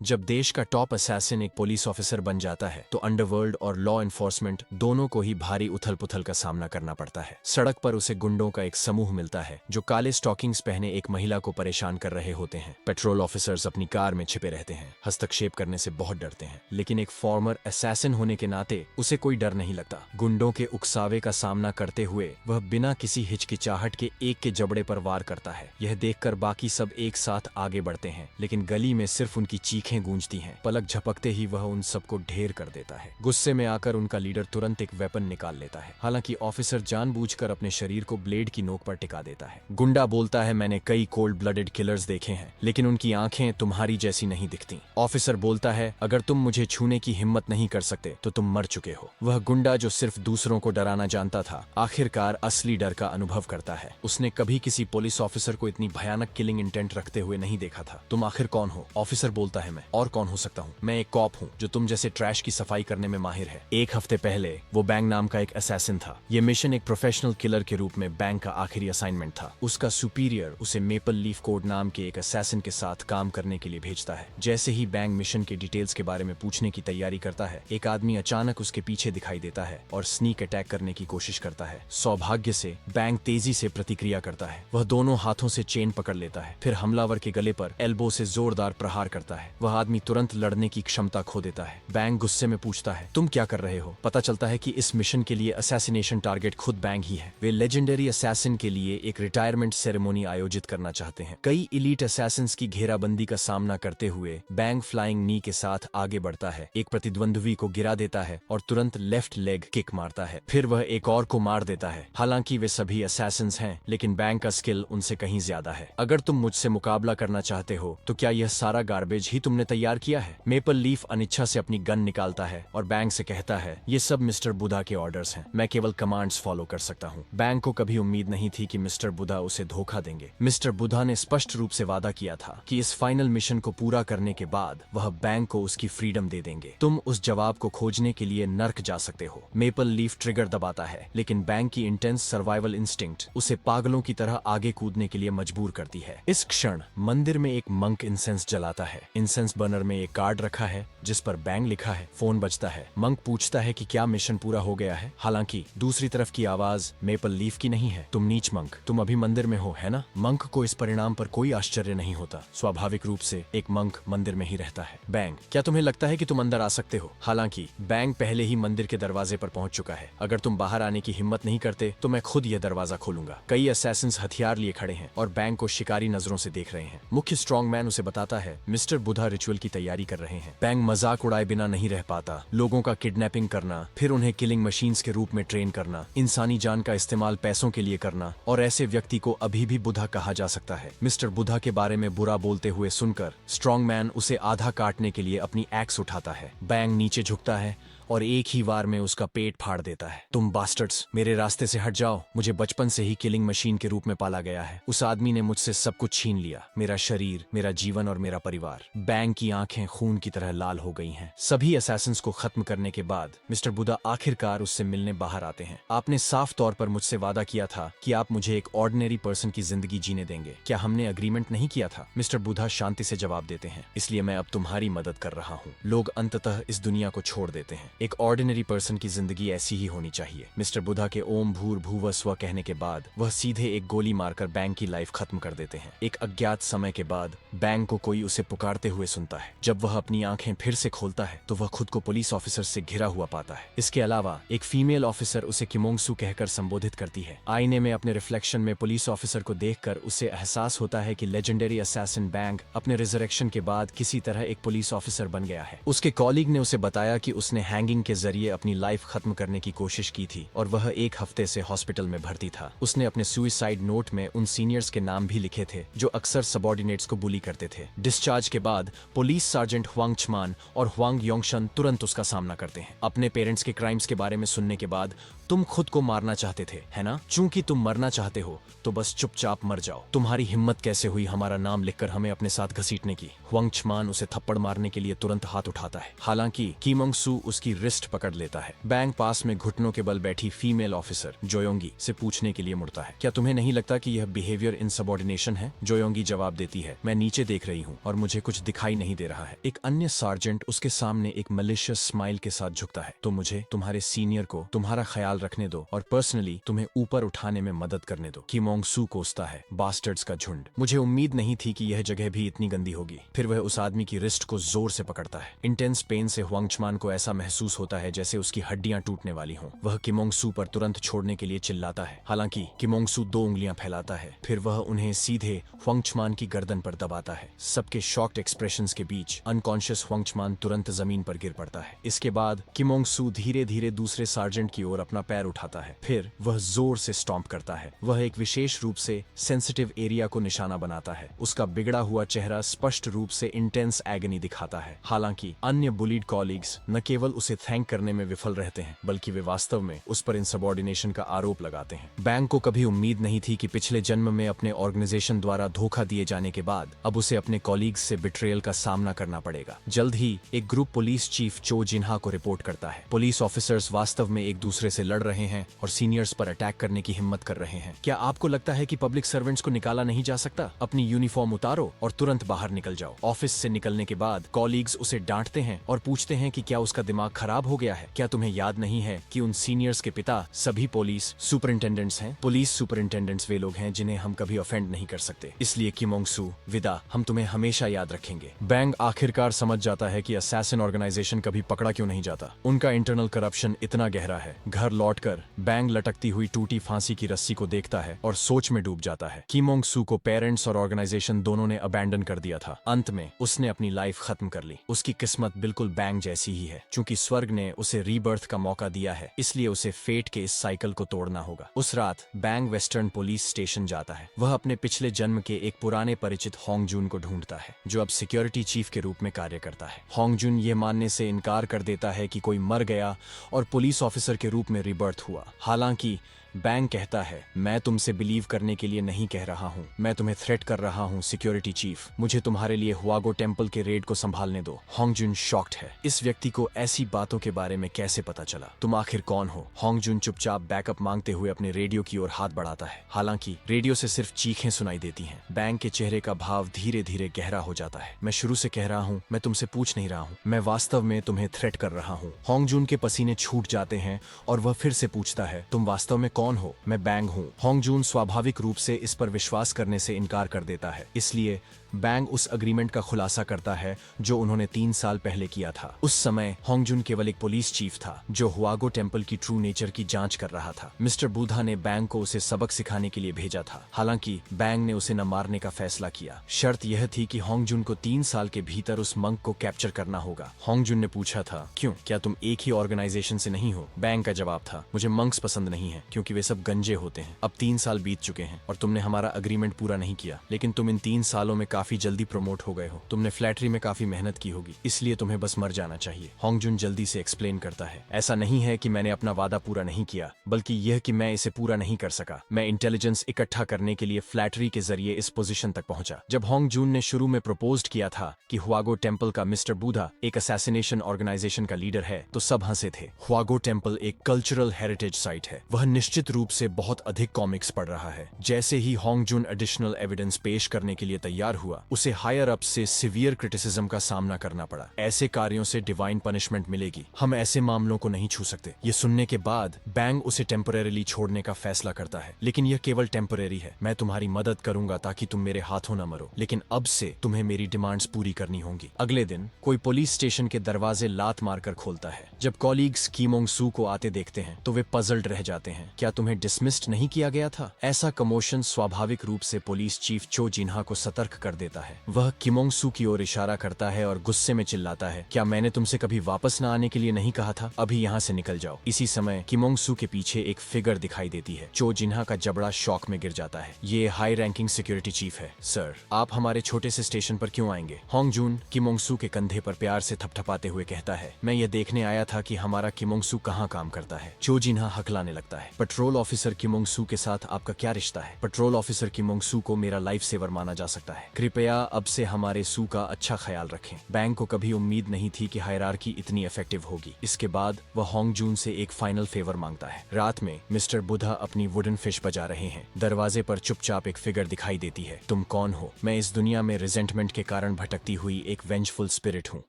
जब देश का टॉप असैसिन एक पुलिस ऑफिसर बन जाता है तो अंडरवर्ल्ड और लॉ एनफोर्समेंट दोनों को ही भारी उथल पुथल का सामना करना पड़ता है। सड़क पर उसे गुंडों का एक समूह मिलता है जो काले स्टॉकिंग्स पहने एक महिला को परेशान कर रहे होते हैं। पेट्रोल ऑफिसर्स अपनी कार में छिपे रहते हैं, हस्तक्षेप करने से बहुत डरते हैं, लेकिन एक फॉर्मर असैसिन होने के नाते उसे कोई डर नहीं लगता। गुंडों के उकसावे का सामना करते हुए वह बिना किसी हिचकिचाहट के एक के जबड़े पर वार करता है। यह देखकर बाकी सब एक साथ आगे बढ़ते हैं, लेकिन गली में सिर्फ उनकी चीखें गूंजती हैं। पलक झपकते ही वह उन सबको ढेर कर देता है। गुस्से में आकर उनका लीडर तुरंत एक वेपन निकाल लेता है। हालांकि ऑफिसर जानबूझकर अपने शरीर को ब्लेड की नोक पर टिका देता है। गुंडा बोलता है, मैंने कई कोल्ड ब्लडेड किलर्स देखे हैं, लेकिन उनकी आंखें तुम्हारी जैसी नहीं दिखती। ऑफिसर बोलता है, अगर तुम मुझे छूने की हिम्मत नहीं कर सकते तो तुम मर चुके हो। वह गुंडा जो सिर्फ दूसरों को डराना जानता था, आखिरकार असली डर का अनुभव करता है। उसने कभी किसी पुलिस ऑफिसर को इतनी भयानक किलिंग इंटेंट रखते हुए नहीं देखा था। तुम आखिर कौन हो? ऑफिसर बोलता है, मैं और कौन हो सकता हूँ? मैं एक कॉप हूँ जो तुम जैसे ट्रैश की सफाई करने में माहिर है। एक हफ्ते पहले वो बैंग नाम का एक असैसिन था। ये मिशन एक प्रोफेशनल किलर के रूप में बैंक का आखिरी असाइनमेंट था। उसका सुपीरियर उसे मेपल लीफ कोड नाम के एक असैसिन के साथ काम करने के लिए भेजता है। जैसे ही बैंग मिशन के डिटेल्स के बारे में पूछने की तैयारी करता है, एक आदमी अचानक उसके पीछे दिखाई देता है और स्नीक अटैक करने की कोशिश करता है। सौभाग्य से बैंग तेजी से प्रतिक्रिया करता है। वह दोनों हाथों से चेन पकड़ लेता है, फिर हमलावर के गले पर एल्बो से जोरदार प्रहार करता है। वह आदमी तुरंत लड़ने की क्षमता खो देता है। बैंग गुस्से में पूछता है, तुम क्या कर रहे हो? पता चलता है कि इस मिशन के लिए असैसिनेशन टारगेट खुद बैंग ही है। वे लेजेंडरी असैसिन के लिए एक रिटायरमेंट सेरेमनी आयोजित करना चाहते हैं। कई इलीट असैसिन्स की घेराबंदी का सामना करते हुए बैंग फ्लाइंग नी के साथ आगे बढ़ता है, एक प्रतिद्वंद्वी को गिरा देता है और तुरंत लेफ्ट लेग किक मारता है। फिर वह एक और को मार देता है। हालांकि वे सभी असैसिन्स हैं, लेकिन बैंग का स्किल उनसे कहीं ज्यादा है। अगर तुम मुझसे मुकाबला करना चाहते हो तो क्या यह सारा गार्बेज ही तुमने तैयार किया है? मेपल लीफ अनिच्छा से अपनी गन निकालता है और बैंग से कहता है, ये सब मिस्टर बुधा के ऑर्डर्स हैं, मैं केवल कमांड्स फॉलो कर सकता हूँ। बैंग को कभी उम्मीद नहीं थी कि मिस्टर बुधा उसे धोखा देंगे। मिस्टर बुधा ने स्पष्ट रूप से वादा किया था कि इस फाइनल मिशन को पूरा करने के बाद वह बैंग को उसकी फ्रीडम दे देंगे। तुम उस जवाब को खोजने के लिए नर्क जा सकते हो। मेपल लीफ ट्रिगर दबाता है, लेकिन बैंग की इंटेंस सर्वाइवल इंस्टिंक्ट उसे पागलों की तरह आगे कूदने के लिए मजबूर करती है। इस क्षण मंदिर में एक मंक इंसेंस जलाता है। इंसेंस बर्नर में एक कार्ड रखा है जिस पर बैंग लिखा है। फोन बजता है। मंक पूछता है कि क्या मिशन पूरा हो गया है। हालांकि दूसरी तरफ की आवाज मेपल लीफ की नहीं है। तुम नीच मंक, तुम अभी मंदिर में हो, है ना? मंक को इस परिणाम पर कोई आश्चर्य नहीं होता। स्वाभाविक रूप से एक मंक मंदिर में ही रहता है। बैंग, क्या तुम्हें लगता है कि तुम अंदर आ सकते हो? हालांकि बैंग पहले ही मंदिर के दरवाजे पर पहुंच चुका है। अगर तुम बाहर आने की हिम्मत नहीं करते तो मैं खुद यह दरवाजा खोलूंगा। कई असैसिन्स हथियार लिए खड़े हैं और बैंग को शिकारी नजरों से देख रहे हैं। मुख्य स्ट्रॉन्ग मैन उसे बताता है, मिस्टर बुधा रिचुअल की तैयारी कर रहे हैं। बैंग मजाक उड़ाए बिना नहीं रह पाता। लोगों का किडनैपिंग करना, फिर उन्हें किलिंग मशीन्स के रूप में ट्रेन करना, इंसानी जान का इस्तेमाल पैसों के लिए करना, और ऐसे व्यक्ति को अभी भी बुधा कहा जा सकता है। मिस्टर बुधा के बारे में बुरा बोलते हुए सुनकर स्ट्रॉन्ग मैन उसे आधा काटने के लिए अपनी एक्स उठाता है। बैंग नीचे झुकता है और एक ही वार में उसका पेट फाड़ देता है। तुम बास्टर्ड्स, मेरे रास्ते से हट जाओ। मुझे बचपन से ही किलिंग मशीन के रूप में पाला गया है। उस आदमी ने मुझसे सब कुछ छीन लिया, मेरा शरीर, मेरा जीवन और मेरा परिवार। बैंग की आंखें खून की तरह लाल हो गई हैं। सभी असैसिन्स को खत्म करने के बाद मिस्टर बुधा आखिरकार उससे मिलने बाहर आते हैं। आपने साफ तौर पर मुझसे वादा किया था कि आप मुझे एक ऑर्डिनरी पर्सन की जिंदगी जीने देंगे। क्या हमने अग्रीमेंट नहीं किया था? मिस्टर बुधा शांति से जवाब देते हैं, इसलिए मैं अब तुम्हारी मदद कर रहा हूँ। लोग अंततः इस दुनिया को छोड़ देते हैं। एक ऑर्डिनरी पर्सन की जिंदगी ऐसी ही होनी चाहिए। मिस्टर बुधा के ओम भूर भुवः स्वः कहने के बाद वह सीधे एक गोली मारकर बैंग की लाइफ खत्म कर देते हैं। एक अज्ञात समय के बाद बैंग को कोई उसे पुकारते हुए सुनता है। जब वह अपनी आंखें फिर से खोलता है तो वह खुद को पुलिस ऑफिसर से घिरा हुआ पाता है। इसके अलावा एक फीमेल ऑफिसर उसे किमोंगसू कहकर संबोधित करती है। आईने में अपने रिफ्लेक्शन में पुलिस ऑफिसर को देखकर उसे एहसास होता है कि लेजेंडरी असैसिन बैंग अपने रिजरेक्शन के बाद किसी तरह एक पुलिस ऑफिसर बन गया है। उसके कॉलीग ने उसे बताया कि उसने हैंगिंग के जरिए अपनी लाइफ खत्म करने की कोशिश की थी और वह एक हफ्ते से हॉस्पिटल में भर्ती था। उसने अपने सुसाइड नोट में उन सीनियर्स के नाम भी लिखे थे जो अक्सर सबॉर्डिनेट्स को बुली करते थे। डिस्चार्ज के बाद पुलिस सार्जेंट हुआंग छमान और हुआंग योंगशन तुरंत उसका सामना करते हैं। अपने पेरेंट्स के क्राइम्स के बारे में सुनने के बाद तुम खुद को मारना चाहते थे, है ना? चूंकि तुम मरना चाहते हो तो बस चुपचाप मर जाओ। तुम्हारी हिम्मत कैसे हुई हमारा नाम लिखकर हमें अपने साथ घसीटने की? हुआंग छमान उसे थप्पड़ मारने के लिए तुरंत हाथ उठाता है। हालांकि कीमोंग सू उसकी रिस्ट पकड़ लेता है। बैंग पास में घुटनों के बल बैठी फीमेल ऑफिसर जोयोंगी से पूछने के लिए मुड़ता है, क्या तुम्हें नहीं लगता कि यह बिहेवियर इनसबॉर्डिनेशन है? जोयोंगी जवाब देती है, मैं नीचे देख रही हूँ और मुझे कुछ दिखाई नहीं दे रहा है। एक अन्य सार्जेंट उसके सामने एक मलिशियस स्माइल के साथ झुकता है, तो मुझे तुम्हारे सीनियर को तुम्हारा ख्याल रखने दो और पर्सनली तुम्हें ऊपर उठाने में मदद करने दो। कीमोंग सू कोसता है, बास्टर्ड्स का झुंड। मुझे उम्मीद नहीं थी कि यह जगह भी इतनी गंदी होगी। फिर वह उस आदमी की रिस्ट को जोर से पकड़ता है। इंटेंस पेन से हुआंग छमान को ऐसा महसूस होता है जैसे उसकी हड्डियां टूटने वाली हों। वह कीमोंग सू पर तुरंत छोड़ने के लिए चिल्लाता है। हालांकि कीमोंग सू 2 उंगलियां फैलाता है, फिर वह उन्हें सीधे हुआंग छमान की गर्दन पर दबाता है। सबके शॉक्ड एक्सप्रेशंस के बीच अनकॉन्शियस हुआंग छमान तुरंत जमीन पर गिर पड़ता है। इसके बाद कीमोंग सू धीरे धीरे दूसरे सार्जेंट की ओर अपना पैर उठाता है, फिर वह जोर से स्टॉम्प करता है। वह एक विशेष रूप से सेंसिटिव एरिया को निशाना बनाता है। उसका बिगड़ा हुआ चेहरा स्पष्ट रूप से इंटेंस एगनी दिखाता है। हालांकि अन्य बुलीड कॉलीग्स न केवल उसे थैंक करने में विफल रहते हैं, बल्कि वे वास्तव में उस पर इनसबॉर्डिनेशन का आरोप लगाते हैं। बैंक को कभी उम्मीद नहीं थी कि पिछले जन्म में अपने ऑर्गेनाइजेशन द्वारा धोखा दिए जाने के बाद अब उसे अपने कॉलीग्स से बिट्रेयल का सामना करना पड़ेगा। जल्द ही एक ग्रुप पुलिस चीफ चो जिन्हा को रिपोर्ट करता है। पुलिस ऑफिसर्स वास्तव में एक दूसरे से लड़ रहे हैं और सीनियर्स पर अटैक करने की हिम्मत कर रहे हैं। क्या आपको लगता है कि पब्लिक सर्वेंट्स को निकाला नहीं जा सकता? अपनी यूनिफॉर्म उतारो और तुरंत बाहर निकल जाओ। ऑफिस से निकलने के बाद कॉलीग्स उसे डांटते हैं और पूछते हैं कि क्या उसका दिमाग खराब हो गया है? क्या तुम्हें याद नहीं है कि उन सीनियर्स के पिता सभी पुलिस सुपरिंटेंडेंट्स हैं? पुलिस सुपरिंटेंडेंट्स वे लोग हैं जिन्हें हम कभी ऑफेंड नहीं कर सकते। इसलिए कीमोंग सू, विदा, हम तुम्हें हमेशा याद रखेंगे। बैंग आखिरकार समझ जाता है कि असैसिन ऑर्गेनाइजेशन कभी पकड़ा क्यों नहीं जाता। उनका इंटरनल करप्शन इतना गहरा है। घर लौटकर बैंग लटकती हुई टूटी फांसी की रस्सी को देखता है और सोच में डूब जाता है। कीमोंग सू को पेरेंट्स और ऑर्गेनाइजेशन दोनों ने अबैंडन कर दिया था। अंत में उसने अपनी लाइफ खत्म कर ली। उसकी किस्मत बिल्कुल बैंग जैसी ही है। चूंकि स्वर्ग ने उसे रीबर्थ का मौका दिया है, इसलिए उसे फेट के इस साइकिल को तोड़ना होगा। उस रात बैंग वेस्टर्न पुलिस स्टेशन जाता है। वह अपने पिछले जन्म के एक पुराने परिचित होंग जून को ढूंढता है, जो अब सिक्योरिटी चीफ के रूप में कार्य करता है। होंग जून ये मानने से इनकार कर देता है कि कोई मर गया और पुलिस ऑफिसर के रूप में रीबर्थ हुआ। हालांकि बैंक कहता है, मैं तुमसे बिलीव करने के लिए नहीं कह रहा हूँ, मैं तुम्हें थ्रेट कर रहा हूँ सिक्योरिटी चीफ। मुझे तुम्हारे लिए हुआगो टेम्पल के रेड को संभालने दो। होंग जून शॉक्ड है। इस व्यक्ति को ऐसी बातों के बारे में कैसे पता चला? तुम आखिर कौन हो? होंग जून चुपचाप बैकअप मांगते हुए अपने रेडियो की ओर हाथ बढ़ाता है। हालांकि रेडियो से सिर्फ चीखें सुनाई देती हैं। बैंक के चेहरे का भाव धीरे धीरे गहरा हो जाता है। मैं शुरू से कह रहा हूँ, मैं तुमसे पूछ नहीं रहा हूँ, मैं वास्तव में तुम्हें थ्रेट कर रहा हूँ। होंग जून के पसीने छूट जाते हैं और वह फिर से पूछता है, तुम वास्तव में कौन हो? मैं बैंग हूँ। होंग जून स्वाभाविक रूप से इस पर विश्वास करने से इनकार कर देता है। इसलिए बैंग उस अग्रीमेंट का खुलासा करता है जो उन्होंने 3 साल पहले किया था। उस समय होंग जून केवल एक पुलिस चीफ था जो हुआगो टेम्पल की ट्रू नेचर की जांच कर रहा था। मिस्टर बूधा ने बैंग को उसे सबक सिखाने के लिए भेजा था। हालांकि बैंग ने उसे न मारने का फैसला किया। शर्त यह थी कि होंग जून को 3 साल के भीतर उस मंक को कैप्चर करना होगा। होंग जून ने पूछा था, क्यों? क्या तुम एक ही ऑर्गेनाइजेशन से नहीं हो? बैंग का जवाब था, मुझे मंक्स पसंद नहीं है क्योंकि वे सब गंजे होते हैं। अब 3 साल बीत चुके हैं और तुमने हमारा अग्रीमेंट पूरा नहीं किया, लेकिन तुम इन 3 सालों में काफी जल्दी प्रमोट हो गए हो। तुमने फ्लैटरी में काफी मेहनत की होगी, इसलिए तुम्हें बस मर जाना चाहिए। होंग जून जल्दी से एक्सप्लेन करता है, ऐसा नहीं है कि मैंने अपना वादा पूरा नहीं किया, बल्कि यह कि मैं इसे पूरा नहीं कर सका। मैं इंटेलिजेंस इकट्ठा करने के लिए फ्लैटरी के जरिए इस पोजीशन तक पहुंचा। जब होंग जून ने शुरू में प्रपोज्ड किया था कि हुआगो टेम्पल का मिस्टर बूधा एक असैसिनेशन ऑर्गेनाइजेशन का लीडर है, तो सब हंसे थे। हुआगो टेम्पल एक कल्चरल हेरिटेज साइट है। वह निश्चित रूप से बहुत अधिक कॉमिक्स पढ़ रहा है। जैसे ही होंग जून एडिशनल एविडेंस पेश करने के लिए तैयार हुआ, उसे हायर अप से सिवियर क्रिटिसिज्म का सामना करना पड़ा। ऐसे कार्यों से डिवाइन पनिशमेंट मिलेगी, हम ऐसे मामलों को नहीं छू सकते। ये सुनने के बाद बैंग उसे टेम्परेरीली छोड़ने का फैसला करता है, लेकिन यह केवल टेम्परेरी है। मैं तुम्हारी मदद करूंगा ताकि तुम मेरे हाथों न मरो, लेकिन अब से तुम्हें मेरी डिमांड्स पूरी करनी होंगी। अगले दिन कोई पुलिस स्टेशन के दरवाजे लात मारकर खोलता है। जब कॉलीग्स कीमोंग सू को आते देखते हैं तो वे पजल्ड रह जाते हैं। क्या तुम्हें डिसमिस्ड नहीं किया गया था? ऐसा कमोशन स्वाभाविक रूप से पुलिस चीफ चो जिन्हा को सतर्क कर देता है। वह किमोंग सू की ओर इशारा करता है और गुस्से में चिल्लाता है, क्या मैंने तुमसे कभी वापस न आने के लिए नहीं कहा था? अभी यहाँ से निकल जाओ। इसी समय किमोंग सू के पीछे एक फिगर दिखाई देती है। चो जिन्हा का जबड़ा शॉक में गिर जाता है। ये हाई रैंकिंग सिक्योरिटी चीफ है। सर, आप हमारे छोटे से स्टेशन पर क्यों आएंगे? होंग जून किमोंग सू के कंधे पर प्यार से थपथपाते हुए कहता है, मैं ये देखने आया था कि हमारा किमोंग सू कहाँ काम करता है। चो जिन्हा हकलाने लगता है, पेट्रोल ऑफिसर किमोंग सू के साथ आपका क्या रिश्ता है? पेट्रोल ऑफिसर किमोंग सू को मेरा लाइफ सेवर माना जा सकता है। कृपया अब से हमारे सू का अच्छा ख्याल रखें। बैंक को कभी उम्मीद नहीं थी कि हायरार्की इतनी इफेक्टिव होगी। इसके बाद वह होंग जून से एक फाइनल फेवर मांगता है। रात में मिस्टर बुधा अपनी वुडन फिश बजा रहे हैं। दरवाजे पर चुपचाप एक फिगर दिखाई देती है। तुम कौन हो? मैं इस दुनिया में रिजेंटमेंट के कारण भटकती हुई एक वेंजफुल स्पिरिट हूँ।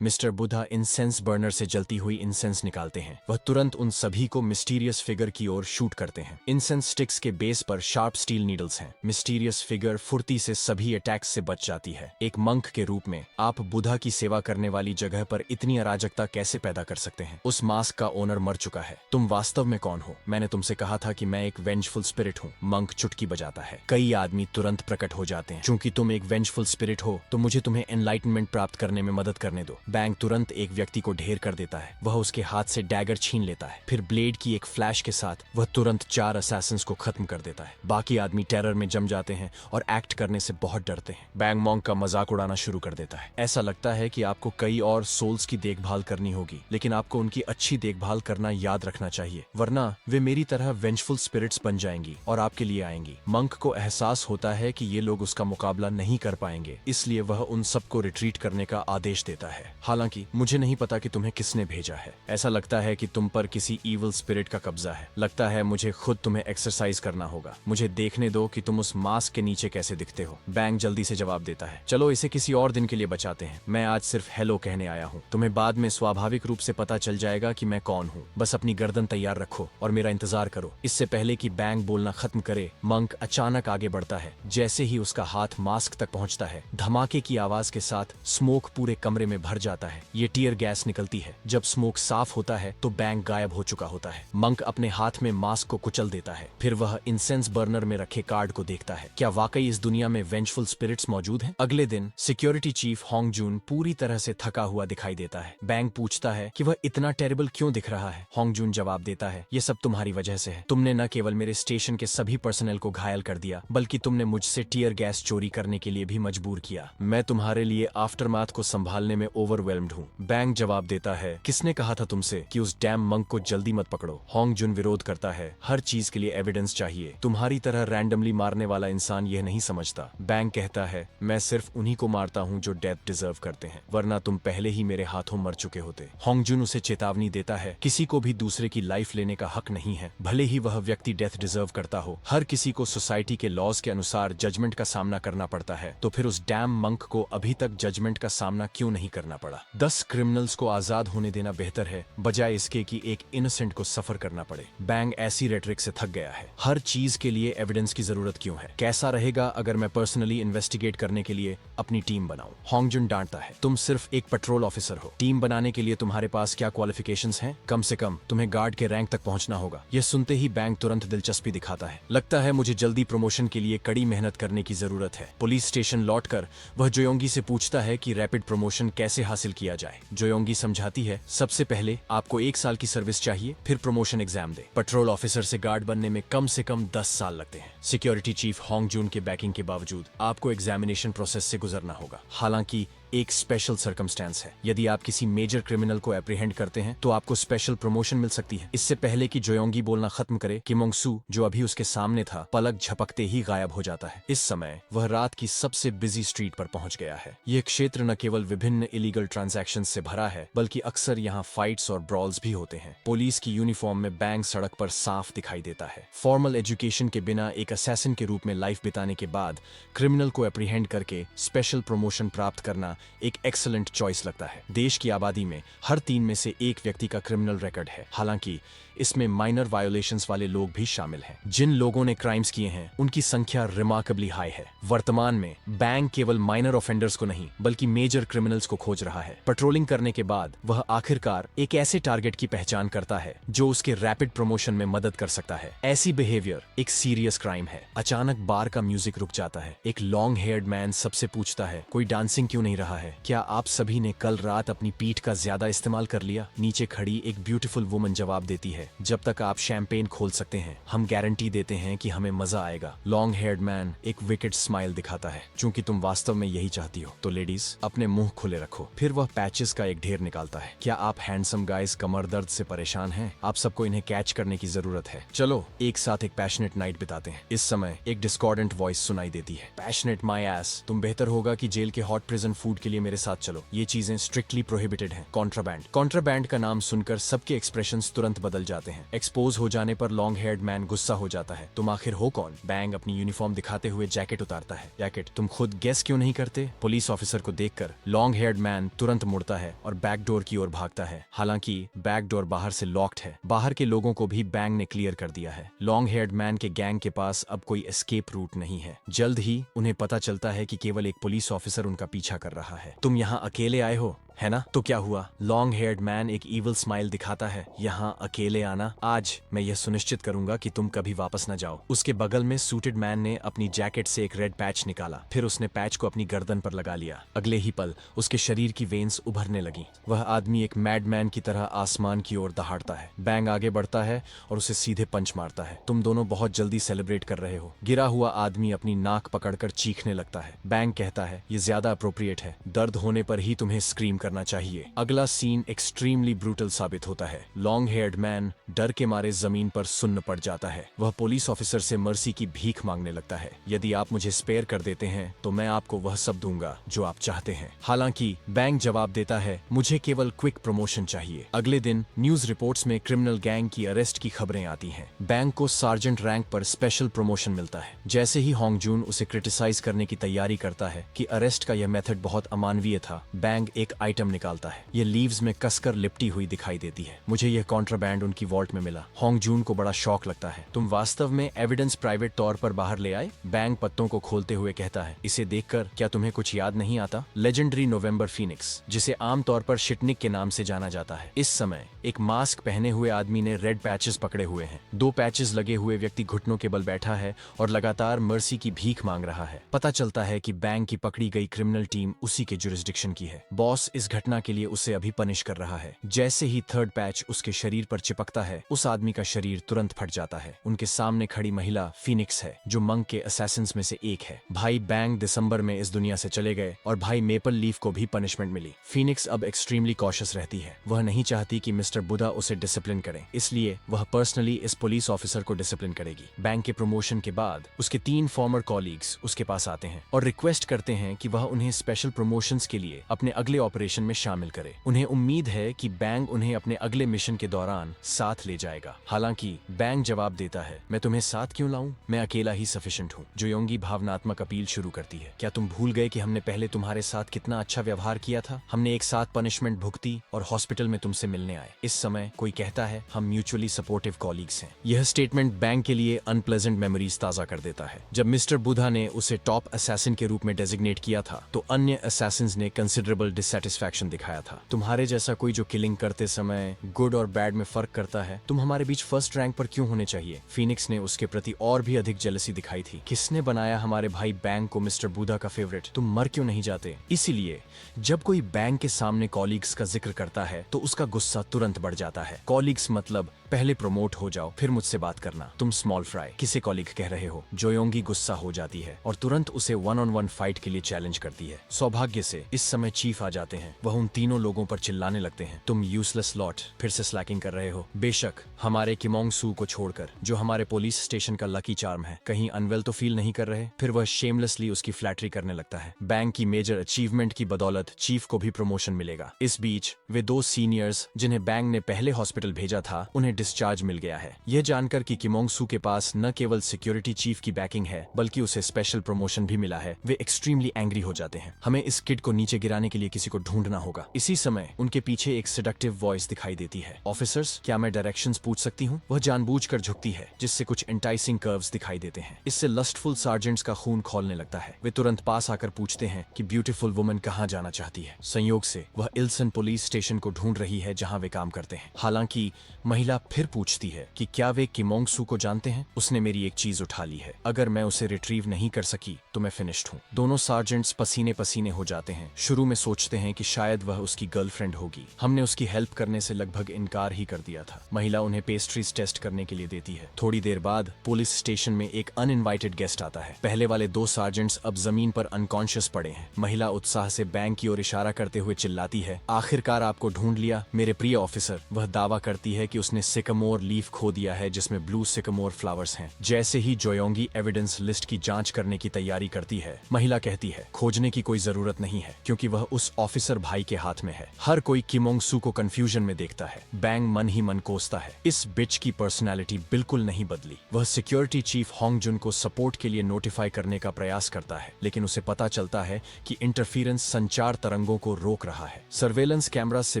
मिस्टर बुधा इंसेंस बर्नर से जलती हुई इंसेंस निकालते हैं। वह तुरंत उन सभी को मिस्टीरियस फिगर की ओर शूट करते हैं। इंसेंस स्टिक्स के बेस पर शार्प स्टील नीडल्स हैं। मिस्टीरियस फिगर फुर्ती से सभी अटैक्स से बच जाती है। एक मंक के रूप में आप बुधा की सेवा करने वाली जगह पर इतनी अराजकता कैसे पैदा कर सकते हैं? उस मास्क का ओनर मर चुका है। तुम वास्तव में कौन हो? मैंने तुमसे कहा था कि मैं एक वेंजफुल स्पिरिट हूँ। मंक चुटकी बजाता है। कई आदमी तुरंत प्रकट हो जाते हैं। चूंकि तुम एक वेंजफुल स्पिरिट हो तो मुझे तुम्हें एनलाइटनमेंट प्राप्त करने में मदद करने दो। बैंक तुरंत एक व्यक्ति को ढेर कर देता है। वह उसके हाथ से डैगर छीन लेता है। फिर ब्लेड की एक फ्लैश के साथ वह तुरंत 4 असैसिन्स को खत्म कर देता है। बाकी आदमी टेरर में जम जाते हैं और एक्ट करने से बहुत डरते हैं। बैंक मॉन्क का मजाक उड़ाना शुरू कर देता है। ऐसा लगता है कि आपको कई और सोल्स की देखभाल करनी होगी, लेकिन आपको उनकी अच्छी देखभाल करना याद रखना चाहिए, वरना वे मेरी तरह वेंजफुल स्पिरिट्स बन जाएंगी और आपके लिए आएंगी। मंक को एहसास होता है कि ये लोग उसका मुकाबला नहीं कर पाएंगे, इसलिए वह उन सबको रिट्रीट करने का आदेश देता है। हालांकि मुझे नहीं पता कि तुम्हें किसने भेजा है। ऐसा लगता है कि तुम पर किसी ईविल स्पिरिट का कब्जा है। लगता है मुझे खुद तुम्हें एक्सरसाइज करना होगा। मुझे देखने दो कि तुम उस मास्क के नीचे कैसे दिखते हो। बैंक जल्दी से जवाब देता है, चलो इसे किसी और दिन के लिए बचाते हैं। मैं आज सिर्फ हेलो कहने आया हूँ। तुम्हें बाद में स्वाभाविक रूप से पता चल जाएगा कि मैं कौन हूँ। बस अपनी गर्दन तैयार रखो और मेरा इंतजार करो। इससे पहले कि बैंक बोलना खत्म करे, मंक अचानक आगे बढ़ता है। जैसे ही उसका हाथ मास्क तक पहुंचता है, धमाके की आवाज के साथ स्मोक पूरे कमरे में भर जाता है। ये टीयर गैस निकलती है। जब स्मोक साफ होता है तो बैंक गायब हो चुका होता है। मंक अपने हाथ में मास्क को कुचल देता है। फिर वह इंसेंस बर्नर में रखे कार्ड को देखता है। क्या वाकई इस दुनिया में वेंजफुल स्पिरिट्स मौजूद हैं? अगले दिन सिक्योरिटी चीफ होंग जून पूरी तरह से थका हुआ दिखाई देता है। बैंक पूछता है कि वह इतना टेरेबल क्यों दिख रहा है। होंग जून जवाब देता है, ये सब तुम्हारी वजह से है। तुमने न केवल मेरे स्टेशन के सभी पर्सनल को घायल कर दिया, बल्कि तुमने मुझसे टीयर गैस चोरी करने के लिए भी मजबूर किया। मैं तुम्हारे लिए आफ्टरमाथ को संभालने में ओवरवेल्म्ड हूँ। बैंक जवाब देता है, किसने कहा था तुमसे कि उस डैम मंक को जल्दी मत पकड़ो? होंग जून विरोध करता है, हर चीज के लिए एविडेंस चाहिए। तुम्हारी तरह रैंडमली मारने वाला इंसान यह नहीं समझता। बैंक कहता है, मैं सिर्फ उन्हीं को मारता हूँ जो डेथ डिजर्व करते हैं, वरना तुम पहले ही मेरे हाथों मर चुके होते। होंग जून उसे चेतावनी देता है, किसी को भी दूसरे की लाइफ लेने का हक नहीं है, भले ही वह व्यक्ति डेथ डिजर्व करता हो। हर किसी को सोसाइटी के लॉज के अनुसार जजमेंट का सामना करना पड़ता है। तो फिर उस डैम मंक को अभी तक जजमेंट का सामना क्यों नहीं करना पड़ा? 10 क्रिमिनल्स को आजाद होने देना बेहतर है, बजाय इसके कि एक इनोसेंट को सफर करना पड़े। बैंक ऐसी रेटरिक से थक गया है। हर चीज के लिए एविडेंस की जरूरत क्यों है? कैसा रहेगा अगर मैं पर्सनली इन्वेस्टिगेट करने के लिए अपनी टीम बनाऊं? होंग जून डांटता है, तुम सिर्फ एक पेट्रोल ऑफिसर हो। टीम बनाने के लिए तुम्हारे पास क्या क्वालिफिकेशंस हैं? कम से कम तुम्हें गार्ड के रैंक तक पहुंचना होगा। यह सुनते ही बैंक तुरंत दिलचस्पी दिखाता है। लगता है मुझे जल्दी प्रमोशन के लिए कड़ी मेहनत करने की जरूरत है। पुलिस स्टेशन लौटकर वह जोयोंगी से पूछता है कि रैपिड प्रमोशन कैसे हासिल किया जाए। जोयोंगी समझाती है, सबसे पहले आपको 1 साल की सर्विस चाहिए, फिर प्रमोशन एग्जाम दे। पेट्रोल ऑफिसर से गार्ड बनने में कम से कम 10 साल लगते हैं। सिक्योरिटी चीफ होंग जून के बैकिंग के बावजूद आपको एग्जामिनेशन प्रोसेस से गुजरना होगा। हालांकि एक स्पेशल सर्कमस्टेंस है, यदि आप किसी मेजर क्रिमिनल को एप्रीहेंड करते हैं तो आपको स्पेशल प्रमोशन मिल सकती है। इससे पहले कि जोयोंगी बोलना खत्म करे, किमोंग सू जो अभी उसके सामने था, पलक झपकते ही गायब हो जाता है। इस समय वह रात की सबसे बिजी स्ट्रीट पर पहुंच गया है। यह क्षेत्र न केवल विभिन्न इलीगल ट्रांजैक्शंस से भरा है, बल्कि अक्सर यहाँ फाइट्स और ब्रॉल्स भी होते हैं। पुलिस की यूनिफॉर्म में बैंक सड़क पर साफ दिखाई देता है। फॉर्मल एजुकेशन के बिना एक असैसिन के रूप में लाइफ बिताने के बाद क्रिमिनल को एप्रीहेंड करके स्पेशल प्रमोशन प्राप्त करना एक एक्सीलेंट चॉइस लगता है। देश की आबादी में हर 3 में से 1 व्यक्ति का क्रिमिनल रिकॉर्ड है। हालांकि इसमें माइनर वायोलेशंस वाले लोग भी शामिल हैं। जिन लोगों ने क्राइम्स किए हैं उनकी संख्या रिमार्केबली हाई है। वर्तमान में बैंक केवल माइनर ऑफेंडर्स को नहीं बल्कि मेजर क्रिमिनल्स को खोज रहा है। पेट्रोलिंग करने के बाद वह आखिरकार एक ऐसे टारगेट की पहचान करता है जो उसके रैपिड प्रमोशन में मदद कर सकता है। ऐसी बिहेवियर एक सीरियस क्राइम है। अचानक बार का म्यूजिक रुक जाता है। एक लॉन्ग हेयर्ड मैन सबसे पूछता है, कोई डांसिंग क्यों नहीं रहा है? क्या आप सभी ने कल रात अपनी पीठ का ज्यादा इस्तेमाल कर लिया? नीचे खड़ी एक ब्यूटीफुल वुमन जवाब देती है, जब तक आप शैंपेन खोल सकते हैं हम गारंटी देते हैं कि हमें मजा आएगा। लॉन्ग हेयर्ड मैन एक विकेट स्माइल दिखाता है, चूंकि तुम वास्तव में यही चाहती हो तो लेडीज अपने मुंह खुले रखो। फिर वह पैचेस का एक ढेर निकालता है। क्या आप हैंडसम गाइस कमर दर्द से परेशान हैं? आप सबको इन्हें कैच करने की जरूरत है। चलो एक साथ एक पैशनेट नाइट बिताते हैं। इस समय एक डिस्कॉर्डेंट वॉइस सुनाई देती है, पैशनेट माई एस, तुम बेहतर होगा कि जेल के हॉट प्रिजन फूड के लिए मेरे साथ चलो। ये चीजें स्ट्रिक्टली प्रोहिबिटेड हैं। कॉन्ट्राबैंड का नाम सुनकर सबके एक्सप्रेशंस तुरंत बदल जाते हैं। एक्सपोज हो जाने पर लॉन्ग हेयर्ड मैन गुस्सा हो जाता है, तुम आखिर हो कौन? बैंग अपनी यूनिफॉर्म दिखाते हुए जैकेट उतारता है। जैकेट, तुम खुद गेस क्यों नहीं करते? पुलिस ऑफिसर को देखकर लॉन्ग हेयर्ड मैन तुरंत मुड़ता है और बैक डोर की ओर भागता है। हालांकि बैक डोर बाहर से लॉक्ड है। बाहर के लोगों को भी बैंग ने क्लियर कर दिया है। लॉन्ग हेयर्ड मैन के गैंग के पास अब कोई एस्केप रूट नहीं है। जल्द ही उन्हें पता चलता है कि केवल एक पुलिस ऑफिसर उनका पीछा कर रहा है। तुम यहाँ अकेले आए हो, है ना? तो क्या हुआ? लॉन्ग हेयर्ड मैन एक इविल स्माइल दिखाता है। यहाँ अकेले आना? आज मैं यह सुनिश्चित करूंगा कि तुम कभी वापस न जाओ। उसके बगल में सूटेड मैन ने अपनी जैकेट से एक रेड पैच निकाला। फिर उसने पैच को अपनी गर्दन पर लगा लिया। अगले ही पल उसके शरीर की वेन्स उभरने लगी। वह आदमी एक मैडमैन की तरह आसमान की ओर दहाड़ता है। बैंग आगे बढ़ता है और उसे सीधे पंच मारता है। तुम दोनों बहुत जल्दी सेलिब्रेट कर रहे हो। गिरा हुआ आदमी अपनी नाक पकड़कर चीखने लगता है। बैंग कहता है, ये ज्यादा अप्रोप्रिएट है। दर्द होने पर ही तुम्हें स्क्रीम करना चाहिए। अगला सीन एक्सट्रीमली ब्रूटल साबित होता है। लॉन्ग हेयर्ड मैन डर के मारे जमीन पर सुन्न पड़ जाता है। वह पुलिस ऑफिसर से मर्सी की भीख मांगने लगता है। यदि आप मुझे स्पेयर कर देते हैं तो मैं आपको वह सब दूंगा जो आप चाहते हैं। हालांकि बैंक जवाब देता है, मुझे केवल क्विक प्रमोशन चाहिए। अगले दिन न्यूज रिपोर्ट्स में क्रिमिनल गैंग की अरेस्ट की खबरें आती हैं। बैंक को सार्जेंट रैंक पर स्पेशल प्रमोशन मिलता है। जैसे ही होंग जून उसे क्रिटिसाइज करने की तैयारी करता है कि अरेस्ट का यह मेथड बहुत अमानवीय था, बैंक एक आइटम निकालता है। ये लीव्स में कसकर लिपटी हुई दिखाई देती है। मुझे यह कॉन्ट्राबैंड उनकी वॉल्ट में मिला। होंग जून को बड़ा शौक लगता है। तुम वास्तव में एविडेंस प्राइवेट तौर पर बाहर ले आए? बैंक पत्तों को खोलते हुए कहता है, इसे देखकर क्या तुम्हें कुछ याद नहीं आता? लेजेंडरी नवंबर फीनिक्स, जिसे आमतौर पर शिटनिक के नाम से जाना जाता है। इस समय एक मास्क पहने हुए आदमी ने रेड पैचेस पकड़े हुए हैं। 2 पैचेस लगे हुए व्यक्ति घुटनों के बल बैठा है और लगातार मर्सी की भीख मांग रहा है। पता चलता है कि बैंक की पकड़ी गई क्रिमिनल टीम उसी के जुरिस्डिक्शन की है। बॉस इस घटना के लिए उसे अभी पनिश कर रहा है। जैसे ही 3rd पैच उसके शरीर पर चिपकता है, उस आदमी का शरीर तुरंत फट जाता है। उनके सामने खड़ी महिला फीनिक्स है, जो मंक के असैसिन्स में से एक है। भाई बैंक दिसंबर में इस दुनिया से चले गए और भाई मेपल लीफ को भी पनिशमेंट मिली। फीनिक्स अब एक्सट्रीमली कॉशियस रहती है। वह नहीं चाहती कि मिस्टर बुधा उसे डिसिप्लिन करें, इसलिए वह पर्सनली इस पुलिस ऑफिसर को डिसिप्लिन करेगी। बैंक के प्रमोशन के बाद उसके 3 फॉर्मर कॉलीग्स उसके पास आते हैं और रिक्वेस्ट करते हैं कि वह उन्हें स्पेशल प्रमोशंस के लिए अपने अगले ऑपरेशन में शामिल करे। उन्हें उम्मीद है कि बैंक उन्हें अपने अगले मिशन के दौरान साथ ले जाएगा। हालांकि बैंक जवाब देता है, मैं तुम्हें साथ क्यों लाऊं? मैं अकेला ही सफिशिएंट हूं। जोयोंगी भावनात्मक अपील शुरू करती है, क्या तुम भूल गए कि हमने पहले तुम्हारे साथ कितना अच्छा व्यवहार किया था? हमने एक साथ पनिशमेंट भुगती और हॉस्पिटल में तुमसे मिलने आए। इस समय कोई कहता है, हम म्यूचुअली सपोर्टिव कॉलीग्स हैं। यह स्टेटमेंट बैंक के लिए अनप्लेजेंट मेमोरीज ताजा कर देता है। जब मिस्टर बुधा ने उसे टॉप असैसिन के रूप में डेजिग्नेट किया था तो अन्य असैसिन्स ने कंसिडरेबल डिससैटिस्फैक्शन दिखाया था। तुम्हारे जैसा कोई जो किलिंग करते समय गुड और बैड में फर्क करता है, तुम हमारे बीच फर्स्ट रैंक पर क्यों होने चाहिए? फीनिक्स ने उसके प्रति और भी अधिक जेलसी दिखाई थी। किसने बनाया हमारे भाई बैंक को मिस्टर बुधा का फेवरेट? तुम मर क्यों नहीं जाते? इसीलिए जब कोई बैंक के सामने कॉलीग्स का जिक्र करता है तो उसका गुस्सा तुरंत बढ़ जाता है। कॉलीग्स मतलब पहले प्रमोट हो जाओ फिर मुझसे बात करना। तुम स्मॉल फ्राई किसे कॉलीग कह रहे हो? जोयोंगी गुस्सा हो जाती है और तुरंत उसे 1-on-1 फाइट के लिए चैलेंज करती है। सौभाग्य से इस समय चीफ आ जाते हैं वह उन तीनों लोगों पर चिल्लाने लगते हैं, तुम यूजलेस लॉट, फिर से स्लैकिंग कर रहे हो। बेशक हमारे किमोंग सू को छोड़कर, जो हमारे पुलिस स्टेशन का लकी चार्म है, कहीं अनवेल तो फील नहीं कर रहे। फिर वह शेमलेसली उसकी फ्लैटरी करने लगता है। बैंक की मेजर अचीवमेंट की बदौलत चीफ को भी प्रमोशन मिलेगा। इस बीच वे दो सीनियर्स जिन्हें बैंक ने पहले हॉस्पिटल भेजा था, उन्हें डिस्चार्ज मिल गया है। यह जानकर कि किमोंग सू के पास न केवल सिक्योरिटी चीफ की बैकिंग है, बल्कि उसे स्पेशल प्रमोशन भी मिला है, वे एक्सट्रीमली एंग्री हो जाते हैं। हमें इस किड को नीचे गिराने के लिए किसी को ढूंढना होगा। इसी समय उनके पीछे एक सेडक्टिव वॉइस दिखाई देती है, ऑफिसर्स क्या मैं डायरेक्शंस पूछ सकती हूँ? वह जानबूझकर झुकती है, जिससे कुछ एंटाइसिंग कर्व्स दिखाई देते हैं। इससे लस्टफुल सार्जेंट्स का खून खौलने लगता है। वे तुरंत पास आकर पूछते हैं कि ब्यूटीफुल वुमन कहाँ जाना चाहती है। संयोग से वह इल्सन पुलिस स्टेशन को ढूंढ रही है, जहाँ वे काम करते हैं। हालांकि महिला फिर पूछती है कि क्या वे किमोंग सू को जानते हैं? उसने मेरी एक चीज उठा ली है, अगर मैं उसे रिट्रीव नहीं कर सकी तो मैं फिनिश्ड हूँ। दोनों सार्जेंट्स पसीने पसीने हो जाते हैं। शुरू में सोचते हैं कि शायद वह उसकी गर्लफ्रेंड होगी। हमने उसकी हेल्प करने से लगभग इनकार ही कर दिया था। महिला उन्हें पेस्ट्रीज टेस्ट करने के लिए देती है। थोड़ी देर बाद पुलिस स्टेशन में एक अनइनवाइटेड गेस्ट आता है। पहले वाले दो सार्जेंट्स अब जमीन पर अनकॉन्शियस पड़े हैं। महिला उत्साह से बैंक की ओर इशारा करते हुए चिल्लाती है, आखिरकार आपको ढूंढ लिया मेरे प्रिय ऑफिसर। वह दावा करती है कि उसने सिकमोर लीफ खो दिया है, जिसमें ब्लू सिकमोर फ्लावर्स हैं। जैसे ही जोयोंगी एविडेंस लिस्ट की जांच करने की तैयारी करती है, महिला कहती है, खोजने की कोई जरूरत नहीं है, क्योंकि वह उस ऑफिसर भाई के हाथ में है। हर कोई किमोंग सू को कंफ्यूजन में देखता है। बैंग मन ही मन कोसता है, इस बिच की पर्सनालिटी बिल्कुल नहीं बदली। वह सिक्योरिटी चीफ होंग जुन को सपोर्ट के लिए नोटिफाई करने का प्रयास करता है, लेकिन उसे पता चलता है कि इंटरफेरेंस संचार तरंगों को रोक रहा है। सर्वेलेंस कैमरा से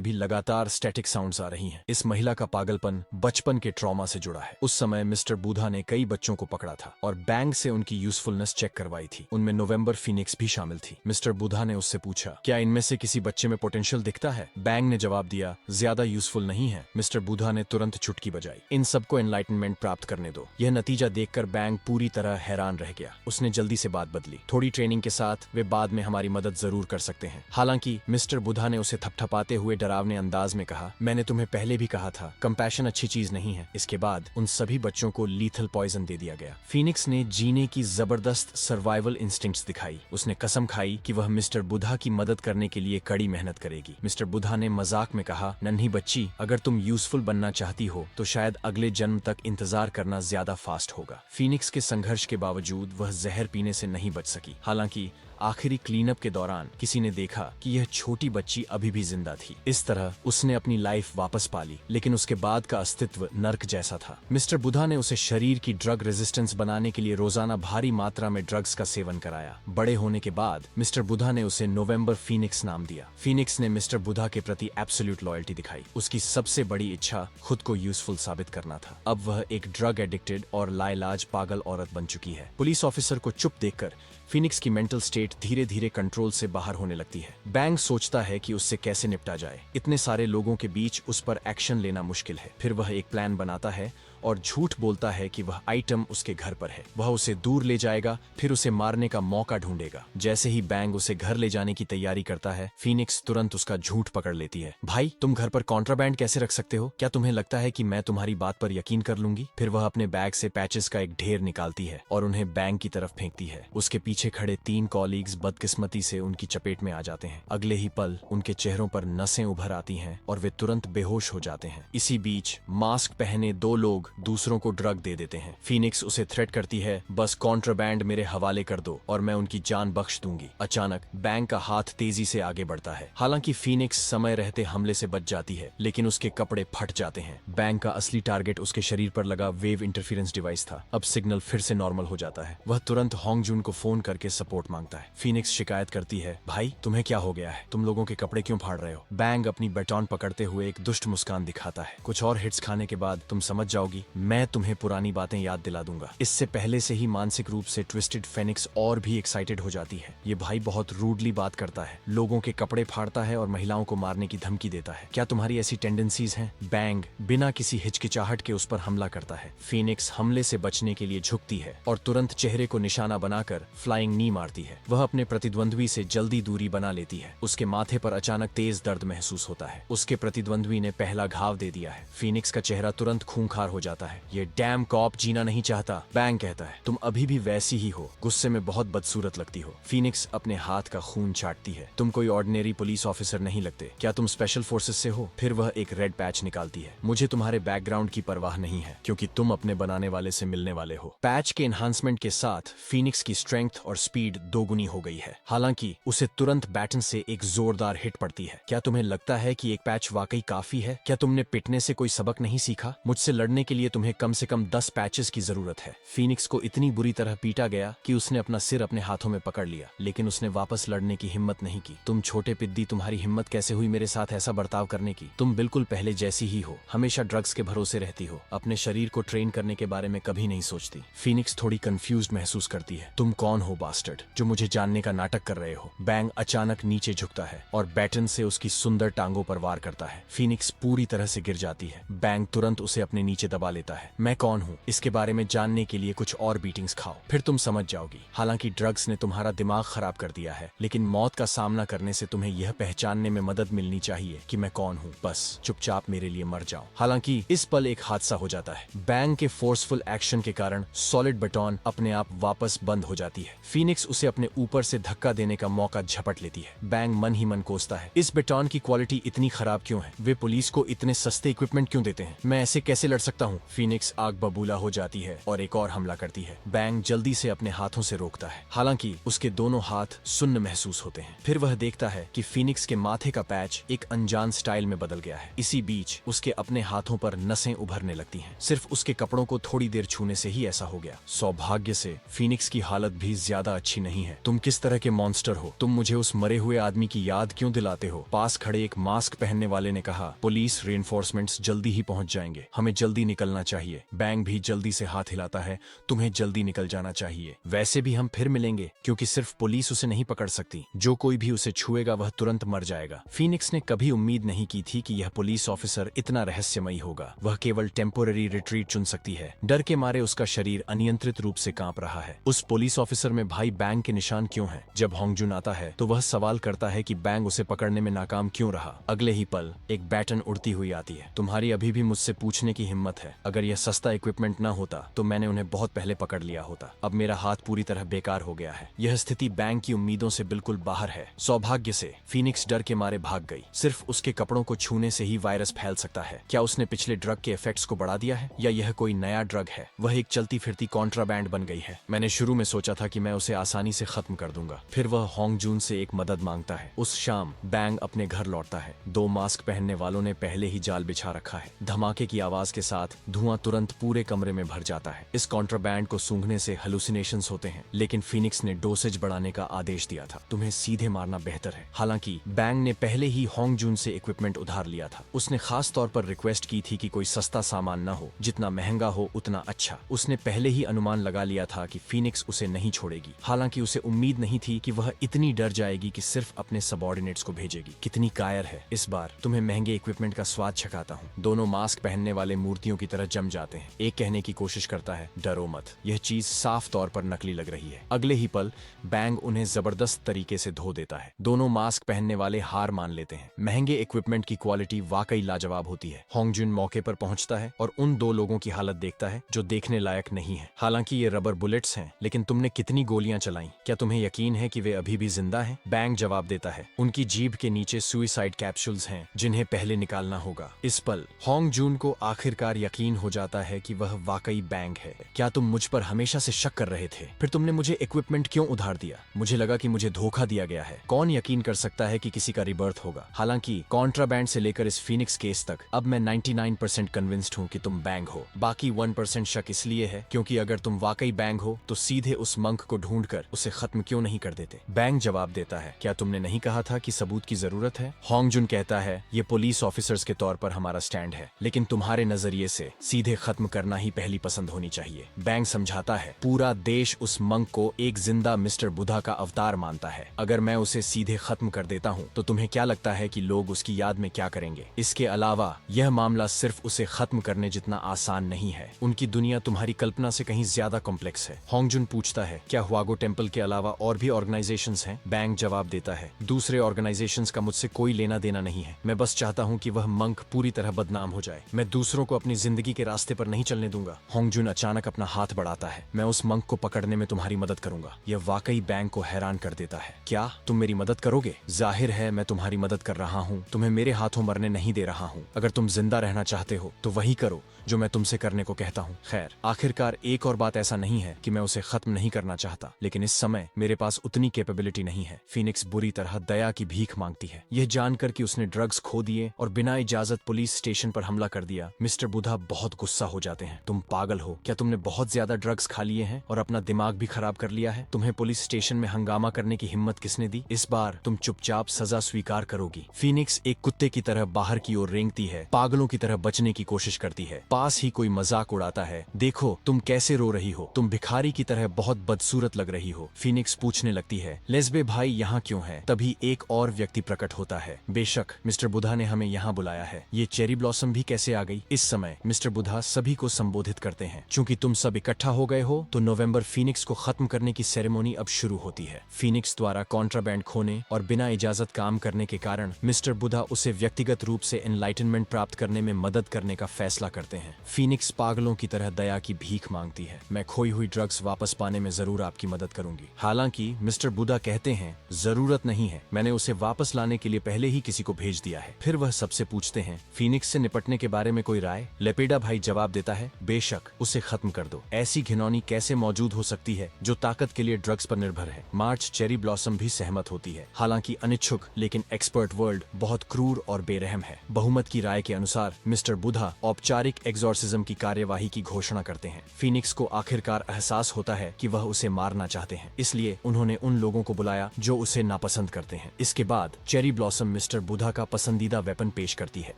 भी लगातार स्टैटिक साउंड्स आ रही हैं। इस महिला का पागलपन बचपन के ट्रॉमा से जुड़ा है। उस समय मिस्टर बुधा ने कई बच्चों को पकड़ा था और बैंक से उनकी यूजफुलनेस चेक करवाई थी। उनमें नवंबर फिनिक्स भी शामिल थी। मिस्टर बुधा ने उससे पूछा, क्या इनमें से किसी बच्चे में पोटेंशियल दिखता है? बैंक ने जवाब दिया, ज्यादा यूजफुल नहीं है। मिस्टर बुधा ने तुरंत चुटकी बजाई, इन सबको एनलाइटनमेंट प्राप्त करने दो। यह नतीजा देखकर बैंक पूरी तरह हैरान रह गया। उसने जल्दी से बात बदली, थोड़ी ट्रेनिंग के साथ वे बाद में हमारी मदद जरूर कर सकते हैं। हालांकि मिस्टर बुधा ने उसे थपथपाते हुए डरावने अंदाज में कहा, मैंने तुम्हें पहले भी कहा था, कंपैशन अच्छी चीज नहीं है। इसके बाद उन सभी बच्चों को लीथल पॉइजन दे दिया गया। फिनिक्स ने जीने की जबरदस्त सर्वाइवल इंस्टिंक्ट्स दिखाई। उसने कसम खाई कि वह मिस्टर बुधा की मदद करने के लिए कड़ी मेहनत करेगी। मिस्टर बुधा ने मजाक में कहा, नन्ही बच्ची, अगर तुम यूजफुल बनना चाहती हो तो शायद अगले जन्म तक इंतजार करना ज्यादा फास्ट होगा। फिनिक्स के संघर्ष के बावजूद वह जहर पीने से नहीं बच सकी। हालांकि आखिरी क्लीनअप के दौरान किसी ने देखा कि यह छोटी बच्ची अभी भी जिंदा थी। इस तरह उसने अपनी लाइफ वापस पा ली, लेकिन उसके बाद का अस्तित्व नर्क जैसा था। मिस्टर बुधा ने उसे शरीर की ड्रग रेजिस्टेंस बनाने के लिए रोजाना भारी मात्रा में ड्रग्स का सेवन कराया। बड़े होने के बाद मिस्टर बुधा ने उसे नवंबर फीनिक्स नाम दिया। फीनिक्स ने मिस्टर बुधा के प्रति एब्सोल्यूट लॉयल्टी दिखाई। उसकी सबसे बड़ी इच्छा खुद को यूजफुल साबित करना था। अब वह एक ड्रग एडिक्टेड और लाइलाज पागल औरत बन चुकी है। पुलिस ऑफिसर को चुप देखकर फिनिक्स की मेंटल स्टेट धीरे धीरे कंट्रोल से बाहर होने लगती है। बैंक सोचता है कि उससे कैसे निपटा जाए। इतने सारे लोगों के बीच उस पर एक्शन लेना मुश्किल है। फिर वह एक प्लान बनाता है और झूठ बोलता है कि वह आइटम उसके घर पर है। वह उसे दूर ले जाएगा, फिर उसे मारने का मौका ढूंढेगा। जैसे ही बैंक उसे घर ले जाने की तैयारी करता है, फिनिक्स तुरंत उसका झूठ पकड़ लेती है। भाई, तुम घर पर कॉन्ट्राबैंड कैसे रख सकते हो? क्या तुम्हें लगता है कि मैं तुम्हारी बात पर यकीन कर लूंगी? फिर वह अपने बैग से पैचेस का एक ढेर निकालती है और उन्हें बैंक की तरफ फेंकती है। उसके पीछे खड़े 3 कॉलीग्स बदकिस्मती से उनकी चपेट में आ जाते हैं। अगले ही पल उनके चेहरों पर नसें उभर आती हैं और वे तुरंत बेहोश हो जाते हैं। इसी बीच मास्क पहने 2 लोग दूसरों को ड्रग दे देते हैं। फिनिक्स उसे थ्रेट करती है, बस कॉन्ट्राबैंड मेरे हवाले कर दो और मैं उनकी जान बख्श दूंगी। अचानक बैंक का हाथ तेजी से आगे बढ़ता है। हालांकि फिनिक्स समय रहते हमले से बच जाती है, लेकिन उसके कपड़े फट जाते हैं। बैंक का असली टारगेट उसके शरीर पर लगा वेव इंटरफेरेंस डिवाइस था। अब सिग्नल फिर से नॉर्मल हो जाता है। वह तुरंत होंग जुन को फोन करके सपोर्ट मांगता है। फिनिक्स शिकायत करती है, भाई तुम्हें क्या हो गया है? तुम लोगों के कपड़े क्यों फाड़ रहे हो? बैंक अपनी बैटॉन पकड़ते हुए एक दुष्ट मुस्कान दिखाता है। कुछ और हिट्स खाने के बाद तुम समझ जाओगी, मैं तुम्हें पुरानी बातें याद दिला दूंगा। इससे पहले से ही मानसिक रूप से ट्विस्टेड फेनिक्स और भी एक्साइटेड हो जाती है। ये भाई बहुत रूडली बात करता है, लोगों के कपड़े फाड़ता है और महिलाओं को मारने की धमकी देता है। क्या तुम्हारी ऐसी टेंडेंसीज हैं? बैंक बिना किसी हिचकिचाहट के उस पर हमला करता है। फिनिक्स हमले से बचने के लिए झुकती है और तुरंत चेहरे को निशाना बनाकर फ्लाइंग नी मारती है। वह अपने प्रतिद्वंद्वी से जल्दी दूरी बना लेती है। उसके माथे पर अचानक तेज दर्द महसूस होता है। उसके प्रतिद्वंद्वी ने पहला घाव दे दिया है। फिनिक्स का चेहरा तुरंत खूंखार हो जाता है। ये डैम कॉप जीना नहीं चाहता। बैंग कहता है, तुम अभी भी वैसी ही हो, गुस्से में बहुत बदसूरत लगती हो। फीनिक्स अपने हाथ का खून चाटती है, तुम कोई ऑर्डिनरी पुलिस ऑफिसर नहीं लगते। क्या तुम स्पेशल फोर्सेस से हो? फिर वह एक रेड पैच निकालती है। मुझे तुम्हारे बैकग्राउंड की परवाह नहीं है, क्योंकि तुम अपने बनाने वाले से मिलने वाले हो। पैच के एनहांसमेंट के साथ फीनिक्स की स्ट्रेंथ और स्पीड दोगुनी हो गई है। हालांकि उसे तुरंत बैटन से एक जोरदार हिट पड़ती है। क्या तुम्हें लगता है कि एक पैच वाकई काफी है? क्या तुमने पिटने से कोई सबक नहीं सीखा? मुझसे लड़ने के लिए तुम्हें कम से कम 10 पैचेस की जरूरत है। फीनिक्स को इतनी बुरी तरह पीटा गया कि उसने अपना सिर अपने हाथों में पकड़ लिया, लेकिन उसने वापस लड़ने की हिम्मत नहीं की। तुम छोटे पिद्दी, तुम्हारी हिम्मत कैसे हुई मेरे साथ ऐसा बर्ताव करने की? तुम बिल्कुल पहले जैसी ही हो, हमेशा ड्रग्स के भरोसे रहती हो, अपने शरीर को ट्रेन करने के बारे में कभी नहीं सोचती। फीनिक्स थोड़ी कंफ्यूज्ड महसूस करती है। तुम कौन हो बास्टर्ड, जो मुझे जानने का नाटक कर रहे हो? बैंग अचानक नीचे झुकता है और बैटन से उसकी सुंदर टांगों पर वार करता है। फीनिक्स पूरी तरह से गिर जाती है। बैंग तुरंत उसे अपने नीचे दबा लेता है। मैं कौन हूँ इसके बारे में जानने के लिए कुछ और बीटिंग्स खाओ, फिर तुम समझ जाओगी। हालांकि ड्रग्स ने तुम्हारा दिमाग खराब कर दिया है, लेकिन मौत का सामना करने से तुम्हें यह पहचानने में मदद मिलनी चाहिए कि मैं कौन हूँ। बस चुपचाप मेरे लिए मर जाओ। हालांकि इस पल एक हादसा हो जाता है। बैंग के फोर्सफुल एक्शन के कारण सॉलिड बटन अपने आप वापस बंद हो जाती है। फीनिक्स उसे अपने ऊपर से धक्का देने का मौका झपट लेती है। बैंग मन ही मन कोसता है, इस बटन की क्वालिटी इतनी खराब क्यों है? वे पुलिस को इतने सस्ते इक्विपमेंट क्यों देते हैं? मैं ऐसे कैसे लड़ सकता हूँ? फीनिक्स आग बबूला हो जाती है और एक और हमला करती है। बैंग जल्दी से अपने हाथों से रोकता है, हालांकि उसके दोनों हाथ सुन्न महसूस होते हैं। फिर वह देखता है कि फीनिक्स के माथे का पैच एक अनजान स्टाइल में बदल गया है। इसी बीच उसके अपने हाथों पर नसें उभरने लगती हैं। सिर्फ उसके कपड़ों को थोड़ी देर छूने से ही ऐसा हो गया। सौभाग्य से फीनिक्स की हालत भी ज्यादा अच्छी नहीं है। तुम किस तरह के मॉन्स्टर हो? तुम मुझे उस मरे हुए आदमी की याद क्यों दिलाते हो? पास खड़े एक मास्क पहनने वाले ने कहा, पुलिस रेनफोर्समेंट्स जल्दी ही पहुंच जाएंगे, हमें जल्दी निकलना चाहिए। बैंग भी जल्दी से हाथ हिलाता है, तुम्हें जल्दी निकल जाना चाहिए। वैसे भी हम फिर मिलेंगे, क्योंकि सिर्फ पुलिस उसे नहीं पकड़ सकती। जो कोई भी उसे छुएगा वह तुरंत मर जाएगा। फीनिक्स ने कभी उम्मीद नहीं की थी कि यह पुलिस ऑफिसर इतना रहस्यमयी होगा। वह केवल टेम्पोररी रिट्रीट चुन सकती है। डर के मारे उसका शरीर अनियंत्रित रूप से कांप रहा है। उस पुलिस ऑफिसर में भाई बैंग के निशान क्यों हैं? जब होंगजुन आता है तो वह सवाल करता है कि बैंग उसे पकड़ने में नाकाम क्यों रहा। अगले ही पल एक बैटन उड़ती हुई आती है। तुम्हारी अभी भी मुझसे पूछने की हिम्मत है? अगर यह सस्ता इक्विपमेंट न होता तो मैंने उन्हें बहुत पहले पकड़ लिया होता। अब मेरा हाथ पूरी तरह बेकार हो गया है। यह स्थिति बैंग की उम्मीदों से बिल्कुल बाहर है। सौभाग्य से फीनिक्स डर के मारे भाग गई। सिर्फ उसके कपड़ों को छूने से ही वायरस फैल सकता है। क्या उसने पिछले ड्रग के इफेक्ट्स को बढ़ा दिया है, या यह कोई नया ड्रग है? वह एक चलती फिरती कॉन्ट्राबैंड बन गई है। मैंने शुरू में सोचा था कि मैं उसे आसानी से खत्म कर दूंगा। फिर वह होंगजुन से एक मदद मांगता है। उस शाम बैंग अपने घर लौटता है। 2 मास्क पहनने वालों ने पहले ही जाल बिछा रखा है। धमाके की आवाज के साथ धुआं तुरंत पूरे कमरे में भर जाता है। इस कॉन्ट्राबैंड को सूंघने से हेलुसिनेशंस होते हैं, लेकिन फीनिक्स ने डोसेज बढ़ाने का आदेश दिया था। तुम्हें सीधे मारना बेहतर है। हालांकि बैंग ने पहले ही होंगजुन से इक्विपमेंट उधार लिया था। उसने खास तौर पर रिक्वेस्ट की थी कि कोई सस्ता सामान न हो, जितना महंगा हो उतना अच्छा। उसने पहले ही अनुमान लगा लिया था कि फीनिक्स उसे नहीं छोड़ेगी। हालांकि उसे उम्मीद नहीं थी कि वह इतनी डर जाएगी कि सिर्फ अपने सबऑर्डिनेट्स को भेजेगी। कितनी कायर है। इस बार तुम्हें महंगे इक्विपमेंट का स्वाद छकाता हूँ। दोनों मास्क पहनने वाले मूर्तियों की तरह जम जाते हैं। एक कहने की कोशिश करता है, डरो मत। यह चीज साफ तौर पर नकली लग रही है। अगले ही पल बैंग उन्हें जबरदस्त तरीके से धो देता है। दोनों मास्क पहनने वाले हार मान लेते हैं। महंगे इक्विपमेंट की क्वालिटी वाकई लाजवाब होती है। होंगजुन मौके पर पहुंचता है और उन 2 लोगों की हालत देखता है जो देखने लायक नहीं है। हालांकि ये रबर बुलेट्स हैं, लेकिन तुमने कितनी गोलियां चलाई? क्या तुम्हें यकीन है कि वे अभी भी जिंदा हैं? बैंग जवाब देता है, उनकी जीभ के नीचे सुइसाइड कैप्सूल्स हैं, जिन्हें पहले निकालना होगा। इस पल होंगजुन को आखिरकार यकीन हो जाता है कि वह वाकई बैंग है। क्या तुम मुझ पर हमेशा से शक कर रहे थे? फिर तुमने मुझे इक्विपमेंट क्यों उधार दिया? मुझे लगा कि मुझे धोखा दिया गया है। कौन यकीन कर सकता है कि किसी का रिबर्थ होगा? हालांकि कॉन्ट्राबैंड से लेकर इस फीनिक्स केस तक अब मैं 99% कन्विंस्ड हूँ कि तुम बैंग हो। बाकी 1% शक इसलिए है क्योंकि अगर तुम वाकई बैंग हो तो सीधे उस मंक को ढूंढकर उसे खत्म क्यों नहीं कर देते? बैंग जवाब देता है, क्या तुमने नहीं कहा था कि सबूत की जरूरत है? होंगजुन कहता है, ये पुलिस ऑफिसर्स के तौर पर हमारा स्टैंड है, लेकिन तुम्हारे नजरिए से सीधे खत्म करना ही पहली पसंद होनी चाहिए। बैंग समझाता है, पूरा देश उस मंक को एक जिंदा मिस्टर बुधा का अवतार मानता है। अगर मैं उसे सीधे खत्म कर देता हूँ तो तुम्हें क्या लगता है कि लोग उसकी याद में क्या करेंगे? इसके अलावा यह मामला सिर्फ उसे खत्म करने जितना आसान नहीं है। उनकी दुनिया तुम्हारी कल्पना से कहीं ज्यादा कॉम्प्लेक्स है। होंगजुन पूछता है, क्या ह्वागो टेम्पल के अलावा और भी ऑर्गेनाइजेशंस हैं? बैंग जवाब देता है, दूसरे ऑर्गेनाइजेशंस का मुझसे कोई लेना देना नहीं है। मैं बस चाहता हूँ कि वह मंक पूरी तरह बदनाम हो जाए। मैं दूसरों को अपनी जिंदगी जिंदगी के रास्ते पर नहीं चलने दूंगा। होंगजुन अचानक अपना हाथ बढ़ाता है। मैं उस मंक को पकड़ने में तुम्हारी मदद करूंगा। यह वाकई बैंग को हैरान कर देता है। क्या तुम मेरी मदद करोगे? जाहिर है मैं तुम्हारी मदद कर रहा हूँ, तुम्हें मेरे हाथों मरने नहीं दे रहा हूँ। अगर तुम जिंदा रहना चाहते हो तो वही करो जो मैं तुमसे करने को कहता हूँ। खैर, आखिरकार एक और बात, ऐसा नहीं है कि मैं उसे खत्म नहीं करना चाहता, लेकिन इस समय मेरे पास उतनी कैपेबिलिटी नहीं है। फीनिक्स बुरी तरह दया की भीख मांगती है। यह जानकर कि उसने ड्रग्स खो दिए और बिना इजाजत पुलिस स्टेशन पर हमला कर दिया, मिस्टर बुधा बहुत गुस्सा हो जाते हैं। तुम पागल हो क्या? तुमने बहुत ज्यादा ड्रग्स खा लिए हैं और अपना दिमाग भी खराब कर लिया है। तुम्हें पुलिस स्टेशन में हंगामा करने की हिम्मत किसने दी? इस बार तुम चुपचाप सजा स्वीकार करोगी। फीनिक्स एक कुत्ते की तरह बाहर की ओर रेंगती है, पागलों की तरह बचने की कोशिश करती है। पास ही कोई मजाक उड़ाता है। देखो तुम कैसे रो रही हो, तुम भिखारी की तरह बहुत बदसूरत लग रही हो। फीनिक्स पूछने लगती है, लेस्बे भाई यहाँ क्यों है? तभी एक और व्यक्ति प्रकट होता है। बेशक मिस्टर बुधा ने हमें यहाँ बुलाया है। ये चेरी ब्लॉसम भी कैसे आ गई? इस समय मिस्टर बुधा सभी को संबोधित करते हैं। चूंकि तुम सब इकट्ठा हो गए हो तो नवंबर फीनिक्स को खत्म करने की सेरेमनी अब शुरू होती है। फीनिक्स द्वारा कॉन्ट्राबैंड खोने और बिना इजाजत काम करने के कारण मिस्टर बुधा उसे व्यक्तिगत रूप से एनलाइटनमेंट प्राप्त करने में मदद करने का फैसला करते हैं। फीनिक्स पागलों की तरह दया की भीख मांगती है। मैं खोई हुई ड्रग्स वापस पाने में जरूर आपकी मदद करूंगी। हालांकि मिस्टर बुधा कहते हैं जरूरत नहीं है, मैंने उसे वापस लाने के लिए पहले ही किसी को भेज दिया है। फिर वह सबसे पूछते हैं, फीनिक्स से निपटने के बारे में कोई राय? लेपेडा भाई जवाब देता है, बेशक उसे खत्म कर दो। ऐसी घिनौनी कैसे मौजूद हो सकती है जो ताकत के लिए ड्रग्स पर निर्भर है? मार्च चेरी ब्लॉसम भी सहमत होती है। हालांकि अनिच्छुक, लेकिन एक्सपर्ट वर्ल्ड बहुत क्रूर और बेरहम है। बहुमत की राय के अनुसार मिस्टर बुधा औपचारिक एग्जॉर्सिज्म की कार्यवाही की घोषणा करते हैं। फीनिक्स को आखिरकार एहसास होता है कि वह उसे मारना चाहते हैं, इसलिए उन्होंने उन लोगों को बुलाया जो उसे नापसंद करते हैं। इसके बाद चेरी ब्लॉसम मिस्टर बुधा का पसंदीदा वेपन पेश करती है।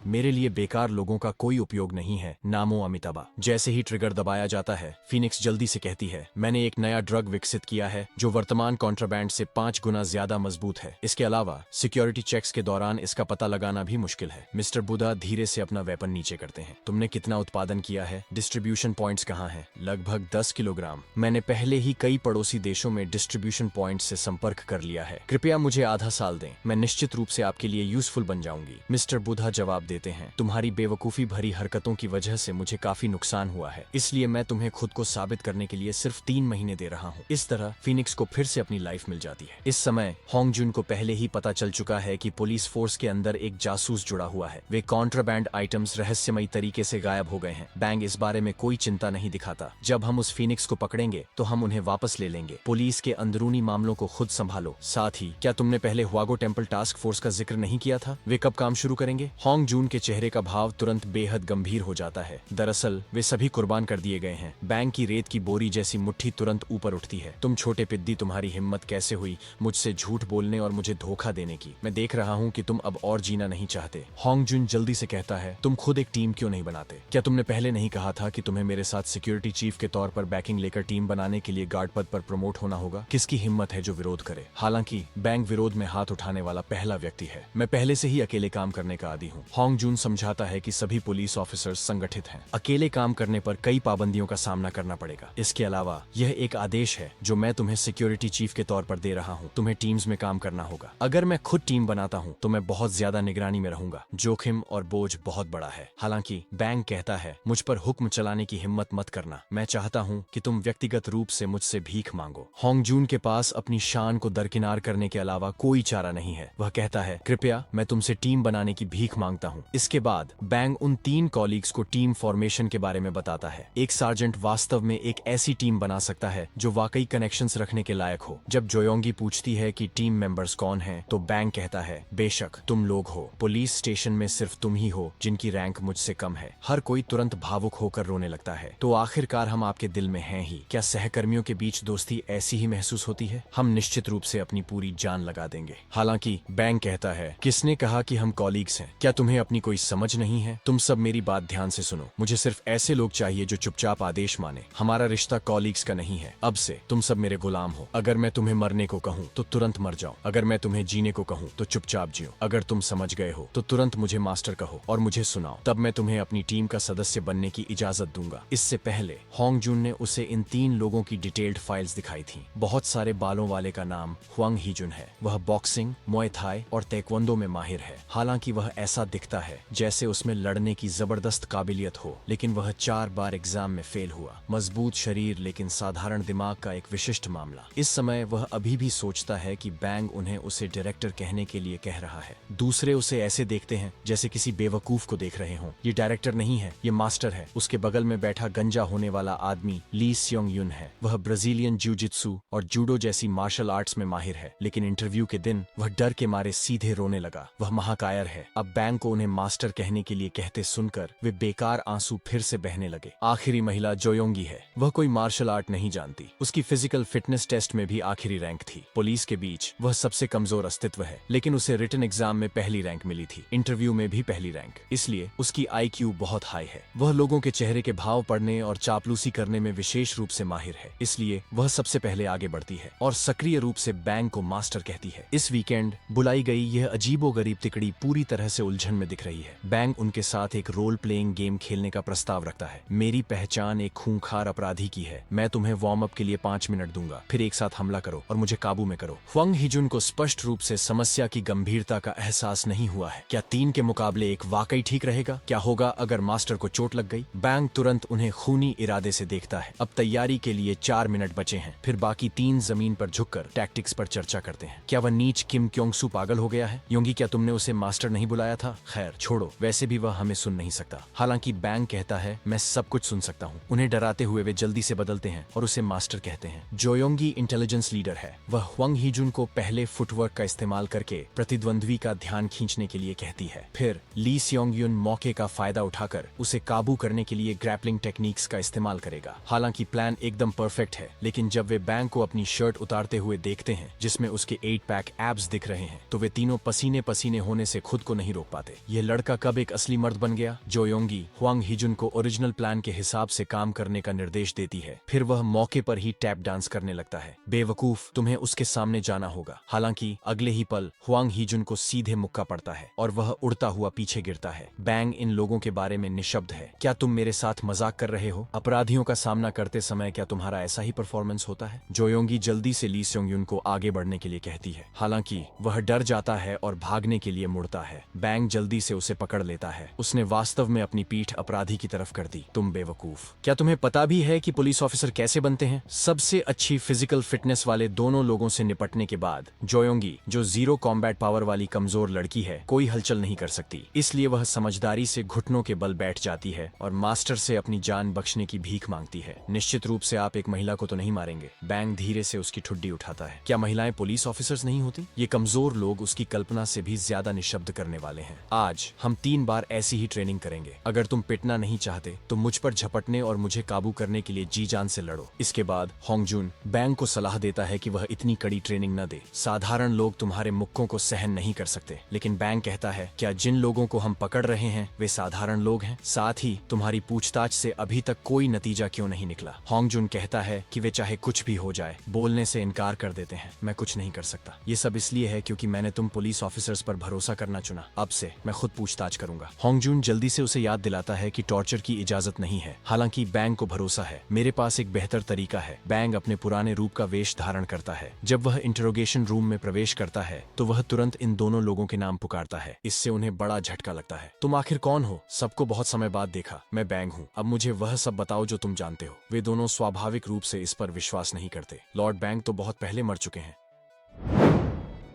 मेरे लिए बेकार लोगों का कोई उपयोग नहीं है, नामो अमिताभा। जैसे ही ट्रिगर दबाया जाता है, फीनिक्स जल्दी से कहती है, मैंने एक नया ड्रग विकसित किया है जो वर्तमान कॉन्ट्राबैंड से 5 गुना ज्यादा मजबूत है। इसके अलावा सिक्योरिटी चेक्स के दौरान इसका पता लगाना भी मुश्किल है। मिस्टर बुधा धीरे से अपना वेपन नीचे करते हैं। तुमने कितना उत्पादन किया है? डिस्ट्रीब्यूशन पॉइंट्स कहाँ हैं? लगभग 10 किलोग्राम। मैंने पहले ही कई पड़ोसी देशों में डिस्ट्रीब्यूशन पॉइंट से संपर्क कर लिया है। कृपया मुझे आधा साल दें, मैं निश्चित रूप से आपके लिए यूजफुल बन जाऊंगी। मिस्टर बुधा जवाब देते हैं, तुम्हारी बेवकूफी भरी हरकतों की वजह से मुझे काफी नुकसान हुआ है, इसलिए मैं तुम्हें खुद को साबित करने के लिए सिर्फ 3 महीने दे रहा हूँ। इस तरह फीनिक्स को फिर से अपनी लाइफ मिल जाती है। इस समय होंगजुन को पहले ही पता चल चुका है कि पुलिस फोर्स के अंदर एक जासूस जुड़ा हुआ है। वे कॉन्ट्राबैंड आइटम्स रहस्यमयी तरीके से गायब हो गए हैं। बैंग इस बारे में कोई चिंता नहीं दिखाता। जब हम उस फीनिक्स को पकड़ेंगे तो हम उन्हें वापस ले लेंगे। पुलिस के अंदरूनी मामलों को खुद संभालो। साथ ही क्या तुमने पहले हुआगो टेम्पल टास्क फोर्स का जिक्र नहीं किया था? वे कब काम शुरू करेंगे? होंगजुन के चेहरे का भाव तुरंत बेहद गंभीर हो जाता है। दरअसल वे सभी कुर्बान कर दिए गए हैं। बैंक की रेत की बोरी जैसी मुट्ठी तुरंत ऊपर उठती है। तुम छोटे पिद्दी, तुम्हारी हिम्मत कैसे हुई मुझसे झूठ बोलने और मुझे धोखा देने की? मैं देख रहा हूँ कि तुम अब और जीना नहीं चाहते। होंगजुन जल्दी से कहता है, तुम खुद एक टीम क्यों नहीं बनाते? क्या तुमने पहले नहीं कहा था कि तुम्हें मेरे साथ सिक्योरिटी चीफ के तौर पर बैकिंग लेकर टीम बनाने के लिए गार्ड पद पर प्रमोट होना होगा? किसकी हिम्मत है जो विरोध करे? हालांकि बैंक विरोध में हाथ उठाने वाला पहला व्यक्ति है। मैं पहले से ही अकेले काम करने का आदी हूँ। होंगजुन समझाता है कि सभी पुलिस ऑफिसर्स संगठित हैं। अकेले काम करने पर कई पाबंदियों का सामना करना पड़ेगा। इसके अलावा यह एक आदेश है जो मैं तुम्हें सिक्योरिटी चीफ के तौर पर दे रहा हूँ। तुम्हें टीम्स में काम करना होगा। अगर मैं खुद टीम बनाता हूँ तो मैं बहुत ज्यादा निगरानी में रहूंगा। जोखिम और बोझ बहुत बड़ा है। हालांकि बैंक कहता है, मुझ पर हुक्म चलाने की हिम्मत मत करना। मैं चाहता हूँ कि तुम व्यक्तिगत रूप से मुझसे भीख मांगो। होंगजुन के पास अपनी शान को दरकिनार करने के अलावा कोई चारा नहीं है। वह कहता है, कृपया मैं तुमसे टीम बनाने की भीख मांगता हूँ। इसके बाद बैंक उन 3 कॉलीग्स को टीम फॉर्मेशन के बारे में बताता है। एक सार्जेंट वास्तव में एक ऐसी टीम बना सकता है जो वाकई कनेक्शंस रखने के लायक हो। जब जोयोंगी पूछती है कि टीम मेंबर्स कौन हैं, तो बैंक कहता है, बेशक तुम लोग हो। पुलिस स्टेशन में सिर्फ तुम ही हो जिनकी रैंक मुझसे कम है। हर कोई तुरंत भावुक होकर रोने लगता है। तो आखिरकार हम आपके दिल में हैं ही। क्या सहकर्मियों के बीच दोस्ती ऐसी ही महसूस होती है? हम निश्चित रूप से अपनी पूरी जान लगा देंगे। हालांकि बैंक कहता है, किसने कहा कि हम कॉलीग्स हैं? क्या तुम्हें अपनी कोई समझ नहीं है? तुम सब मेरी बात ध्यान से सुनो। मुझे सिर्फ ऐसे लोग चाहिए जो चुपचाप आदेश माने। हमारा रिश्ता कॉलीग्स का नहीं है। अब से तुम सब मेरे गुलाम हो। अगर मैं तुम्हें मरने को कहूँ तो तुरंत मर जाओ। अगर मैं तुम्हें जीने को कहूँ तो चुपचाप जियो। अगर तुम समझ गए हो तो तुरंत मुझे मास्टर कहो और मुझे सुनाओ। तब मैं तुम्हें अपनी टीम का सदस्य बनने की इजाजत दूंगा। इससे पहले होंगजुन ने उसे इन 3 लोगों की डिटेल्ड फाइल्स दिखाई थी। बहुत सारे बालों वाले का नाम हुआंग हीजुन है। वह बॉक्सिंग, मुए थाई और ताइक्वांडो में माहिर है। हालांकि वह ऐसा दिखता है जैसे उसमें लड़ने की जबरदस्त काबिलियत काबिलियत हो, लेकिन वह 4 बार एग्जाम में फेल हुआ। मजबूत शरीर लेकिन साधारण दिमाग का एक विशिष्ट मामला। इस समय वह अभी भी सोचता है कि बैंग उन्हें उसे डायरेक्टर कहने के लिए कह रहा है। दूसरे उसे ऐसे देखते हैं जैसे किसी बेवकूफ को देख रहे हों। ये डायरेक्टर नहीं है, ये मास्टर है। उसके बगल में बैठा गंजा होने वाला आदमी ली सियोंग युन है। वह ब्राजीलियन जिu-जित्सु और जूडो जैसी मार्शल आर्ट्स में माहिर है, लेकिन इंटरव्यू के दिन वह डर के मारे सीधे रोने लगा। वह महाकायर है। अब बैंग को उन्हें मास्टर कहने के लिए कहते सुनकर वे बेकार आंसू फिर से बहने लगे। आखिरी महिला जोयोंगी है। वह कोई मार्शल आर्ट नहीं जानती। उसकी फिजिकल फिटनेस टेस्ट में भी आखिरी रैंक थी। पुलिस के बीच वह सबसे कमजोर अस्तित्व है, लेकिन उसे रिटन एग्जाम में पहली रैंक मिली थी, इंटरव्यू में भी पहली रैंक। इसलिए उसकी IQ बहुत हाई है। वह लोगों के चेहरे के भाव पढ़ने और चापलूसी करने में विशेष रूप से माहिर है। इसलिए वह सबसे पहले आगे बढ़ती है और सक्रिय रूप से बैंग को मास्टर कहती है। इस वीकेंड बुलाई गई यह अजीबोगरीब तिकड़ी पूरी तरह से उलझन में दिख रही है। बैंग उनके साथ एक रोल प्लेइंग गेम खेलने का प्रस्ताव रखता है। मेरी पहचान एक खूंखार अपराधी की है। मैं तुम्हें वार्म अप के लिए 5 मिनट दूंगा, फिर एक साथ हमला करो और मुझे काबू में करो। ह्वांग हिजुन को स्पष्ट रूप से समस्या की गंभीरता का एहसास नहीं हुआ है। क्या 3 के मुकाबले 1 वाकई ठीक रहेगा? क्या होगा अगर मास्टर को चोट लग गई? बैंग तुरंत उन्हें खूनी इरादे से देखता है। अब तैयारी के लिए 4 मिनट बचे हैं। फिर बाकी 3 जमीन पर झुककर टैक्टिक्स पर चर्चा करते हैं। क्या वह नीच किम क्योंगसू पागल हो गया है? योंगी, क्या तुमने उसे मास्टर नहीं बुलाया था? खैर छोड़ो, वैसे भी वह हमें सुन नहीं सकता। हालांकि बैंग कहता है मैं सब कुछ सुन सकता हूँ। उन्हें डराते हुए वे जल्दी से बदलते हैं और उसे मास्टर कहते हैं। जोयोंगी इंटेलिजेंस लीडर है। वह ह्वांग हिजुन को पहले फुटवर्क का इस्तेमाल करके प्रतिद्वंद्वी का ध्यान खींचने के लिए कहती है। फिर ली सियोंग युन मौके का फायदा उठाकर उसे काबू करने के लिए ग्रैपलिंग टेक्निक्स का इस्तेमाल करेगा। हालांकि प्लान एकदम परफेक्ट है, लेकिन जब वे बैंग को अपनी शर्ट उतारते हुए देखते हैं जिसमें उसके 8 पैक एब्स दिख रहे हैं, तो वे तीनों पसीने पसीने होने से खुद को नहीं रोक पाते। यह लड़का कब एक असली मर्द बन गया? जोयोंगी ह्वांग हिजुन को ओरिजिनल प्लान के हिसाब से काम करने का निर्देश देती है। फिर वह मौके पर ही टैप डांस करने लगता है। बेवकूफ, तुम्हें उसके सामने जाना होगा। हालांकि अगले ही पल ह्वांग हिजुन को सीधे मुक्का पड़ता है और वह उड़ता हुआ पीछे गिरता है। बैंग इन लोगों के बारे में निशब्द है। क्या तुम मेरे साथ मजाक कर रहे हो? अपराधियों का सामना करते समय क्या तुम्हारा ऐसा ही परफॉर्मेंस होता है? जोयोंगी जल्दी से ली सियोंग युन को आगे बढ़ने के लिए कहती है। हालांकि वह डर जाता है और भागने के लिए मुड़ता है। बैंग जल्दी से उसे पकड़ लेता है। उसने वास्तव में अपनी पीठ अपराधी की तरफ कर दी। तुम बेवकूफ, क्या तुम्हें पता भी है कि पुलिस ऑफिसर कैसे बनते हैं? सबसे अच्छी फिजिकल फिटनेस वाले दोनों लोगों से निपटने के बाद जोयोंगी, जो 0 कॉम्बैट पावर वाली कमजोर लड़की है, कोई हलचल नहीं कर सकती। इसलिए वह समझदारी से घुटनों के बल बैठ जाती है और मास्टर से अपनी जान बख्शने की भीख मांगती है। निश्चित रूप से आप एक महिला को तो नहीं मारेंगे? बैंग धीरे से उसकी ठुड्डी उठाता है। क्या महिलाएं पुलिस ऑफिसर्स नहीं होती? ये कमजोर लोग उसकी कल्पना से भी ज्यादा निशब्द करने वाले हैं। आज हम 3 बार ऐसी ही ट्रेनिंग करेंगे। अगर तुम पिटना नहीं चाहते तो मुझ पर झपटने और मुझे काबू करने के लिए जी जान से लड़ो। इसके बाद होंगजुन बैंग को सलाह देता है कि वह इतनी कड़ी ट्रेनिंग न दे। साधारण लोग तुम्हारे मुक्कों को सहन नहीं कर सकते। लेकिन बैंग कहता है, क्या जिन लोगों को हम पकड़ रहे हैं वे साधारण लोग हैं? साथ ही तुम्हारी पूछताछ से अभी तक कोई नतीजा क्यों नहीं निकला? होंगजुन कहता है कि वे चाहे कुछ भी हो जाए बोलने से इनकार कर देते हैं। मैं कुछ नहीं कर सकता। ये सब इसलिए है क्योंकि मैंने तुम पुलिस ऑफिसर्स पर भरोसा करना चुना। अब से मैं खुद पूछताछ करूंगा। होंगजुन जल्दी से उसे याद दिलाता है कि टॉर्चर की इजाजत नहीं है। हालांकि बैंग को भरोसा है। मेरे पास एक बेहतर तरीका है। बैंग अपने पुराने रूप का वेश धारण करता है। जब वह इंटरोगेशन रूम में प्रवेश करता है तो वह तुरंत इन दोनों लोगों के नाम पुकारता है। इससे उन्हें बड़ा झटका लगता है। तुम आखिर कौन हो? सबको बहुत समय बाद देखा। मैं बैंग हूँ। अब मुझे वह सब बताओ जो तुम जानते हो। वे दोनों स्वाभाविक रूप से इस पर विश्वास नहीं करते। लॉर्ड बैंग तो बहुत पहले मर चुके हैं।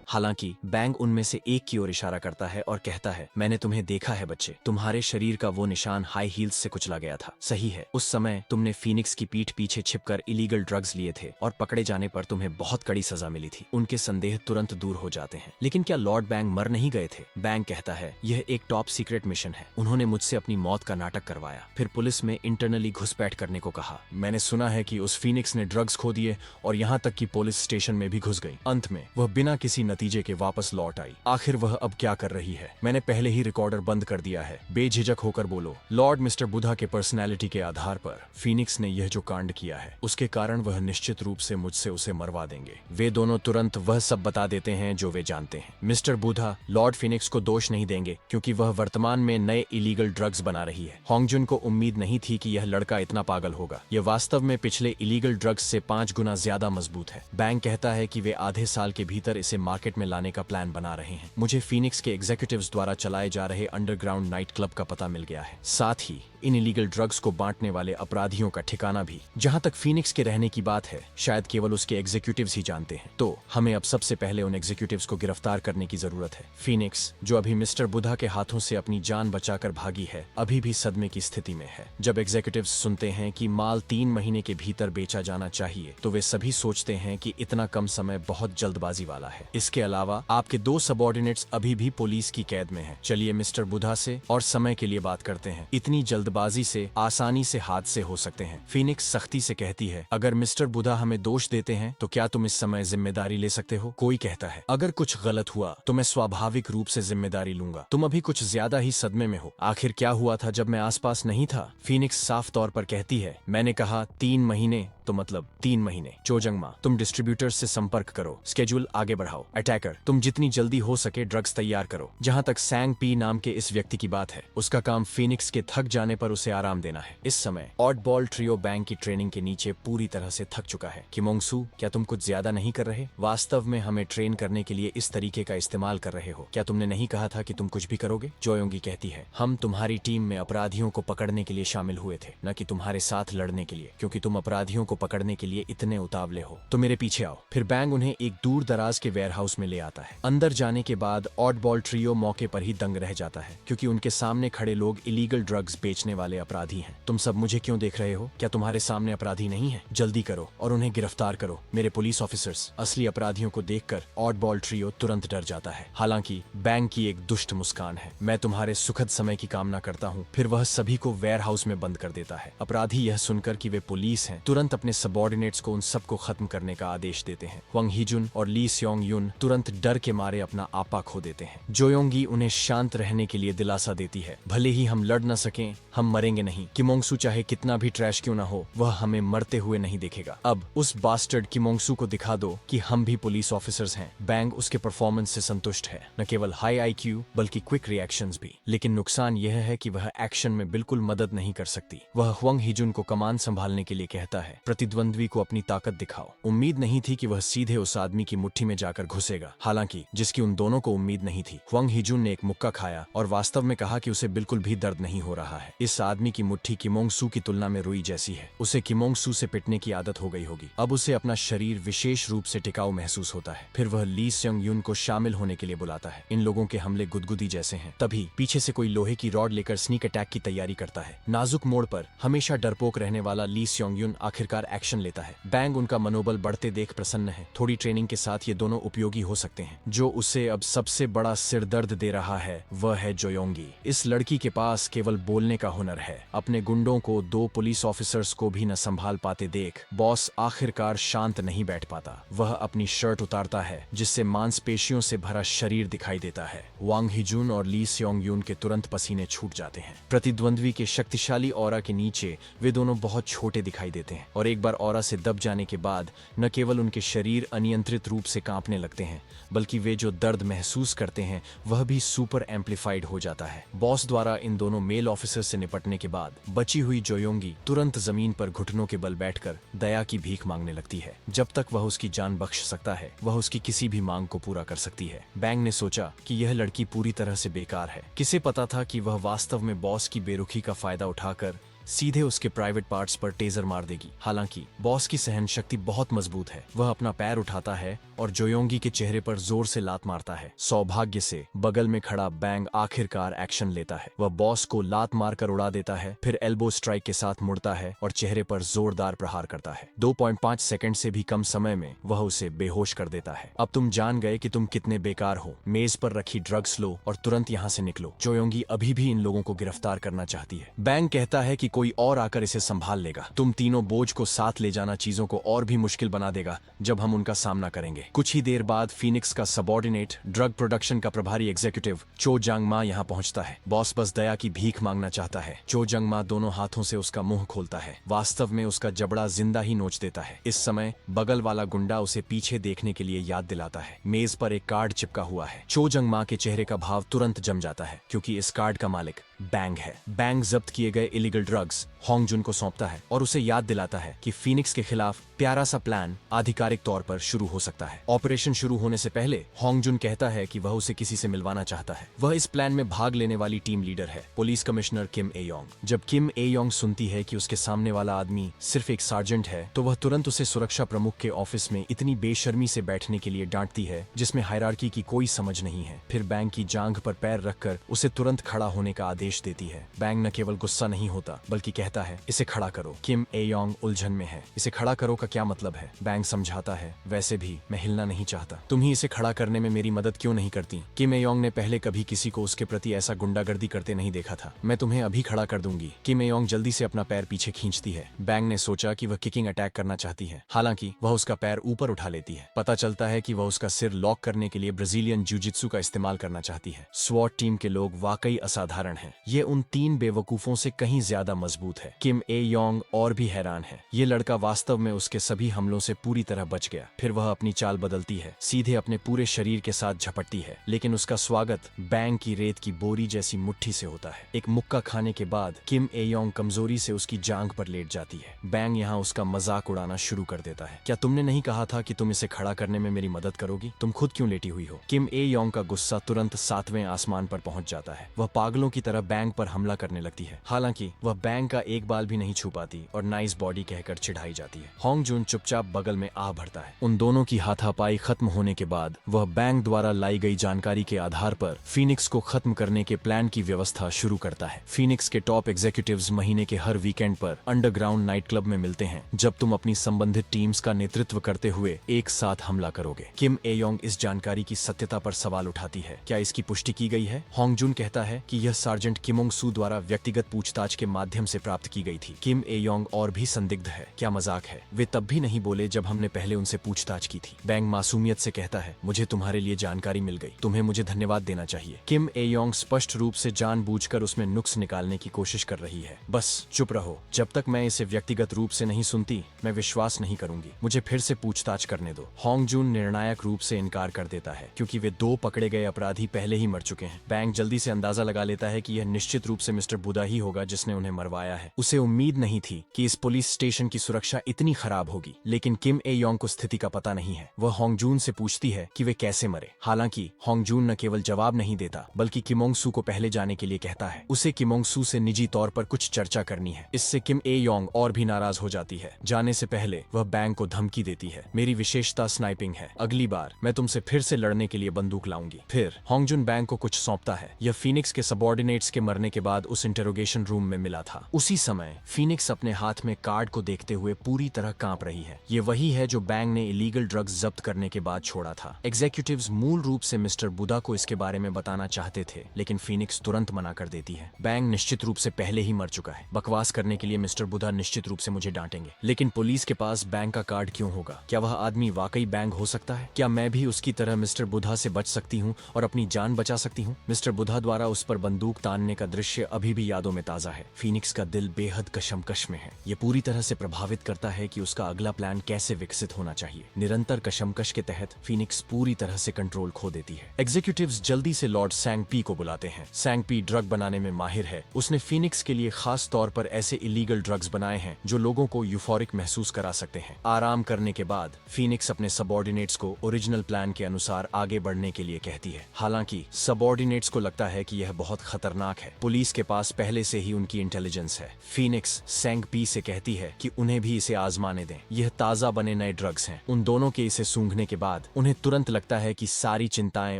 हालांकि बैंग उनमें से एक की ओर इशारा करता है और कहता है, मैंने तुम्हें देखा है बच्चे। तुम्हारे शरीर का वो निशान हाई हील्स से कुचला गया था। सही है, उस समय तुमने फीनिक्स की पीठ पीछे छिपकर इलीगल ड्रग्स लिए थे और पकड़े जाने पर तुम्हें बहुत कड़ी सजा मिली थी। उनके संदेह तुरंत दूर हो जाते हैं। लेकिन क्या लॉर्ड बैंग मर नहीं गए थे? बैंग कहता है, यह एक टॉप सीक्रेट मिशन है। उन्होंने मुझसे अपनी मौत का नाटक करवाया, फिर पुलिस में इंटरनली घुसपैठ करने को कहा। मैंने सुना है कि उस फीनिक्स ने ड्रग्स खो दिए और यहाँ तक कि पुलिस स्टेशन में भी घुस गई। अंत में वह बिना किसी नतीजे के वापस लौट आई। आखिर वह अब क्या कर रही है? मैंने पहले ही रिकॉर्डर बंद कर दिया है। बेझिझक होकर बोलो। लॉर्ड मिस्टर बुधा के पर्सनैलिटी के आधार पर फीनिक्स ने यह जो कांड किया है उसके कारण वह निश्चित रूप से मुझसे उसे मरवा देंगे। वे दोनों तुरंत वह सब बता देते हैं जो वे जानते हैं। मिस्टर बुधा लॉर्ड फीनिक्स को दोष नहीं देंगे क्योंकि वह वर्तमान में नए इलीगल ड्रग्स बना रही है। होंगजुन को उम्मीद नहीं थी कि यह लड़का इतना पागल होगा। यह वास्तव में पिछले इलीगल ड्रग्स से 5 गुना ज्यादा मजबूत है। बैंक कहता है कि वे आधे साल के भीतर इसे मार्केट रैकेट में लाने का प्लान बना रहे हैं। मुझे फीनिक्स के एग्जीक्यूटिव्स द्वारा चलाए जा रहे अंडरग्राउंड नाइट क्लब का पता मिल गया है, साथ ही इन इलीगल ड्रग्स को बांटने वाले अपराधियों का ठिकाना भी। जहां तक फीनिक्स के रहने की बात है, शायद केवल उसके एग्जीक्यूटिव्स ही जानते हैं, तो हमें अब सबसे पहले उन एग्जीक्यूटिव्स को गिरफ्तार करने की जरूरत है। फीनिक्स, जो अभी मिस्टर बुधा के हाथों से अपनी जान बचाकर भागी है, अभी भी सदमे की स्थिति में है। जब एग्जीक्यूटिव्स सुनते हैं कि माल 3 महीने के भीतर बेचा जाना चाहिए, तो वे सभी सोचते हैं कि इतना कम समय बहुत जल्दबाजी वाला है। इसके अलावा आपके 2 सबऑर्डिनेट्स अभी भी पुलिस की कैद में हैं। चलिए मिस्टर बुधा से और समय के लिए बात करते हैं। इतनी जल्दबाजी से आसानी से हादसे हो सकते हैं। फीनिक्स सख्ती से कहती है, अगर मिस्टर बुधा हमें दोष देते हैं तो क्या तुम इस समय जिम्मेदारी ले सकते हो? कोई कहता है, अगर कुछ गलत हुआ तो मैं स्वाभाविक रूप से जिम्मेदारी लूंगा। तुम अभी कुछ ज्यादा ही सदमे में हो। आखिर क्या हुआ था जब मैं आसपास नहीं था? फीनिक्स साफ तौर पर कहती है, मैंने कहा 3 महीने तो मतलब 3 महीने। चोजंगमा, तुम डिस्ट्रीब्यूटर्स से संपर्क करो, स्केड्यूल आगे बढ़ाओ। अटैकर, तुम जितनी जल्दी हो सके ड्रग्स तैयार करो। जहां तक सैंग पी नाम के इस व्यक्ति की बात है, उसका काम फीनिक्स के थक जाने पर उसे आराम देना है। इस समय ऑडबॉल ट्रियो बैंक की ट्रेनिंग के नीचे पूरी तरह से थक चुका है। किमोंगसू, क्या तुम कुछ ज्यादा नहीं कर रहे? वास्तव में हमें ट्रेन करने के लिए इस तरीके का इस्तेमाल कर रहे हो। क्या तुमने नहीं कहा था कि तुम कुछ भी करोगे? जोयोंगी कहती है, हम तुम्हारी टीम में अपराधियों को पकड़ने के लिए शामिल हुए थे, न कि तुम्हारे साथ लड़ने के लिए। क्योंकि तुम अपराधियों को पकड़ने के लिए इतने उतावले हो तो मेरे पीछे आओ। फिर बैंग उन्हें एक दूर दराज के वेयरहाउस में ले आता है। अंदर जाने के बाद ऑडबॉल ट्रियो मौके पर ही दंग रह जाता है, क्योंकि उनके सामने खड़े लोग इलीगल ड्रग्स बेचने वाले अपराधी हैं। तुम सब मुझे क्यों देख रहे हो? क्या तुम्हारे सामने अपराधी नहीं है? जल्दी करो और उन्हें गिरफ्तार करो, मेरे पुलिस ऑफिसर्स। असली अपराधियों को देखकर ऑडबॉल ट्रियो तुरंत डर जाता है। हालांकि बैंग की एक दुष्ट मुस्कान है। मैं तुम्हारे सुखद समय की कामना करता हूँ। फिर वह सभी को वेयरहाउस में बंद कर देता है। अपराधी यह सुनकर कि वे पुलिस हैं, तुरंत अपने सबऑर्डिनेट्स को उन सबको खत्म करने का आदेश देते हैं। वंग हीजुन और ली स्योंग युन तुरंत डर के मारे अपना आपा खो देते हैं। जोयोंगी उन्हें शांत रहने के लिए दिलासा देती है, भले ही हम लड़ न सकें, हम मरेंगे नहीं। किमोंगसू चाहे कितना भी ट्रैश क्यों ना हो, वह हमें मरते हुए नहीं देखेगा। अब उस बास्टर्ड किमोंगसू को दिखा दो कि हम भी पुलिस ऑफिसर्स हैं। बैंग उसके परफॉर्मेंस से संतुष्ट है, न केवल हाई आईक्यू बल्कि क्विक रिएक्शंस भी। लेकिन नुकसान यह है कि वह एक्शन में बिल्कुल मदद नहीं कर सकती। वह वंग हीजुन को कमान संभालने के लिए कहता है, प्रतिद्वंद्वी को अपनी ताकत दिखाओ। उम्मीद नहीं थी कि वह सीधे उस आदमी की मुट्ठी में जाकर घुसेगा, हालांकि जिसकी उन दोनों को उम्मीद नहीं थी। वंग हीजुन ने एक मुक्का खाया और वास्तव में कहा कि उसे बिल्कुल भी दर्द नहीं हो रहा है। इस आदमी की मुट्ठी किमोंगसू की तुलना में रुई जैसी है। उसे किमोंगसू से पिटने की आदत हो गई होगी। अब उसे अपना शरीर विशेष रूप से टिकाऊ महसूस होता है। फिर वह ली स्योंग युन को शामिल होने के लिए बुलाता है। इन लोगों के हमले गुदगुदी जैसे हैं। तभी पीछे से कोई लोहे की रॉड लेकर स्नीक अटैक की तैयारी करता है। नाजुक मोड़ पर हमेशा डरपोक रहने वाला ली स्योंग युन आखिरकार एक्शन लेता है। बैंग उनका मनोबल बढ़ते देख प्रसन्न है। थोड़ी ट्रेनिंग के साथ ये दोनों उपयोगी हो सकते हैं। जो उसे अब सबसे बड़ा सिरदर्द दे रहा है वह है जोयोंगी। इस लड़की के पास केवल बोलने का हुनर है। अपने गुंडों को 2 पुलिस ऑफिसर्स को भी न संभाल पाते देख बॉस आखिरकार शांत नहीं बैठ पाता। वह अपनी शर्ट उतारता है, जिससे मांसपेशियों से भरा शरीर दिखाई देता है। वांग हिजुन और ली स्योंग युन के तुरंत पसीने छूट जाते हैं। प्रतिद्वंद्वी के शक्तिशाली ऑरा के नीचे वे दोनों बहुत छोटे दिखाई देते हैं और एक बार ऑरा से दब जाने के बाद न केवल उनके शरीर अनियंत्रित रूप से कांपने लगते हैं, बल्कि वे जो दर्द महसूस करते हैं वह भी सुपर एम्पलीफाइड हो जाता है। बॉस द्वारा इन दोनों मेल ऑफिसर से निपटने के बाद बची हुई जोयोंगी तुरंत जमीन पर घुटनों के बल बैठकर दया की भीख मांगने लगती है। जब तक वह उसकी जान बख्श सकता है, वह उसकी किसी भी मांग को पूरा कर सकती है। बैंग ने सोचा कि यह लड़की पूरी तरह से बेकार है। किसे पता था कि वह वास्तव में बॉस की बेरुखी का फायदा उठाकर सीधे उसके प्राइवेट पार्ट्स पर टेजर मार देगी। हालांकि बॉस की सहन शक्ति बहुत मजबूत है। वह अपना पैर उठाता है और जोयोंगी के चेहरे पर जोर से लात मारता है। सौभाग्य से बगल में खड़ा बैंग आखिरकार एक्शन लेता है। वह बॉस को लात मारकर उड़ा देता है, फिर एल्बो स्ट्राइक के साथ मुड़ता है और चेहरे पर जोरदार प्रहार करता है। 2.5 सेकंड से भी कम समय में वह उसे बेहोश कर देता है। अब तुम जान गए कि तुम कितने बेकार हो। मेज पर रखी ड्रग्स लो और तुरंत यहाँ से निकलो। जोयोंगी अभी भी इन लोगों को गिरफ्तार करना चाहती है। बैंग कहता है कि कोई और आकर इसे संभाल लेगा। तुम तीनों बोझ को साथ ले जाना चीजों को और भी मुश्किल बना देगा जब हम उनका सामना करेंगे। कुछ ही देर बाद फीनिक्स का सबऑर्डिनेट, ड्रग प्रोडक्शन का प्रभारी एग्जीक्यूटिव चो जंग मा यहाँ पहुंचता है। बॉस बस दया की भीख मांगना चाहता है। चो जंग मा दोनों हाथों से उसका मुंह खोलता है। वास्तव में उसका जबड़ा जिंदा ही नोच देता है। इस समय बगल वाला गुंडा उसे पीछे देखने के लिए याद दिलाता है। मेज पर एक कार्ड चिपका हुआ है। चो जंग मा के चेहरे का भाव तुरंत जम जाता है, क्योंकि इस कार्ड का मालिक बैंग है। बैंग जब्त किए गए इलीगल ड्रग्स होंग जुन को सौंपता है और उसे याद दिलाता है कि फीनिक्स के खिलाफ प्यारा सा प्लान आधिकारिक तौर पर शुरू हो सकता है। ऑपरेशन शुरू होने से पहले होंग जुन कहता है कि वह उसे किसी से मिलवाना चाहता है। वह इस प्लान में भाग लेने वाली टीम लीडर है, पुलिस कमिश्नर किम ए योंग। जब किम ए योंग सुनती है कि उसके सामने वाला आदमी सिर्फ एक सार्जेंट है, तो वह तुरंत उसे सुरक्षा प्रमुख के ऑफिस में इतनी बेशर्मी से बैठने के लिए डांटती है जिसमें हायरार्की की कोई समझ नहीं है। फिर बैंग की जांघ पर पैर रखकर उसे तुरंत खड़ा होने का आदेश देती है। बैंग न केवल गुस्सा नहीं होता बल्कि कहता है, इसे खड़ा करो। किम ए योंग उलझन में है। इसे खड़ा करो का क्या मतलब है? बैंग समझाता है, वैसे भी मैं हिलना नहीं चाहता। तुम ही इसे खड़ा करने में मेरी मदद क्यों नहीं करती? किम ए योंग ने पहले कभी किसी को उसके प्रति ऐसा गुंडागर्दी करते नहीं देखा था। मैं तुम्हें अभी खड़ा कर दूंगी। किम ए योंग जल्दी से अपना पैर पीछे खींचती है। बैंग ने सोचा कि वह किकिंग अटैक करना चाहती है, हालांकि वह उसका पैर ऊपर उठा लेती है। पता चलता है कि वह उसका सिर लॉक करने के लिए ब्राजीलियन जिजित्सु का इस्तेमाल करना चाहती है। स्वॉट टीम के लोग वाकई असाधारण हैं। ये उन 3 बेवकूफों से कहीं ज्यादा मजबूत है। किम ए योंग और भी हैरान है। ये लड़का वास्तव में उसके सभी हमलों से पूरी तरह बच गया। फिर वह अपनी चाल बदलती है, सीधे अपने पूरे शरीर के साथ झपटती है, लेकिन उसका स्वागत बैंग की रेत की बोरी जैसी मुट्ठी से होता है। एक मुक्का खाने के बाद किम ए योंग कमजोरी से उसकी जांघ पर लेट जाती है। बैंग यहाँ उसका मजाक उड़ाना शुरू कर देता है। क्या तुमने नहीं कहा था कि तुम इसे खड़ा करने में मेरी मदद करोगी? तुम खुद क्यों लेटी हुई हो? किम ए योंग का गुस्सा तुरंत 7वें आसमान पर पहुंच जाता है। वह पागलों की तरह बैंग पर हमला करने लगती है। हालांकि वह बैंग का एक बाल भी नहीं छू पाती और नाइस बॉडी कहकर चिढ़ाई जाती है। होंग जुन चुपचाप बगल में आ भरता है। उन दोनों की हाथापाई खत्म होने के बाद वह बैंग द्वारा लाई गई जानकारी के आधार पर फीनिक्स को खत्म करने के प्लान की व्यवस्था शुरू करता है। फीनिक्स के टॉप एग्जीक्यूटिव्स महीने के हर वीकेंड पर अंडरग्राउंड नाइट क्लब में मिलते हैं, जब तुम अपनी संबंधित टीम्स का नेतृत्व करते हुए एक साथ हमला करोगे। किम ए योंग इस जानकारी की सत्यता पर सवाल उठाती है। क्या इसकी पुष्टि की गई है? होंग जुन कहता है कि यह सार्जेंट किमोंग सू द्वारा व्यक्तिगत पूछताछ के माध्यम से प्राप्त की गई थी। किम ए योंग और भी संदिग्ध है। क्या मजाक है? वे तब भी नहीं बोले जब हमने पहले उनसे पूछताछ की थी। बैंग मासूमियत से कहता है, मुझे तुम्हारे लिए जानकारी मिल गई, तुम्हें मुझे धन्यवाद देना चाहिए। किम ए योंग स्पष्ट रूप से जानबूझकर उसमें नुक्स निकालने की कोशिश कर रही है। बस चुप रहो, जब तक मैं इसे व्यक्तिगत रूप से नहीं सुनती मैं विश्वास नहीं करूंगी। मुझे फिर से पूछताछ करने दो। होंग जुन निर्णायक रूप से इनकार कर देता है, क्योंकि वे 2 पकड़े गए अपराधी पहले ही मर चुके हैं। बैंग जल्दी से अंदाजा लगा लेता है कि यह निश्चित रूप से मिस्टर बुदा ही होगा जिसने उन्हें मरवाया है। उसे उम्मीद नहीं थी कि इस पुलिस स्टेशन की सुरक्षा इतनी खराब होगी, लेकिन किम ए योंग को स्थिति का पता नहीं है। वह होंग जुन से पूछती है कि वे कैसे मरे। हालांकि होंग जुन न केवल जवाब नहीं देता बल्कि किमोंग सू को पहले जाने के लिए कहता है। उसे किमोंग सू से निजी तौर पर कुछ चर्चा करनी है। इससे किम ए योंग और भी नाराज हो जाती है। जाने से पहले वह बैंग को धमकी देती है, मेरी विशेषता स्नाइपिंग है, अगली बार मैं तुमसे फिर से लड़ने के लिए बंदूक लाऊंगी। फिर होंग जुन बैंग को कुछ सौंपता है। यह फीनिक्स के सबऑर्डिनेट्स के मरने के बाद उस इंटरोगेशन रूम में मिला था। उसी समय फीनिक्स अपने हाथ में कार्ड को देखते हुए पूरी तरह कांप रही है। ये वही है जो बैंग ने इलीगल ड्रग्स जब्त करने के बाद छोड़ा था। एग्जीक्यूटिव्स मूल रूप से मिस्टर बुदा को इसके बारे में बताना चाहते थे, लेकिन फीनिक्स तुरंत मना कर देती है। बैंग निश्चित रूप से पहले ही मर चुका है। बकवास करने के लिए मिस्टर बुदा निश्चित रूप से मुझे डांटेंगे, लेकिन पुलिस के पास बैंग का कार्ड क्यों होगा? क्या वह आदमी वाकई बैंग हो सकता है? क्या मैं भी उसकी तरह मिस्टर बुधा से बच सकती हूँ और अपनी जान बचा सकती हूँ? मिस्टर बुधा द्वारा उस पर बंदूक तानने का दृश्य अभी भी यादों में ताजा है। फीनिक्स का दिल बेहद कशमकश में है। ये पूरी तरह से प्रभावित करता है कि उसका अगला प्लान कैसे विकसित होना चाहिए। निरंतर कशमकश के तहत फीनिक्स पूरी तरह से कंट्रोल खो देती है। एग्जीक्यूटिव्स जल्दी से लॉर्ड सैंग पी को बुलाते हैं। सैंग पी ड्रग बनाने में माहिर है। उसने फीनिक्स के लिए खास तौर पर ऐसे इलीगल ड्रग्स बनाए हैं जो लोगों को यूफोरिक महसूस करा सकते हैं। आराम करने के बाद फीनिक्स अपने सबऑर्डिनेट्स को ओरिजिनल प्लान के अनुसार आगे बढ़ने के लिए कहती है। हालांकि सबऑर्डिनेट्स को लगता है कि यह बहुत खतरनाक है। पुलिस के पास पहले से ही उनकी इंटेलिजेंस है। फीनिक्स सैंग पी से कहती है कि उन्हें भी इसे आजमाने दें। यह ताजा बने नए ड्रग्स हैं। उन दोनों के इसे सूंघने के बाद उन्हें तुरंत लगता है कि सारी चिंताएं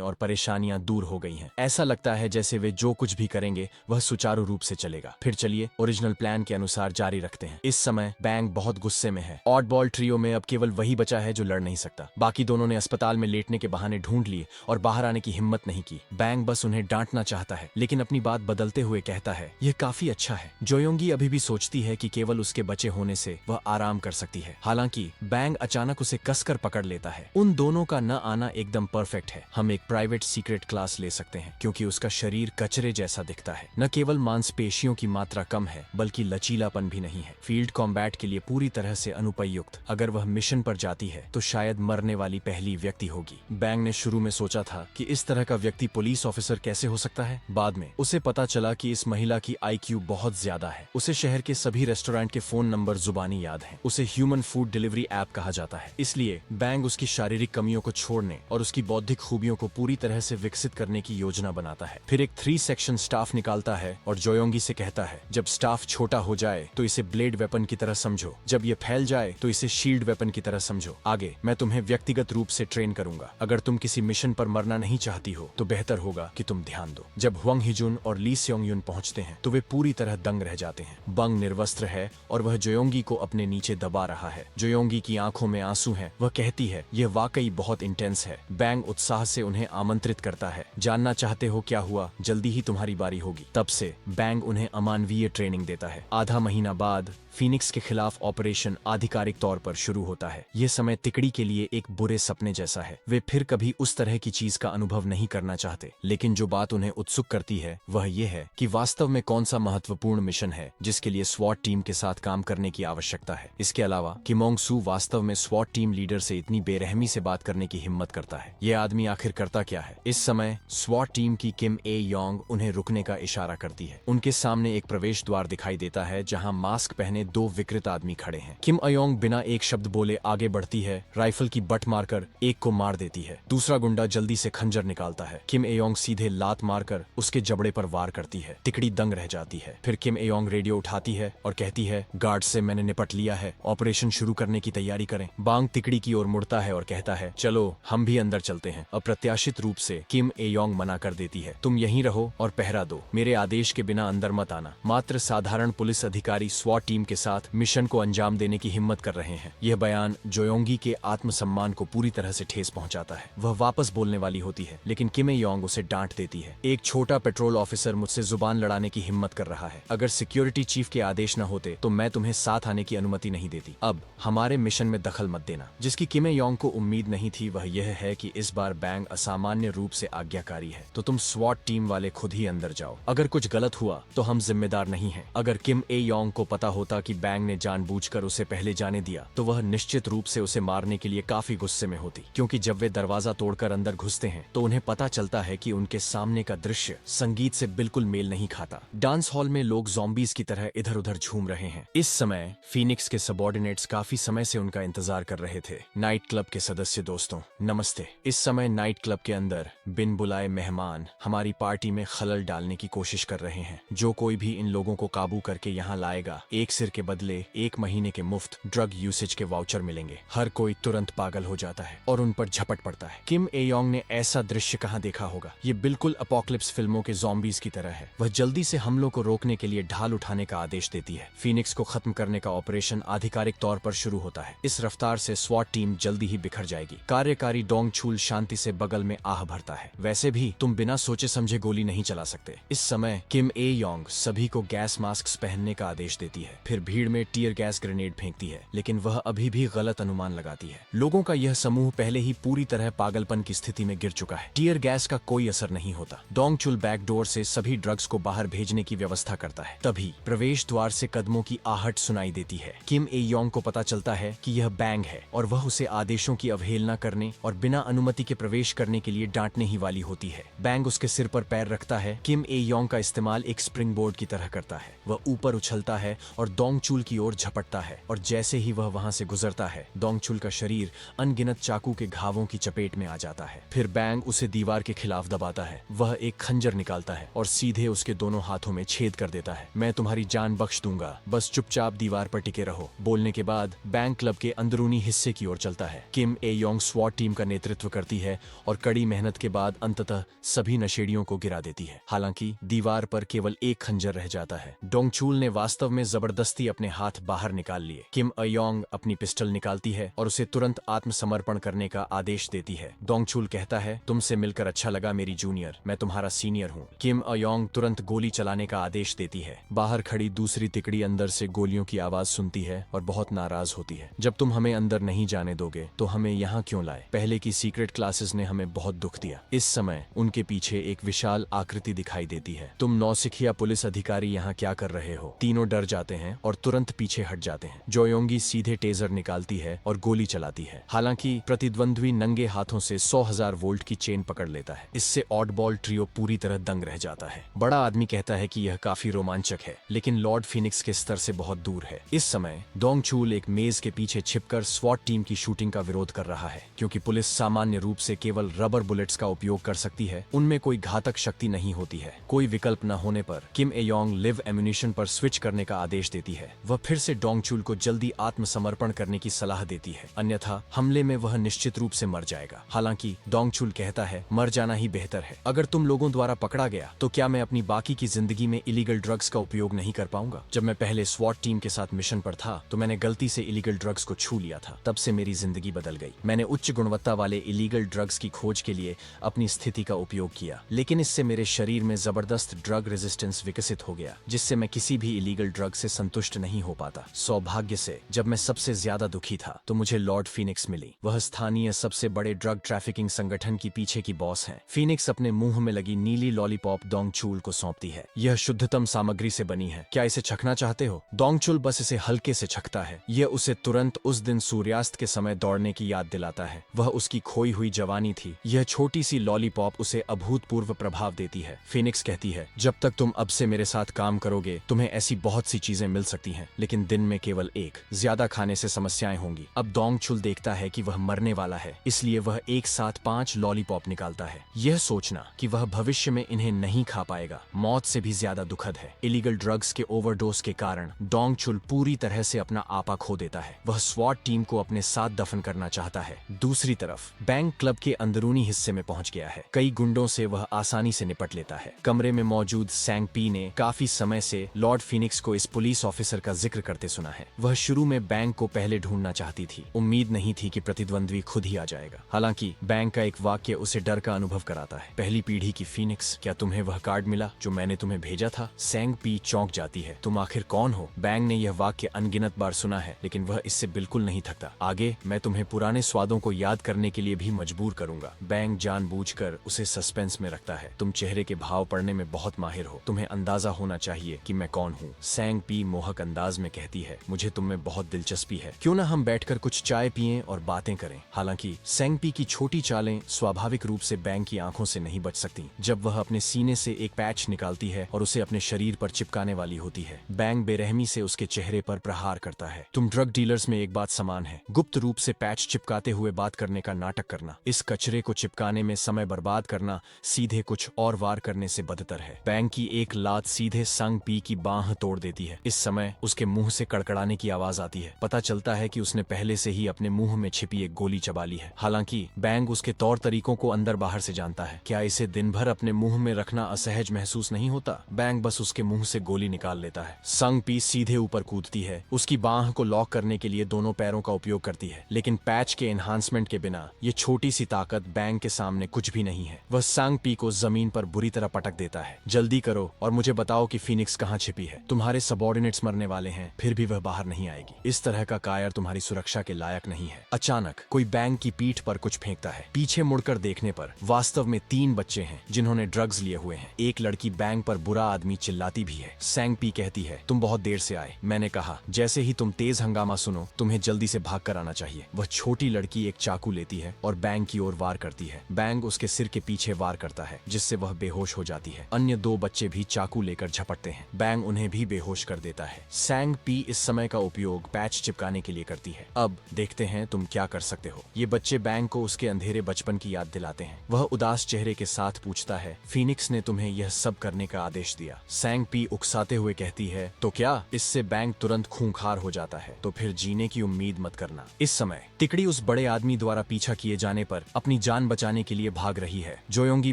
और परेशानियां दूर हो गई हैं। ऐसा लगता है जैसे वे जो कुछ भी करेंगे वह सुचारू रूप से चलेगा। फिर चलिए ओरिजिनल प्लान के अनुसार जारी रखते हैं। इस समय बैंग बहुत गुस्से में है। ऑड बॉल ट्रियो में अब केवल वही बचा है जो लड़ नहीं सकता। बाकी दोनों ने अस्पताल में लेटने के बहाने ढूंढ लिए और बाहर आने की हिम्मत नहीं की। बैंग बस उन्हें डांटना चाहता है, लेकिन अपनी बात बदलते हुए कहता है, यह काफी अच्छा है। जोयोंगी अभी भी सोचती है कि केवल उसके बचे होने से वह आराम कर सकती है। हालांकि बैंग अचानक उसे कसकर पकड़ लेता है। उन दोनों का न आना एकदम परफेक्ट है। हम एक प्राइवेट सीक्रेट क्लास ले सकते हैं, क्योंकि उसका शरीर कचरे जैसा दिखता है। न केवल मांसपेशियों की मात्रा कम है, बल्कि लचीलापन भी नहीं है। फील्ड कॉम्बैट के लिए पूरी तरह से अनुपयुक्त। अगर वह मिशन पर जाती है तो शायद मरने वाली पहली व्यक्ति होगी। बैंग ने शुरू में सोचा था कि इस तरह का व्यक्ति पुलिस ऑफिसर कैसे हो सकता है। बाद में उसे पता पता चला कि इस महिला की IQ बहुत ज्यादा है। उसे शहर के सभी रेस्टोरेंट के फोन नंबर जुबानी याद हैं। उसे ह्यूमन फूड डिलीवरी ऐप कहा जाता है। इसलिए बैंग उसकी शारीरिक कमियों को छोड़ने और उसकी बौद्धिक खूबियों को पूरी तरह से विकसित करने की योजना बनाता है। फिर एक 3 सेक्शन स्टाफ निकालता है और जोयोंगी से कहता है, जब स्टाफ छोटा हो जाए तो इसे ब्लेड वेपन की तरह समझो, जब ये फैल जाए तो इसे शील्ड वेपन की तरह समझो। आगे मैं तुम्हें व्यक्तिगत रूप से ट्रेन करूंगा। अगर तुम किसी मिशन पर मरना नहीं चाहती हो तो बेहतर होगा कि तुम ध्यान दो। जब हुआंग हिजुन और ली सेओंग युन पहुंचते हैं तो वे पूरी तरह दंग रह जाते हैं। बंग निर्वस्त्र है और वह जोयोंगी को अपने नीचे दबा रहा है। जोयोंगी की आंखों में आंसू हैं। वह कहती है, यह वाकई बहुत इंटेंस है। बैंग उत्साह से उन्हें आमंत्रित करता है। जानना चाहते हो क्या हुआ? जल्दी ही तुम्हारी बारी होगी। तब से बैंग उन्हें अमानवीय ट्रेनिंग देता है। आधा महीना बाद फीनिक्स के खिलाफ ऑपरेशन आधिकारिक तौर पर शुरू होता है। यह समय तिकड़ी के लिए एक बुरे सपने जैसा है। वे फिर कभी उस तरह की चीज का अनुभव नहीं करना चाहते, लेकिन जो बात उन्हें उत्सुक करती है वह यह है कि वास्तव में कौन सा महत्वपूर्ण मिशन है जिसके लिए स्वॉट टीम के साथ काम करने की आवश्यकता है। इसके अलावा किमोंग सू वास्तव में स्वॉट टीम लीडर से इतनी बेरहमी से बात करने की हिम्मत करता है। यह आदमी आखिर करता क्या है? इस समय स्वॉट टीम की किम ए योंग उन्हें रुकने का इशारा करती है। उनके सामने एक प्रवेश द्वार दिखाई देता है जहां मास्क पहने 2 विकृत आदमी खड़े हैं। किम अयोंग बिना एक शब्द बोले आगे बढ़ती है, राइफल की बट मारकर एक को मार देती है। दूसरा गुंडा जल्दी से खंजर निकालता है। किम एयोंग सीधे लात मारकर उसके जबड़े पर वार करती है। तिकड़ी दंग रह जाती है। फिर किम एयोंग रेडियो उठाती है और कहती है, गार्ड से मैंने निपट लिया है, ऑपरेशन शुरू करने की तैयारी करें। बांग तिकड़ी की ओर मुड़ता है और कहता है, चलो हम भी अंदर चलते हैं। अप्रत्याशित रूप से किम एयोंग मना कर देती है, तुम यहीं रहो और पहरा दो, मेरे आदेश के बिना अंदर मत आना। मात्र साधारण पुलिस अधिकारी स्वॉट टीम के साथ मिशन को अंजाम देने की हिम्मत कर रहे हैं। यह बयान जोयोंगी के आत्मसम्मान को पूरी तरह से ठेस पहुंचाता है। वह वापस बोलने वाली होती है, लेकिन किम योंग उसे डांट देती है। एक छोटा पेट्रोल ऑफिसर मुझसे जुबान लड़ाने की हिम्मत कर रहा है। अगर सिक्योरिटी चीफ के आदेश न होते तो मैं तुम्हें साथ आने की अनुमति नहीं देती। अब हमारे मिशन में दखल मत देना। जिसकी किम योंग को उम्मीद नहीं थी वह यह है कि इस बार बैंग असामान्य रूप से आज्ञाकारी है। तो तुम स्वॉट टीम वाले खुद ही अंदर जाओ। अगर कुछ गलत हुआ तो हम जिम्मेदार नहीं हैं। अगर किम योंग को पता होता कि बैंग ने जानबूझकर उसे पहले जाने दिया तो वह निश्चित रूप से उसे मारने के लिए काफी गुस्से में होती, क्योंकि जब वे दरवाजा तोड़कर अंदर घुसते हैं तो उन्हें पता चलता है कि उनके सामने का दृश्य संगीत से बिल्कुल मेल नहीं खाता। डांस हॉल में लोग ज़ॉम्बीज की तरह इधर उधर झूम रहे हैं। इस समय फीनिक्स के सबऑर्डिनेट्स काफी समय से उनका इंतजार कर रहे थे। नाइट क्लब के सदस्य दोस्तों, नमस्ते। इस समय नाइट क्लब के अंदर बिन बुलाए मेहमान हमारी पार्टी में खलल डालने की कोशिश कर रहे हैं। जो कोई भी इन लोगों को काबू करके यहाँ लाएगा, एक सिर के बदले 1 महीने के मुफ्त ड्रग यूसेज के वाउचर मिलेंगे। हर कोई तुरंत पागल हो जाता है और उन पर झपट पड़ता है। किम एयोंग ने ऐसा दृश्य कहाँ देखा होगा? ये बिल्कुल अपोकलिप्स फिल्मों के ज़ॉम्बीज की तरह है। वह जल्दी से हमलों को रोकने के लिए ढाल उठाने का आदेश देती है। फीनिक्स को खत्म करने का ऑपरेशन आधिकारिक तौर पर शुरू होता है। इस रफ्तार से स्वॉट टीम जल्दी ही बिखर जाएगी। कार्यकारी डोंग छूल शांति से बगल में आह भरता है। वैसे भी तुम बिना सोचे समझे गोली नहीं चला सकते। इस समय किम एयोंग सभी को गैस मास्क पहनने का आदेश देती है। फिर भीड़ में टीयर गैस ग्रेनेड फेंकती है, लेकिन वह अभी भी गलत अनुमान लगाती है। लोगों का यह समूह पहले ही पूरी तरह पागलपन की स्थिति में गिर चुका है। टीयर गैस का कोई असर नहीं होता। डोंग चुल बैकडोर से सभी ड्रग्स को बाहर भेजने की व्यवस्था करता है। तभी प्रवेश द्वार से कदमों की आहट सुनाई देती है। किम एयोंग को पता चलता है कि यह बैंग है और वह उसे आदेशों की अवहेलना करने और बिना अनुमति के प्रवेश करने के लिए डांटने ही वाली होती है। बैंग उसके सिर पर पैर रखता है। किम एयोंग का इस्तेमाल एक स्प्रिंग बोर्ड की तरह करता है। वह ऊपर उछलता है और डोंगचुल की ओर झपटता है, और जैसे ही वह वहां से गुजरता है डोंगचुल का शरीर अनगिनत चाकू के घावों की चपेट में आ जाता है। फिर बैंग उसे दीवार के खिलाफ दबाता है। वह एक खंजर निकालता है और सीधे उसके दोनों हाथों में छेद कर देता है। मैं तुम्हारी जान बख्श दूंगा, बस चुपचाप दीवार पर टिके रहो। बोलने के बाद बैंग क्लब के अंदरूनी हिस्से की ओर चलता है। किम एयोंग स्वॉट टीम का नेतृत्व करती है और कड़ी मेहनत के बाद अंततः सभी नशेड़ियों को गिरा देती है। हालांकि दीवार पर केवल एक खंजर रह जाता है। डोंगचुल ने वास्तव में जबरदस्ती अपने हाथ बाहर निकाल लिए। किम अयोंग अपनी पिस्टल निकालती है और उसे तुरंत आत्मसमर्पण करने का आदेश देती है। डोंगचुल कहता है, तुमसे मिलकर अच्छा लगा मेरी जूनियर, मैं तुम्हारा सीनियर हूँ। किम अयोंग तुरंत गोली चलाने का आदेश देती है। बाहर खड़ी दूसरी तिकड़ी अंदर से गोलियों की आवाज सुनती है और बहुत नाराज होती है। जब तुम हमें अंदर नहीं जाने दोगे तो हमें यहाँ क्यों लाए? पहले की सीक्रेट क्लासेस ने हमें बहुत दुख दिया। इस समय उनके पीछे एक विशाल आकृति दिखाई देती है। तुम नौसिखिया पुलिस अधिकारी यहाँ क्या कर रहे हो? तीनों डर जाते हैं और तुरंत पीछे हट जाते हैं। जोयोंगी सीधे टेजर निकालती है और गोली चलाती है। हालांकि प्रतिद्वंद्वी नंगे हाथों से 100,000 वोल्ट की चेन पकड़ लेता है। इससे ऑडबॉल ट्रियो पूरी तरह दंग रह जाता है। आता है। बड़ा आदमी कहता है कि यह काफी रोमांचक है, लेकिन लॉर्ड फिनिक्स के स्तर से बहुत दूर है। इस समय डोंग चूल एक मेज के पीछे छिपकर स्वॉट टीम की शूटिंग का विरोध कर रहा है। क्योंकि पुलिस सामान्य रूप से केवल रबर बुलेट्स का उपयोग कर सकती है, उनमें कोई घातक शक्ति नहीं होती है। कोई विकल्प न होने पर किम एयोंग लिव एम्यूनिशन पर स्विच करने का आदेश देती है। वह फिर से डोंग चूल को जल्दी आत्मसमर्पण करने की सलाह देती है, अन्यथा हमले में वह निश्चित रूप से मर जाएगा। हालांकि डोंग चूल कहता है, मर जाना ही बेहतर है। अगर तुम लोगों द्वारा पकड़ा गया तो क्या मैं अपनी बाकी की जिंदगी में इलीगल ड्रग्स का उपयोग नहीं कर पाऊंगा? जब मैं पहले स्वॉट टीम के साथ मिशन पर था तो मैंने गलती से इलीगल ड्रग्स को छू लिया था। तब से मेरी जिंदगी बदल गई। मैंने उच्च गुणवत्ता वाले इलीगल ड्रग्स की खोज के लिए अपनी स्थिति का उपयोग किया, लेकिन इससे मेरे शरीर में जबरदस्त ड्रग रेजिस्टेंस विकसित हो गया, जिससे मैं किसी भी इलीगल ड्रग से संतुष्ट नहीं हो पाता। सौभाग्य से जब मैं सबसे ज्यादा दुखी था तो मुझे लॉर्ड फिनिक्स मिली। वह स्थानीय सबसे बड़े ड्रग ट्रैफिकिंग संगठन की पीछे की बॉस हैं। फिनिक्स अपने मुंह में लगी नीली लॉलीपॉप डोंग चूल को सौंपती है। यह शुद्धतम सामग्री से बनी है, क्या इसे चखना चाहते हो? डोंग चूल बस इसे हल्के से चखता है। यह उसे तुरंत उस दिन सूर्यास्त के समय दौड़ने की याद दिलाता है। वह उसकी खोई हुई जवानी थी। यह छोटी सी लॉलीपॉप उसे अभूतपूर्व प्रभाव देती है। फिनिक्स कहती है, जब तक तुम अब से मेरे साथ काम करोगे तुम्हें ऐसी बहुत सी चीजें मिल सकती हैं, लेकिन दिन में केवल एक। ज्यादा खाने से समस्याएं होंगी। अब डोंग चूल देखता है कि वह मरने वाला है, इसलिए वह एक साथ 5 लॉलीपॉप निकालता है। यह सोचना कि वह भविष्य में इन्हें नहीं खा पाएगा मौत से भी ज्यादा दुखद है। इलीगल ड्रग्स के ओवरडोज के कारण डोंग चूल पूरी तरह से अपना आपा खो देता है। वह स्वॉट टीम को अपने साथ दफन करना चाहता है। दूसरी तरफ बैंक क्लब के अंदरूनी हिस्से में पहुंच गया है। कई गुंडों से वह आसानी से निपट लेता है। कमरे में मौजूद सैंग पी ने काफी समय से लॉर्ड फिनिक्स को इस पुलिस ऑफिसर का जिक्र करते सुना है। वह शुरू में बैंक को पहले ढूंढना चाहती थी। उम्मीद नहीं थी कि प्रतिद्वंद्वी खुद ही आ जाएगा। हालांकि बैंक का एक वाक्य उसे डर का अनुभव कराता है। पहली पीढ़ी की फिनिक्स, क्या तुम्हें वह कार्ड मिला जो मैंने तुम्हें भेजा था? सैंग पी चौंक जाती है। तुम आखिर कौन हो? बैंक ने यह वाक्य अनगिनत बार सुना है, लेकिन वह इससे बिल्कुल नहीं थकता। आगे मैं तुम्हें पुराने स्वादों को याद करने के लिए भी मजबूर करूंगा। बैंक जानबूझकर उसे सस्पेंस में रखता है। तुम चेहरे के भाव पढ़ने में बहुत माहिर हो, तुम्हें अंदाजा होना चाहिए कि मैं कौन हूँ। सैंग पी मोहक अंदाज में कहती है, मुझे तुम में बहुत दिलचस्पी है, क्यों ना हम बैठकर कुछ चाय पिएं और बातें करें। हालांकि सैंग पी की छोटी चालें स्वाभाविक रूप से बैंक की आंखों से नहीं बच सकती। जब वह अपने सीने से एक पैच निकालती है और उसे अपने शरीर पर चिपकाने वाली होती है, बैंक बेरहमी से उसके चेहरे पर प्रहार करता है। तुम ड्रग डीलर्स में एक बात समान है, गुप्त रूप से पैच चिपकाते हुए बात करने का नाटक करना। इस कचरे को चिपकाने में समय बर्बाद करना सीधे कुछ और वार करने से बदतर है। बैंक की एक लात सीधे संग पी की बांह तोड़ देती है। इस समय उसके मुंह से कड़कड़ाने की आवाज आती है। पता चलता है कि उसने पहले से ही अपने मुंह में छिपी एक गोली चबा ली है। हालांकि बैंक उसके तौर तरीकों को अंदर बाहर से जानता है। क्या इसे दिन भर अपने मुंह में रखना असहज महसूस नहीं होता? बैंक बस उसके मुंह से गोली निकाल लेता है। संग पी सीधे ऊपर कूदती है, उसकी बांह को लॉक करने के लिए दोनों पैरों का उपयोग करती है, लेकिन पैच के एनहांसमेंट के बिना ये छोटी सी ताकत बैंक के सामने कुछ भी नहीं है। वह संग पी को जमीन पर बुरी तरह पटक देता है। जल्दी करो और मुझे बताओ कि फिनिक्स कहाँ छिपी है। तुम्हारे सबॉर्डिनेट्स मरने वाले हैं, फिर भी वह बाहर नहीं आएगी। इस तरह का कायर तुम्हारी सुरक्षा के लायक नहीं है। अचानक कोई बैंक की पीठ पर कुछ फेंकता है। पीछे मुड़कर देखने पर वास्तव में 3 बच्चे हैं जिन्होंने ड्रग्स लिए हुए हैं। एक लड़की बैंक पर बुरा आदमी चिल्लाती भी है। सैंग पी कहती है, तुम बहुत देर से आए। मैंने कहा जैसे ही तुम तेज हंगामा सुनो तुम्हें जल्दी से भाग कर आना चाहिए। वह छोटी लड़की एक चाकू लेती है और बैंक की ओर वार करती है। बैंक उसके सिर के पीछे वार करता है, जिससे वह बेहोश हो जाती है। अन्य 2 बच्चे भी चाकू लेकर झपटते हैं। बैंक उन्हें भी बेहोश कर देता है। सैंग पी इस समय का उपयोग पैच चिपकाने के लिए करती है। अब देखते हैं तुम क्या कर सकते हो। ये बच्चे बैंक को उसके अंधेरे बचपन की याद दिलाते हैं। वह उदास चेहरे के साथ पूछता है, फिनिक्स ने तुम्हें यह सब करने का आदेश दिया? सैंग पी उकसाते हुए कहती है, तो क्या? इससे बैंक तुरंत खूंखार हो जाता है। तो फिर जीने की उम्मीद मत करना। इस समय तिकड़ी उस बड़े आदमी द्वारा पीछा किए जाने पर अपनी जान बचाने के लिए भाग रही है। जोयोंगी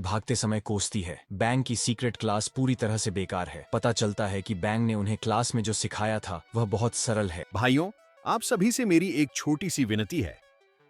भागते समय कोसती है, बैंक की सीक्रेट क्लास पूरी तरह से बेकार है। पता चलता है कि बैंक ने उन्हें क्लास में जो सिखाया था वह बहुत सरल है। भाइयों, आप सभी से मेरी एक छोटी सी विनती है।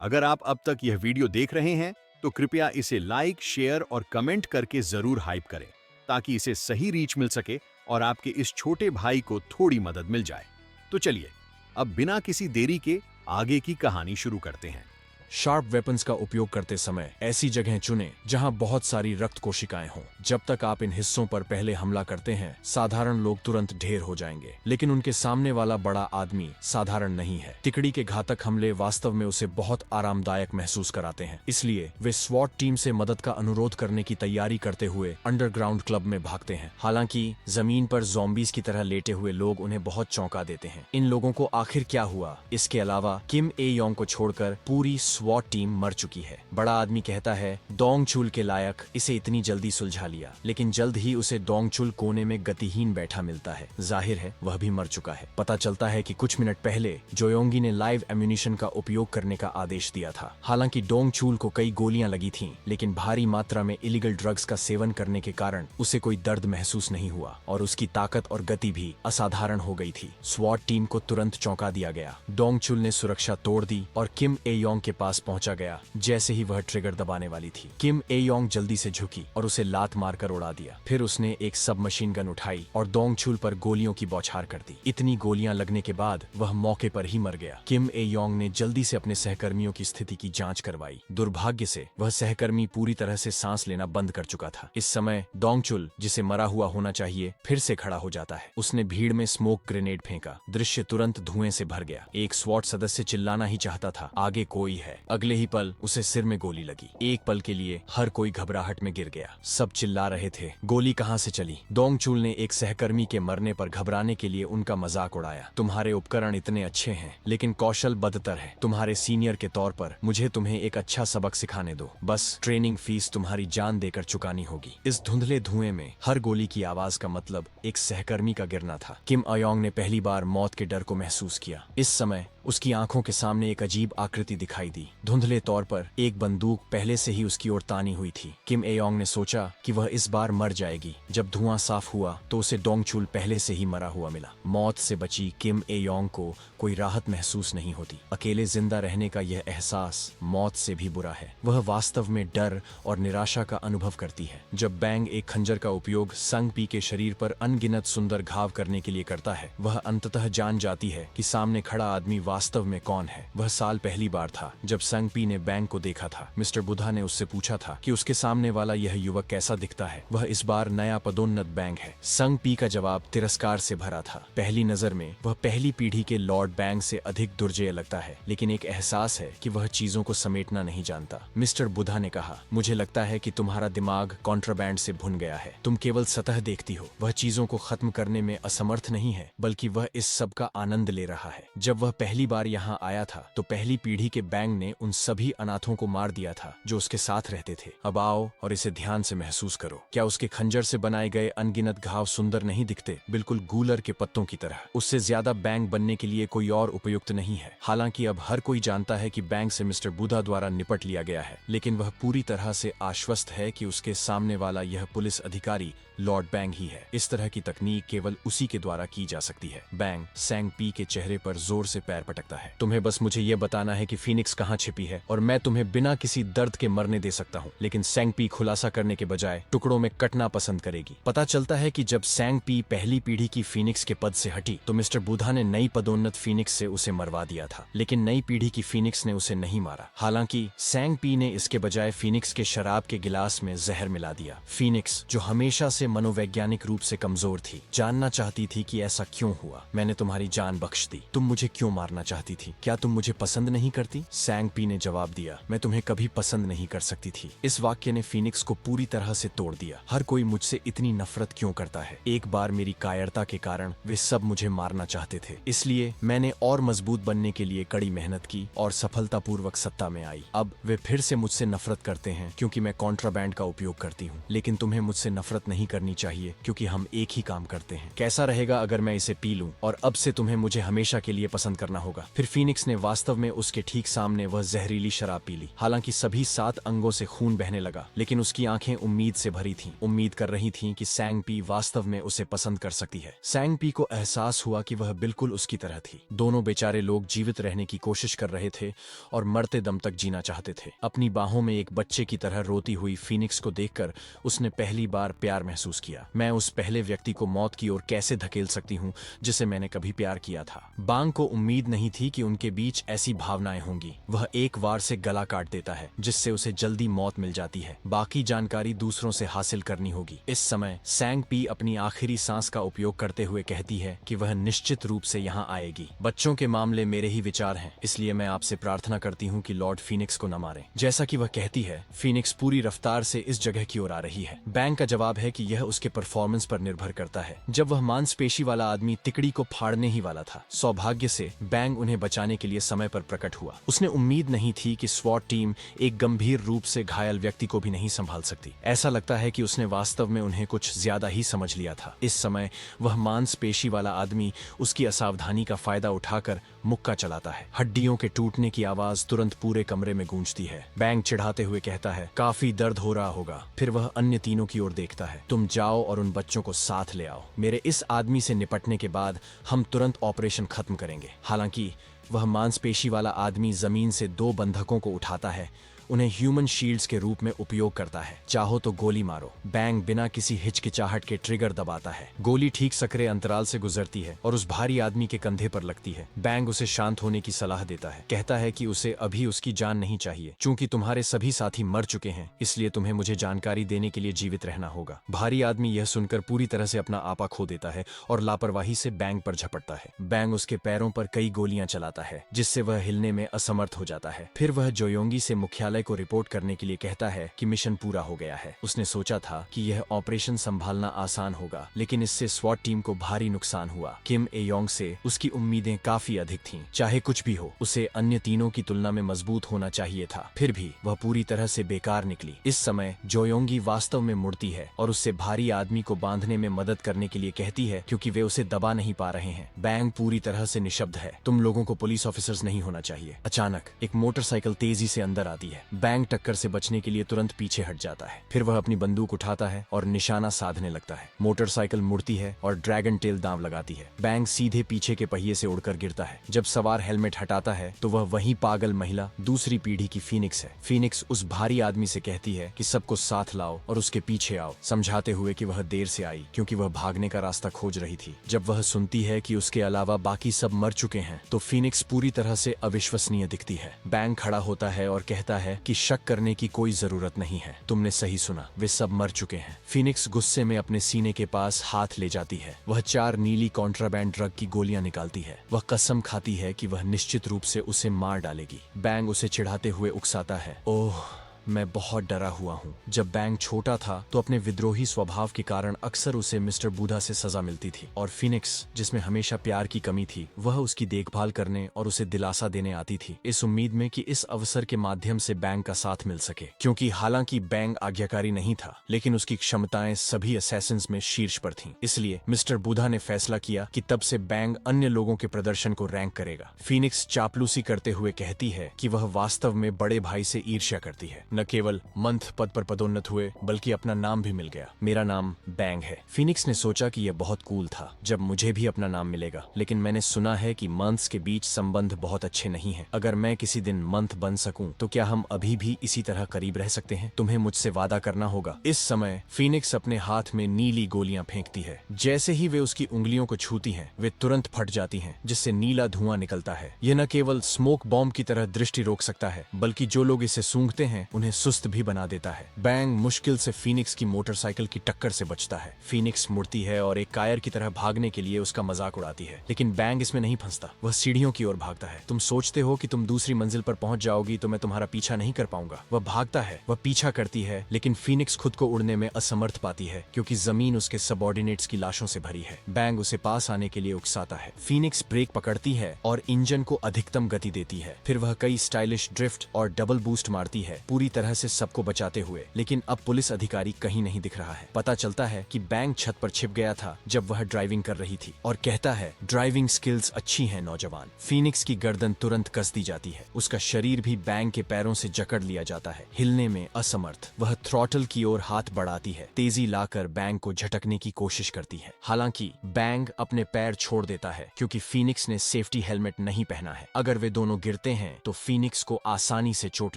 अगर आप अब तक यह वीडियो देख रहे हैं तो कृपया इसे लाइक, शेयर और कमेंट करके जरूर हाइप करें, ताकि इसे सही रीच मिल सके और आपके इस छोटे भाई को थोड़ी मदद मिल जाए। तो चलिए अब बिना किसी देरी के आगे की कहानी शुरू करते हैं। शार्प वेपन्स का उपयोग करते समय ऐसी जगह चुनें जहां बहुत सारी रक्त कोशिकाएं हों। जब तक आप इन हिस्सों पर पहले हमला करते हैं, साधारण लोग तुरंत ढेर हो जाएंगे, लेकिन उनके सामने वाला बड़ा आदमी साधारण नहीं है। तिकड़ी के घातक हमले वास्तव में उसे बहुत आरामदायक महसूस कराते हैं, इसलिए वे स्वॉट टीम से मदद का अनुरोध करने की तैयारी करते हुए अंडरग्राउंड क्लब में भागते हैं। हालांकि जमीन पर ज़ॉम्बीज़ की तरह लेटे हुए लोग उन्हें बहुत चौंका देते हैं। इन लोगों को आखिर क्या हुआ? इसके अलावा किम ए योंग को छोड़कर पूरी स्वॉट टीम मर चुकी है। बड़ा आदमी कहता है, डोंगचुल के लायक इसे इतनी जल्दी सुलझा लिया, लेकिन जल्द ही उसे डोंगचुल कोने में गतिहीन बैठा मिलता है। जाहिर है वह भी मर चुका है। पता चलता है कि कुछ मिनट पहले जोयोंगी ने लाइव एम्यूनिशन का उपयोग करने का आदेश दिया था। हालांकि डोंगचुल को कई गोलियां लगी थीं, लेकिन भारी मात्रा में इलीगल ड्रग्स का सेवन करने के कारण उसे कोई दर्द महसूस नहीं हुआ और उसकी ताकत और गति भी असाधारण हो गई थी। स्वॉट टीम को तुरंत चौंका दिया गया। डोंगचुल ने सुरक्षा तोड़ दी और किम ए योंग के पास पहुंचा गया जैसे ही वह ट्रिगर दबाने वाली थी। किम ए योंग जल्दी से झुकी और उसे लात मारकर उड़ा दिया। फिर उसने एक सबमशीन गन उठाई और डोंगचुल पर गोलियों की बौछार कर दी। इतनी गोलियां लगने के बाद वह मौके पर ही मर गया। किम ए योंग ने जल्दी से अपने सहकर्मियों की स्थिति की जांच करवाई। दुर्भाग्य से वह सहकर्मी पूरी तरह से सांस लेना बंद कर चुका था। इस समय डोंगचुल, जिसे मरा हुआ होना चाहिए, फिर से खड़ा हो जाता है। उसने भीड़ में स्मोक ग्रेनेड फेंका। दृश्य तुरंत धुएं से भर गया। एक स्वॉट सदस्य चिल्लाना ही चाहता था, आगे कोई है। अगले ही पल उसे सिर में गोली लगी। एक पल के लिए हर कोई घबराहट में गिर गया। सब चिल्ला रहे थे, गोली कहां से चली? डोंगचुल ने एक सहकर्मी के मरने पर घबराने के लिए उनका मजाक उड़ाया। तुम्हारे उपकरण इतने अच्छे हैं, लेकिन कौशल बदतर है। तुम्हारे सीनियर के तौर पर मुझे तुम्हें एक अच्छा सबक सिखाने दो। बस ट्रेनिंग फीस तुम्हारी जान देकर चुकानी होगी। इस धुंधले धुएं में हर गोली की आवाज का मतलब एक सहकर्मी का गिरना था। किम अयोंग ने पहली बार मौत के डर को महसूस किया। इस समय उसकी आंखों के सामने एक अजीब आकृति दिखाई दी। धुंधले तौर पर एक बंदूक पहले से ही उसकी ओर तानी हुई थी। किम एयोंग ने सोचा कि वह इस बार मर जाएगी। जब धुआं साफ हुआ तो उसे डोंगचुल पहले से ही मरा हुआ मिला। मौत से बची किम एयोंग को कोई राहत महसूस नहीं होती। अकेले जिंदा रहने का यह एहसास मौत से भी बुरा है। वह वास्तव में डर और निराशा का अनुभव करती है। जब बैंग एक खंजर का उपयोग संग पी के शरीर पर अनगिनत सुंदर घाव करने के लिए करता है, वह अंततः जान जाती है कि सामने खड़ा आदमी वास्तव में कौन है। वह साल पहली बार था जब संगपी ने बैंग को देखा था। मिस्टर बुधा ने उससे पूछा था कि उसके सामने वाला यह युवक कैसा दिखता है। वह इस बार नया पदोन्नत बैंग है। संगपी का जवाब तिरस्कार से भरा था। पहली नजर में वह पहली पीढ़ी के लॉर्ड बैंग से अधिक दुर्जय लगता है, लेकिन एक एहसास है कि वह चीजों को समेटना नहीं जानता। मिस्टर बुधा ने कहा, मुझे लगता है कि तुम्हारा दिमाग कॉन्ट्राबैंड से भुन गया है। तुम केवल सतह देखती हो। वह चीजों को खत्म करने में असमर्थ नहीं है, बल्कि वह इस सब का आनंद ले रहा है। जब वह पहली बार यहाँ आया था तो पहली पीढ़ी के बैंग ने उन सभी अनाथों को मार दिया था जो उसके साथ रहते थे। अब आओ और इसे ध्यान से महसूस करो। क्या उसके खंजर से बनाए गए अनगिनत घाव सुंदर नहीं दिखते? बिल्कुल गूलर के पत्तों की तरह। उससे ज्यादा बैंग बनने के लिए कोई और उपयुक्त नहीं है। हालांकि अब हर कोई जानता है कि बैंग से मिस्टर बुधा द्वारा निपट लिया गया है, लेकिन वह पूरी तरह से आश्वस्त है कि उसके सामने वाला यह पुलिस अधिकारी लॉर्ड बैंग ही है। इस तरह की तकनीक केवल उसी के द्वारा की जा सकती है। बैंग सैंगपी के चेहरे पर जोर से पैर पटकता है। तुम्हें बस मुझे यह बताना है कि फीनिक्स कहाँ छिपी है और मैं तुम्हें बिना किसी दर्द के मरने दे सकता हूँ। लेकिन सैंगपी खुलासा करने के बजाय टुकड़ों में कटना पसंद करेगी। पता चलता है कि जब सैंगपी पहली पीढ़ी की फीनिक्स के पद से हटी तो मिस्टर बुधा ने नई पदोन्नत फीनिक्स से उसे मरवा दिया था, लेकिन नई पीढ़ी की फीनिक्स ने उसे नहीं मारा। हालांकि सैंगपी ने इसके बजाय फीनिक्स के शराब के गिलास में जहर मिला दिया। फीनिक्स, जो हमेशा से मनोवैज्ञानिक रूप से कमजोर थी, जानना चाहती थी कि ऐसा क्यों हुआ। मैंने तुम्हारी जान बख्श दी। तुम मुझे क्यों मारना चाहती थी? क्या तुम मुझे पसंद नहीं करती? सैंगपी ने जवाब दिया, मैं तुम्हें कभी पसंद नहीं कर सकती थी। इस वाक्य ने फीनिक्स को पूरी तरह से तोड़ दिया। हर कोई मुझसे इतनी नफरत क्यों करता है? एक बार मेरी कायरता के कारण वे सब मुझे मारना चाहते थे, इसलिए मैंने और मजबूत बनने के लिए कड़ी मेहनत की और सफलतापूर्वक सत्ता में आई। अब वे फिर से मुझसे नफरत करते हैं क्योंकि मैं कॉन्ट्राबैंड का उपयोग करती हूँ। लेकिन तुम्हें मुझसे नफरत नहीं करनी चाहिए क्योंकि हम एक ही काम करते हैं। कैसा रहेगा अगर मैं इसे पी लूं और अब से तुम्हें मुझे हमेशा के लिए पसंद करना होगा? फिर फीनिक्स ने वास्तव में उसके ठीक सामने वह जहरीली शराब पी ली। हालांकि सभी 7 अंगों से खून बहने लगा, लेकिन उसकी आंखें उम्मीद से भरी थीं। उम्मीद कर रही थीं कि सैंगपी वास्तव में उसे पसंद कर सकती है। सैंगपी को एहसास हुआ कि वह बिल्कुल उसकी तरह थी। दोनों बेचारे लोग जीवित रहने की कोशिश कर रहे थे और मरते दम तक जीना चाहते थे। अपनी बाहों में एक बच्चे की तरह रोती हुई फीनिक्स को देखकर उसने पहली बार प्यार महसूस किया। मैं उस पहले व्यक्ति को मौत की ओर कैसे धकेल सकती हूँ जिसे मैंने कभी प्यार किया था? बांग को उम्मीद नहीं थी कि उनके बीच ऐसी भावनाएं होंगी। वह वह एक वार से गला काट देता है, जिससे उसे जल्दी मौत मिल जाती है। बाकी जानकारी दूसरों से हासिल करनी होगी। इस समय सैंग पी अपनी आखिरी सांस का उपयोग करते हुए कहती है कि वह निश्चित रूप से यहाँ आएगी। बच्चों के मामले मेरे ही विचार हैं, इसलिए मैं आपसे प्रार्थना करती हूँ कि लॉर्ड फीनिक्स को न मारें। जैसा कि वह कहती है, फीनिक्स पूरी रफ्तार से इस जगह की ओर आ रही है। बैंग का जवाब है कि यह उसके परफॉर्मेंस पर निर्भर करता है। जब वह मांसपेशी वाला आदमी तिकड़ी को फाड़ने ही वाला था, सौभाग्य से बैंग उन्हें बचाने के लिए समय पर प्रकट हुआ। उसने उम्मीद नहीं थी कि स्वॉट टीम एक गंभीर रूप से घायल व्यक्ति को भी नहीं संभाल सकती। ऐसा लगता है कि उसने वास्तव में उन्हें कुछ ज्यादा ही समझ लिया था। इस समय वह मांसपेशी वाला आदमी उसकी असावधानी का फायदा उठाकर मुक्का चलाता है। हड्डियों के टूटने की आवाज तुरंत पूरे कमरे में गूंजती है। बैंग चिढ़ाते हुए कहता है, काफी दर्द हो रहा होगा। फिर वह अन्य तीनों की ओर देखता है। तुम जाओ और उन बच्चों को साथ ले आओ। मेरे इस आदमी से निपटने के बाद हम तुरंत ऑपरेशन खत्म करेंगे। हालांकि वह मांसपेशी वाला आदमी जमीन से 2 बंधकों को उठाता है, उन्हें ह्यूमन शील्ड्स के रूप में उपयोग करता है। चाहो तो गोली मारो। बैंग बिना किसी हिचकिचाहट के ट्रिगर दबाता है। गोली ठीक सकरे अंतराल से गुजरती है और उस भारी आदमी के कंधे पर लगती है। बैंग उसे शांत होने की सलाह देता है। कहता है कि उसे अभी उसकी जान नहीं चाहिए। चूंकि तुम्हारे सभी साथी मर चुके हैं, इसलिए तुम्हें मुझे जानकारी देने के लिए जीवित रहना होगा। भारी आदमी यह सुनकर पूरी तरह से अपना आपा खो देता है और लापरवाही से बैंग पर झपटता है। बैंग उसके पैरों पर कई गोलियां चलाता है, जिससे वह हिलने में असमर्थ हो जाता है। फिर वह जोयोंगी से मुख्यालय को रिपोर्ट करने के लिए कहता है कि मिशन पूरा हो गया है। उसने सोचा था कि यह ऑपरेशन संभालना आसान होगा, लेकिन इससे स्वॉट टीम को भारी नुकसान हुआ। किम एयोंग से उसकी उम्मीदें काफी अधिक थीं। चाहे कुछ भी हो, उसे अन्य तीनों की तुलना में मजबूत होना चाहिए था। फिर भी वह पूरी तरह से बेकार निकली। इस समय जोयोंगी वास्तव में मुड़ती है और उससे भारी आदमी को बांधने में मदद करने के लिए कहती है, क्योंकि वे उसे दबा नहीं पा रहे हैं। बैंग पूरी तरह से निशब्द है। तुम लोगों को पुलिस ऑफिसर्स नहीं होना चाहिए। अचानक एक मोटरसाइकिल तेजी से अंदर आती है। बैंग टक्कर से बचने के लिए तुरंत पीछे हट जाता है। फिर वह अपनी बंदूक उठाता है और निशाना साधने लगता है। मोटरसाइकिल मुड़ती है और ड्रैगन टेल दांव लगाती है। बैंग सीधे पीछे के पहिए से उड़कर गिरता है। जब सवार हेलमेट हटाता है तो वह वही पागल महिला, दूसरी पीढ़ी की फीनिक्स है। फीनिक्स उस भारी आदमी से कहती है कि सबको साथ लाओ और उसके पीछे आओ, समझाते हुए कि वह देर से आई क्योंकि वह भागने का रास्ता खोज रही थी। जब वह सुनती है कि उसके अलावा बाकी सब मर चुके हैं, तो फीनिक्स पूरी तरह से अविश्वसनीय दिखती है। बैंग खड़ा होता है और कहता है कि शक करने की कोई जरूरत नहीं है। तुमने सही सुना, वे सब मर चुके हैं। फीनिक्स गुस्से में अपने सीने के पास हाथ ले जाती है। वह 4 नीली कॉन्ट्राबैंड ड्रग की गोलियां निकालती है। वह कसम खाती है कि वह निश्चित रूप से उसे मार डालेगी। बैंग उसे चिढ़ाते हुए उकसाता है, ओह मैं बहुत डरा हुआ हूँ। जब बैंग छोटा था तो अपने विद्रोही स्वभाव के कारण अक्सर उसे मिस्टर बूधा से सजा मिलती थी, और फीनिक्स, जिसमें हमेशा प्यार की कमी थी, वह उसकी देखभाल करने और उसे दिलासा देने आती थी, इस उम्मीद में कि इस अवसर के माध्यम से बैंग का साथ मिल सके। क्योंकि हालांकि बैंग आज्ञाकारी नहीं था, लेकिन उसकी क्षमताएं सभी असैसिन्स में शीर्ष पर थीं। इसलिए मिस्टर बूधा ने फैसला किया कि तब से बैंग अन्य लोगों के प्रदर्शन को रैंक करेगा। फीनिक्स चापलूसी करते हुए कहती है कि वह वास्तव में बड़े भाई से ईर्ष्या करती है। न केवल मंथ पद पर पदोन्नत हुए, बल्कि अपना नाम भी मिल गया। मेरा नाम बैंग है। फीनिक्स ने सोचा कि यह बहुत कूल था जब मुझे भी अपना नाम मिलेगा, लेकिन मैंने सुना है कि मंथ्स के बीच संबंध बहुत अच्छे नहीं हैं। अगर मैं किसी दिन मंथ बन सकूं, तो क्या हम अभी भी इसी तरह करीब रह सकते हैं? तुम्हें मुझसे वादा करना होगा। इस समय फीनिक्स अपने हाथ में नीली गोलियां फेंकती है। जैसे ही वे उसकी उंगलियों को छूती हैं, वे तुरंत फट जाती हैं, जिससे नीला धुआं निकलता है। यह न केवल स्मोक बॉम्ब की तरह दृष्टि रोक सकता है, बल्कि जो लोग इसे सूंघते हैं उन्हें सुस्त भी बना देता है। बैंग मुश्किल से फीनिक्स की मोटरसाइकिल की टक्कर से बचता है। फीनिक्स मुड़ती है और एक कायर की तरह भागने के लिए उसका मजाक उड़ाती है, लेकिन बैंग इसमें नहीं फंसता। वह सीढ़ियों की ओर भागता है। तुम सोचते हो कि तुम दूसरी मंजिल पर पहुंच जाओगी तो मैं तुम्हारा पीछा नहीं कर पाऊंगा। वह भागता है, वह पीछा करती है, लेकिन फीनिक्स खुद को उड़ने में असमर्थ पाती है, क्योंकि जमीन उसके सबऑर्डिनेट्स की लाशों से भरी है। बैंग उसे पास आने के लिए उकसाता है। फीनिक्स ब्रेक पकड़ती है और इंजन को अधिकतम गति देती है। फिर वह कई स्टाइलिश ड्रिफ्ट और डबल बूस्ट मारती है, पूरी तरह से सबको बचाते हुए। लेकिन अब पुलिस अधिकारी कहीं नहीं दिख रहा है। पता चलता है कि बैंग छत पर छिप गया था जब वह ड्राइविंग कर रही थी, और कहता है, ड्राइविंग स्किल्स अच्छी हैं नौजवान। फीनिक्स की गर्दन तुरंत कस दी जाती है। उसका शरीर भी बैंग के पैरों से जकड़ लिया जाता है, हिलने में असमर्थ। वह थ्रॉटल की ओर हाथ बढ़ाती है, तेजी लाकर बैंग को झटकने की कोशिश करती है। हालांकि बैंग अपने पैर छोड़ देता है, क्योंकि फीनिक्स ने सेफ्टी हेलमेट नहीं पहना है। अगर वे दोनों गिरते हैं तो फीनिक्स को आसानी से चोट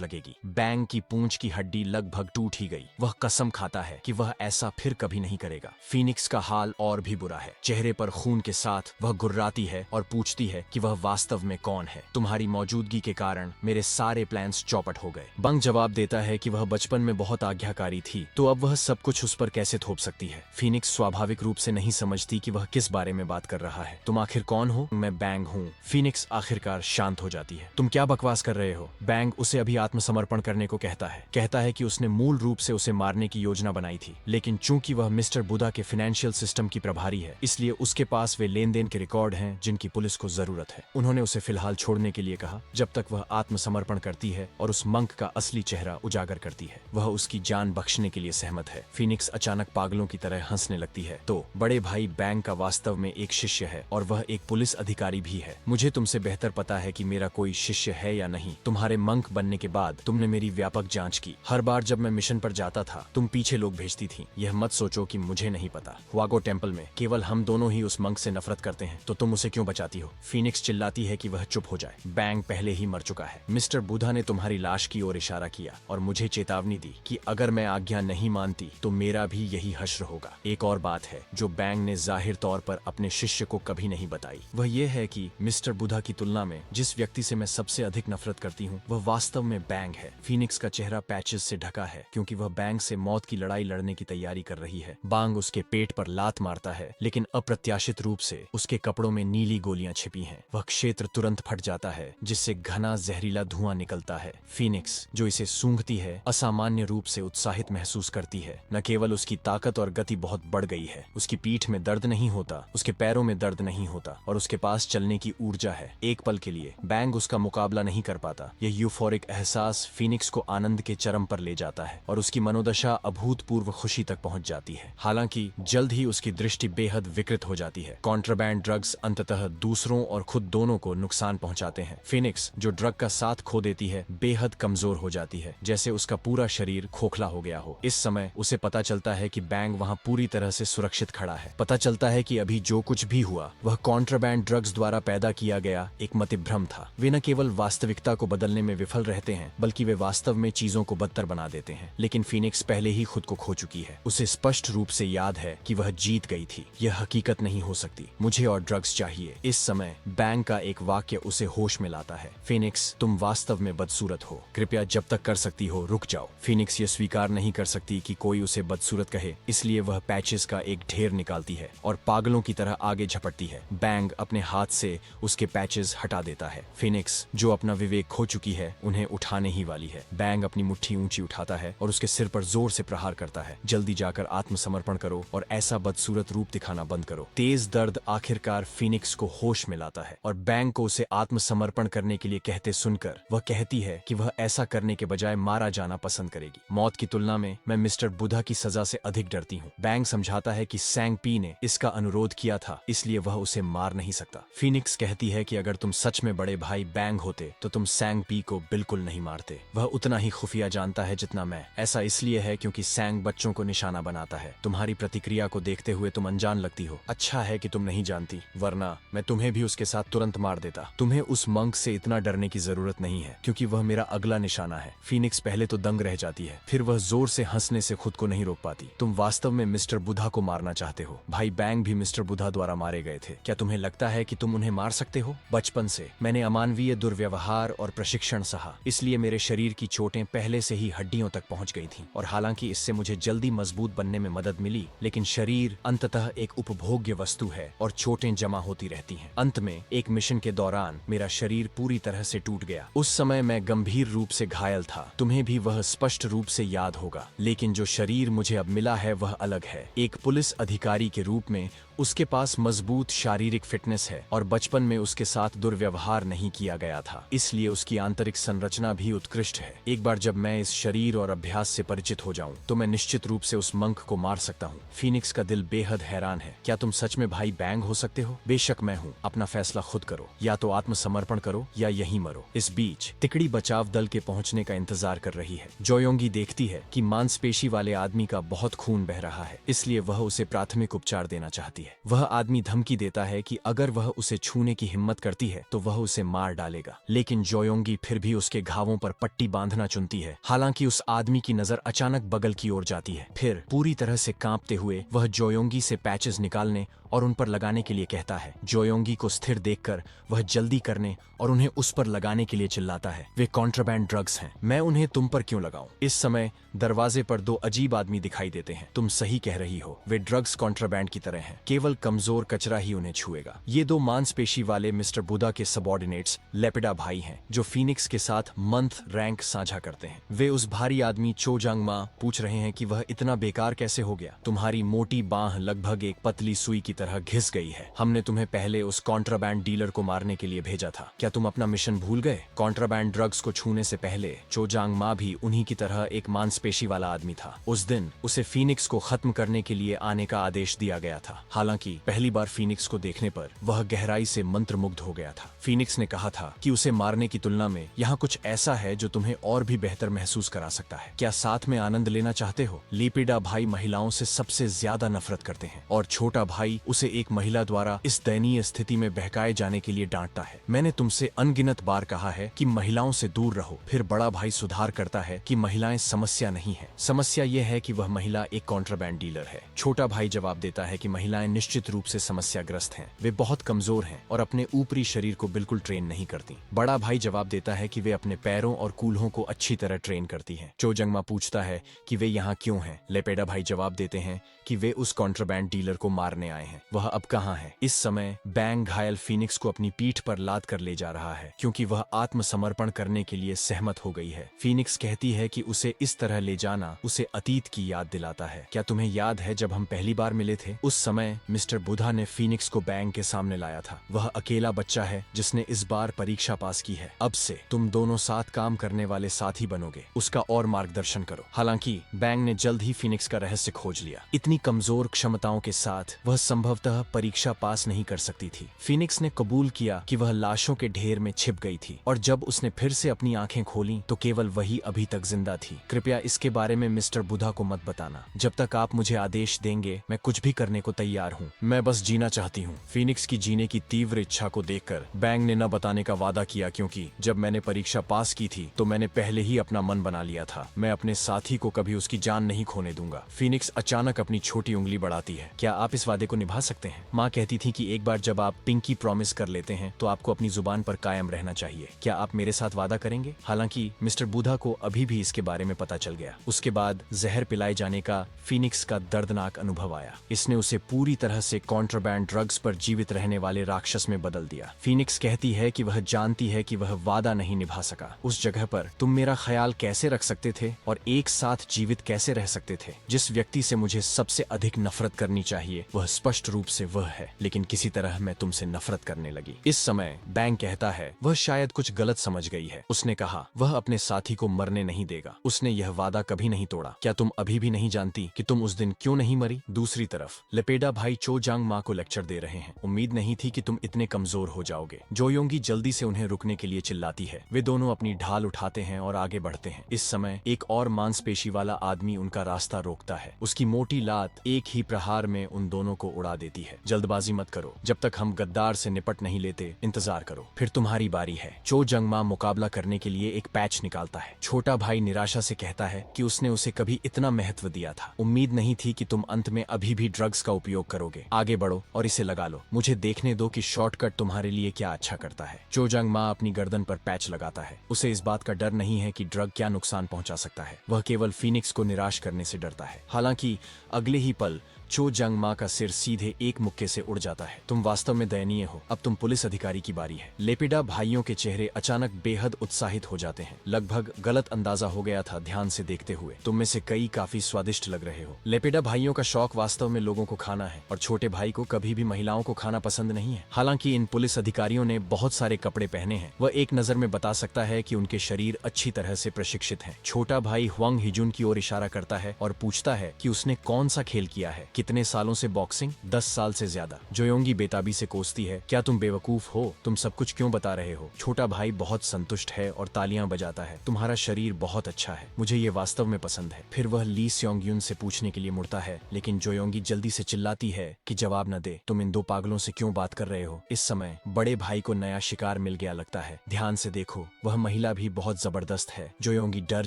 लगेगी। बैंग की पूंछ की हड्डी लगभग टूट ही गई। वह कसम खाता है कि वह ऐसा फिर कभी नहीं करेगा। फीनिक्स का हाल और भी बुरा है। चेहरे पर खून के साथ वह गुर्राती है और पूछती है कि वह वास्तव में कौन है। तुम्हारी मौजूदगी के कारण मेरे सारे प्लान्स चौपट हो गए। बंग जवाब देता है कि वह बचपन में बहुत आज्ञाकारी थी, तो अब वह सब कुछ उस पर कैसे थोप सकती है। फीनिक्स स्वाभाविक रूप से नहीं समझती कि वह किस बारे में बात कर रहा है। तुम आखिर कौन हो? मैं बैंग हूँ। फीनिक्स आखिरकार शांत हो जाती है। तुम क्या बकवास कर रहे हो? बैंग उसे अभी आत्मसमर्पण करने को कहता है कि उसने मूल रूप से उसे मारने की योजना बनाई थी, लेकिन चूंकि वह मिस्टर बुधा के फाइनेंशियल सिस्टम की प्रभारी है, इसलिए उसके पास वे लेन देन के रिकॉर्ड हैं जिनकी पुलिस को जरूरत है। उन्होंने उसे फिलहाल छोड़ने के लिए कहा जब तक वह आत्मसमर्पण करती है और उस मंक का असली चेहरा उजागर करती है। वह उसकी जान बख्शने के लिए सहमत है। फीनिक्स अचानक पागलों की तरह हंसने लगती है। तो बड़े भाई बैंग का वास्तव में एक शिष्य है और वह एक पुलिस अधिकारी भी है। मुझे तुमसे बेहतर पता है कि मेरा कोई शिष्य है या नहीं। तुम्हारे मंक बनने के बाद तुमने मेरी व्यापक जांच की। हर बार जब मैं मिशन पर जाता था तुम पीछे लोग भेजती थी। यह मत सोचो कि मुझे नहीं पता। वागो टेम्पल में केवल हम दोनों ही उस मंक से नफरत करते हैं, तो तुम उसे क्यों बचाती हो? फीनिक्स चिल्लाती है कि वह चुप हो जाए। बैंग पहले ही मर चुका है। मिस्टर बुधा ने तुम्हारी लाश की ओर इशारा किया और मुझे चेतावनी दी कि अगर मैं आज्ञा नहीं मानती तो मेरा भी यही हश्र होगा। एक और बात है जो बैंग ने जाहिर तौर पर अपने शिष्य को कभी नहीं बताई। वह यह है कि मिस्टर बुधा की तुलना में जिस व्यक्ति से मैं सबसे अधिक नफरत करती हूँ वह वास्तव में बैंग है। फीनिक्स का चेहरा पैचेस से ढका है क्योंकि वह बैंग से मौत की लड़ाई लड़ने की तैयारी कर रही है। बैंग उसके पेट पर लात मारता है, लेकिन अप्रत्याशित रूप से उसके कपड़ों में नीली गोलियां छिपी हैं। वह क्षेत्र तुरंत फट जाता है जिससे घना जहरीला धुआं निकलता है। फीनिक्स जो इसे सूंघती है असामान्य रूप से उत्साहित महसूस करती है। न केवल उसकी ताकत और गति बहुत बढ़ गई है, उसकी पीठ में दर्द नहीं होता, उसके पैरों में दर्द नहीं होता और उसके पास चलने की ऊर्जा है। एक पल के लिए बैंग उसका मुकाबला नहीं कर पाता। यह यूफोरिक एहसास फीनिक्स को आनंद के चरम पर ले जाता है और उसकी मनोदशा अभूतपूर्व खुशी तक पहुंच जाती है। हालांकि जल्द ही उसकी दृष्टि बेहद विकृत हो जाती है। कॉन्ट्राबैंड ड्रग्स अंततः दूसरों और खुद दोनों को नुकसान पहुंचाते हैं। फीनिक्स जो ड्रग का साथ खो देती है बेहद कमजोर हो जाती है, जैसे उसका पूरा शरीर खोखला हो गया हो। इस समय उसे पता चलता है कि बैंग वहां पूरी तरह से सुरक्षित खड़ा है। पता चलता है कि अभी जो कुछ भी हुआ वह कॉन्ट्राबैंड ड्रग्स द्वारा पैदा किया गया एक मतिभ्रम था। वे न केवल वास्तविकता को बदलने में विफल रहते हैं बल्कि वे वास्तव में चीजों को बदतर बना देते हैं। लेकिन फीनिक्स पहले ही खुद को खो चुकी है। उसे स्पष्ट रूप से याद है कि वह जीत गई थी। यह हकीकत नहीं हो सकती। मुझे और ड्रग्स चाहिए। इस समय बैंग का एक वाक्य उसे होश में लाता है। फीनिक्स तुम वास्तव में बदसूरत हो। कृपया जब तक कर सकती हो रुक जाओ। फीनिक्स ये स्वीकार नहीं कर सकती कि कोई उसे बदसूरत कहे, इसलिए वह पैचेस का एक ढेर निकालती है और पागलों की तरह आगे झपटती है। बैंग अपने हाथ से उसके पैचेस हटा देता है। फीनिक्स जो अपना विवेक खो चुकी है उन्हें उठाने ही वाली है। बैंग अपनी मुट्ठी ऊंची उठाता है और उसके सिर पर जोर से प्रहार करता है। जल्दी जाकर आत्मसमर्पण करो और ऐसा बदसूरत रूप दिखाना बंद करो। तेज दर्द आखिरकार फीनिक्स को होश में लाता है और बैंग को उसे आत्मसमर्पण करने के लिए कहते सुनकर वह कहती है कि वह ऐसा करने के बजाय मारा जाना पसंद करेगी। मौत की तुलना में मैं मिस्टर बुधा की सजा से अधिक डरती हूँ। बैंग समझाता है कि सैंग पी ने इसका अनुरोध किया था, इसलिए वह उसे मार नहीं सकता। फीनिक्स कहती है कि अगर तुम सच में बड़े भाई बैंग होते तो तुम सैंग पी को बिल्कुल नहीं मारते। वह उतना ही खुफिया जानता है जितना मैं। ऐसा इसलिए है क्योंकि सैंग बच्चों को निशाना बनाता है। तुम्हारी प्रतिक्रिया को देखते हुए तुम अनजान लगती हो। अच्छा है कि तुम नहीं जानती, वरना मैं तुम्हें भी उसके साथ तुरंत मार देता। तुम्हें उस मंक से इतना डरने की जरूरत नहीं है क्योंकि वह मेरा अगला निशाना है। फीनिक्स पहले तो दंग रह जाती है, फिर वह जोर से हंसने से खुद को नहीं रोक पाती। तुम वास्तव में मिस्टर बुधा को मारना चाहते हो। भाई बैंग भी मिस्टर बुधा द्वारा मारे गए थे। क्या तुम्हें लगता है कि तुम उन्हें मार सकते हो? बचपन से मैंने अमानवीय दुर्व्यवहार और प्रशिक्षण सहा, इसलिए मेरे शरीर की चोटें पहले से ही हड्डियों तक पहुंच गई थीं। और हालांकि इससे मुझे जल्दी मजबूत बनने में मदद मिली, लेकिन शरीर अंततः एक उपभोग्य वस्तु है और चोटें जमा होती रहती हैं। अंत में एक मिशन के दौरान मेरा शरीर पूरी तरह से टूट गया। उस समय मैं गंभीर रूप से घायल था। तुम्हें भी वह स्पष्ट रूप से याद होगा। लेकिन जो शरीर मुझे अब मिला है वह अलग है। एक पुलिस अधिकारी के रूप में उसके पास मजबूत शारीरिक फिटनेस है और बचपन में उसके साथ दुर्व्यवहार नहीं किया गया था, इसलिए उसकी आंतरिक संरचना भी उत्कृष्ट है। एक बार जब मैं इस शरीर और अभ्यास से परिचित हो जाऊं तो मैं निश्चित रूप से उस मंक को मार सकता हूं। फीनिक्स का दिल बेहद हैरान है। क्या तुम सच में भाई बैंग हो सकते हो? बेशक मैं हूं। अपना फैसला खुद करो, या तो आत्मसमर्पण करो या यहीं मरो। इस बीच तिकड़ी बचाव दल के पहुंचने का इंतजार कर रही है। जोयोंगी देखती है कि मांसपेशी वाले आदमी का बहुत खून बह रहा है, इसलिए वह उसे प्राथमिक उपचार देना चाहती है। है। वह आदमी धमकी देता है कि अगर वह उसे छूने की हिम्मत करती है तो वह उसे मार डालेगा, लेकिन जोयोंगी फिर भी उसके घावों पर पट्टी बांधना चुनती है। हालांकि उस आदमी की नजर अचानक बगल की ओर जाती है। फिर पूरी तरह से कांपते हुए वह जोयोंगी से पैचेस निकालने और उन पर लगाने के लिए कहता है। जोयोंगी को स्थिर देखकर वह जल्दी करने और उन्हें उस पर लगाने के लिए चिल्लाता है। वे कॉन्ट्राबैंड ड्रग्स हैं, मैं उन्हें तुम पर क्यों लगाऊं? इस समय दरवाजे पर दो अजीब आदमी दिखाई देते हैं। तुम सही कह रही हो, वे ड्रग्स कॉन्ट्राबैंड की तरह हैं, केवल कमजोर कचरा ही उन्हें छुएगा। ये दो मांसपेशी वाले मिस्टर बुधा के सबॉर्डिनेट्स लेपिडा भाई हैं, जो फीनिक्स के साथ मंथ रैंक साझा करते हैं। वे उस भारी आदमी चो जांग मा पूछ रहे हैं कि वह इतना बेकार कैसे हो गया। तुम्हारी मोटी बांह लगभग एक पतली सुई की तरह घिस गई है। हमने तुम्हें पहले उस कॉन्ट्राबैंड डीलर को मारने के लिए भेजा था। क्या तुम अपना मिशन भूल गए? कॉन्ट्राबैंड ड्रग्स को छूने से पहले चो जांग मा भी उन्हीं की तरह एक मांसपेशी वाला आदमी था। उस दिन उसे फीनिक्स को खत्म करने के लिए आने का आदेश दिया गया था। हालांकि पहली बार फीनिक्स को देखने पर वह गहराई से मंत्रमुग्ध हो गया था। फीनिक्स ने कहा था कि उसे मारने की तुलना में यहाँ कुछ ऐसा है जो तुम्हें और भी बेहतर महसूस करा सकता है। क्या साथ में आनंद लेना चाहते हो? लेपिडा भाई महिलाओं से सबसे ज्यादा नफरत करते हैं और छोटा भाई उसे एक महिला द्वारा इस दयनीय स्थिति में बहकाए जाने के लिए डांटता है। मैंने तुमसे अनगिनत बार कहा है कि महिलाओं से दूर रहो। फिर बड़ा भाई सुधार करता है कि महिलाएं समस्या नहीं है, समस्या यह है कि वह महिला एक कॉन्ट्राबैंड डीलर है। छोटा भाई जवाब देता है कि महिलाएं निश्चित रूप से समस्याग्रस्त हैं, वे बहुत कमजोर हैं और अपने ऊपरी शरीर को बिल्कुल ट्रेन नहीं करती। बड़ा भाई जवाब देता है कि वे अपने पैरों और कूल्हों को अच्छी तरह ट्रेन करती हैं। चो जंगमा पूछता है कि वे यहाँ क्यों हैं। लेपेडा भाई जवाब देते हैं कि वे उस कॉन्ट्राबैंड डीलर को मारने आए हैं। वह अब कहाँ है? इस समय बैंग घायल फीनिक्स को अपनी पीठ पर लाद कर ले जा रहा है, क्योंकि वह आत्मसमर्पण करने के लिए सहमत हो गई है। फीनिक्स कहती है कि उसे इस तरह ले जाना उसे अतीत की याद दिलाता है। क्या तुम्हें याद है जब हम पहली बार मिले थे? उस समय मिस्टर बुधा ने फीनिक्स को बैंग के सामने लाया था। वह अकेला बच्चा है जिसने इस बार परीक्षा पास की है। अब से तुम दोनों साथ काम करने वाले साथी बनोगे, उसका और मार्गदर्शन करो। हालांकि बैंग ने जल्द ही फीनिक्स का रहस्य खोज लिया। इतनी कमजोर क्षमताओं के साथ वह संभवतः परीक्षा पास नहीं कर सकती थी। फीनिक्स ने कबूल किया कि वह लाशों के ढेर में छिप गई थी और जब उसने फिर से अपनी आंखें खोली तो केवल वही अभी तक जिंदा थी। कृपया इसके बारे में मिस्टर बुधा को मत बताना। जब तक आप मुझे आदेश देंगे मैं कुछ भी करने को तैयार हूँ। मैं बस जीना चाहती हूँ। फीनिक्स की जीने की तीव्र इच्छा को देखकर बैंग ने न बताने का वादा किया, क्योंकि जब मैंने परीक्षा पास की थी तो मैंने पहले ही अपना मन बना लिया था। मैं अपने साथी को कभी उसकी जान नहीं खोने दूंगा। फीनिक्स अचानक अपनी छोटी उंगली बढ़ाती है। क्या आप इस वादे को निभा सकते हैं? माँ कहती थी कि एक बार जब आप पिंकी प्रॉमिस कर लेते हैं तो आपको अपनी जुबान पर कायम रहना चाहिए। क्या आप मेरे साथ वादा करेंगे? हालांकि मिस्टर बुधा को अभी भी इसके बारे में पता चल गया। उसके बाद जहर पिलाए जाने का फीनिक्स का दर्दनाक अनुभव आया। इसने उसे पूरी तरह से कॉन्ट्राबैंड ड्रग्स पर जीवित रहने वाले राक्षस में बदल दिया। फीनिक्स कहती है कि वह जानती है कि वह वादा नहीं निभा सका। उस जगह पर तुम मेरा ख्याल कैसे रख सकते थे और एक साथ जीवित कैसे रह सकते थे? जिस व्यक्ति से मुझे सबसे अधिक नफरत करनी चाहिए वह स्पष्ट रूप से वह है, लेकिन किसी तरह मैं तुमसे नफरत करने लगी। इस समय बैंग कहता है वह शायद कुछ गलत समझ गई है। उसने कहा वह अपने साथी को मरने नहीं देगा। उसने यह वादा कभी नहीं तोड़ा। क्या तुम अभी भी नहीं जानती कि तुम उस दिन क्यों नहीं मरी? दूसरी तरफ लेपेडा भाई चो जांग मा को लेक्चर दे रहे हैं। उम्मीद नहीं थी कि तुम इतने कमजोर हो जाओगे। जोयोंगी जल्दी से उन्हें रुकने के लिए चिल्लाती है। वे दोनों अपनी ढाल उठाते हैं और आगे बढ़ते हैं। इस समय एक और मांसपेशी वाला आदमी उनका रास्ता रोकता है। उसकी मोटी लात एक ही प्रहार में उन दोनों को उड़ा देती है। जल्दबाजी मत करो, जब तक हम गद्दार से निपट नहीं लेते इंतजार करो, फिर तुम्हारी बारी है। चो जंग मा मुकाबला करने के लिए एक पैच निकालता है। छोटा भाई निराशा से कहता है कि उसने उसे कभी इतना महत्व दिया था। उम्मीद नहीं थी कि तुम अंत में अभी भी ड्रग्स का उपयोग करोगे। आगे बढ़ो और इसे लगा लो। मुझे देखने दो कि शॉर्टकट तुम्हारे लिए क्या अच्छा करता है। चो जंग मा अपनी गर्दन पर पैच लगाता है। उसे इस बात का डर नहीं है कि ड्रग क्या नुकसान पहुंचा सकता है। वह केवल फीनिक्स को निराश करने से डरता है। हालांकि अगले ही पल चो जंग मा का सिर सीधे एक मुक्के से उड़ जाता है। तुम वास्तव में दयनीय हो। अब तुम पुलिस अधिकारी की बारी है। लेपिडा भाइयों के चेहरे अचानक बेहद उत्साहित हो जाते हैं। लगभग गलत अंदाजा हो गया था ध्यान से देखते हुए। तुम में से कई काफी स्वादिष्ट लग रहे हो। लेपिडा भाइयों का शौक वास्तव में लोगों को खाना है और छोटे भाई को कभी भी महिलाओं को खाना पसंद नहीं है। हालांकि इन पुलिस अधिकारियों ने बहुत सारे कपड़े पहने हैं। वह एक नजर में बता सकता है कि उनके शरीर अच्छी तरह से प्रशिक्षित हैं। छोटा भाई हुआंग हिजुन की ओर इशारा करता है और पूछता है कि उसने कौन सा खेल किया है। कितने सालों से बॉक्सिंग? 10 साल से ज्यादा। जोयोंगी बेताबी से कोसती है, क्या तुम बेवकूफ हो? तुम सब कुछ क्यों बता रहे हो? छोटा भाई बहुत संतुष्ट है और तालियां बजाता है। तुम्हारा शरीर बहुत अच्छा है, मुझे ये वास्तव में पसंद है। फिर वह ली स्योंगयुन से पूछने के लिए मुड़ता है, लेकिन जोयोंगी जल्दी से चिल्लाती है कि जवाब न दे। तुम इन दो पागलों से क्यों बात कर रहे हो? इस समय बड़े भाई को नया शिकार मिल गया लगता है। ध्यान से देखो, वह महिला भी बहुत जबरदस्त है। जोयोंगी डर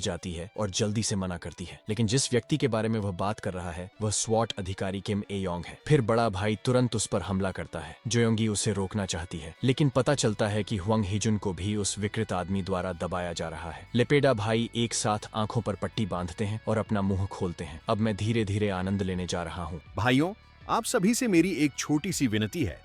जाती है और जल्दी से मना करती है, लेकिन जिस व्यक्ति के बारे में वह बात कर रहा है वह स्वॉट अधिकारी किम ए योंग है। फिर बड़ा भाई तुरंत उस पर हमला करता है। जोयोंगी उसे रोकना चाहती है, लेकिन पता चलता है कि हुआंग हिजुन को भी उस विकृत आदमी द्वारा दबाया जा रहा है। लेपेडा भाई एक साथ आंखों पर पट्टी बांधते हैं और अपना मुंह खोलते हैं। अब मैं धीरे धीरे आनंद लेने जा रहा हूँ। भाइयों, आप सभी से मेरी एक छोटी सी विनती है।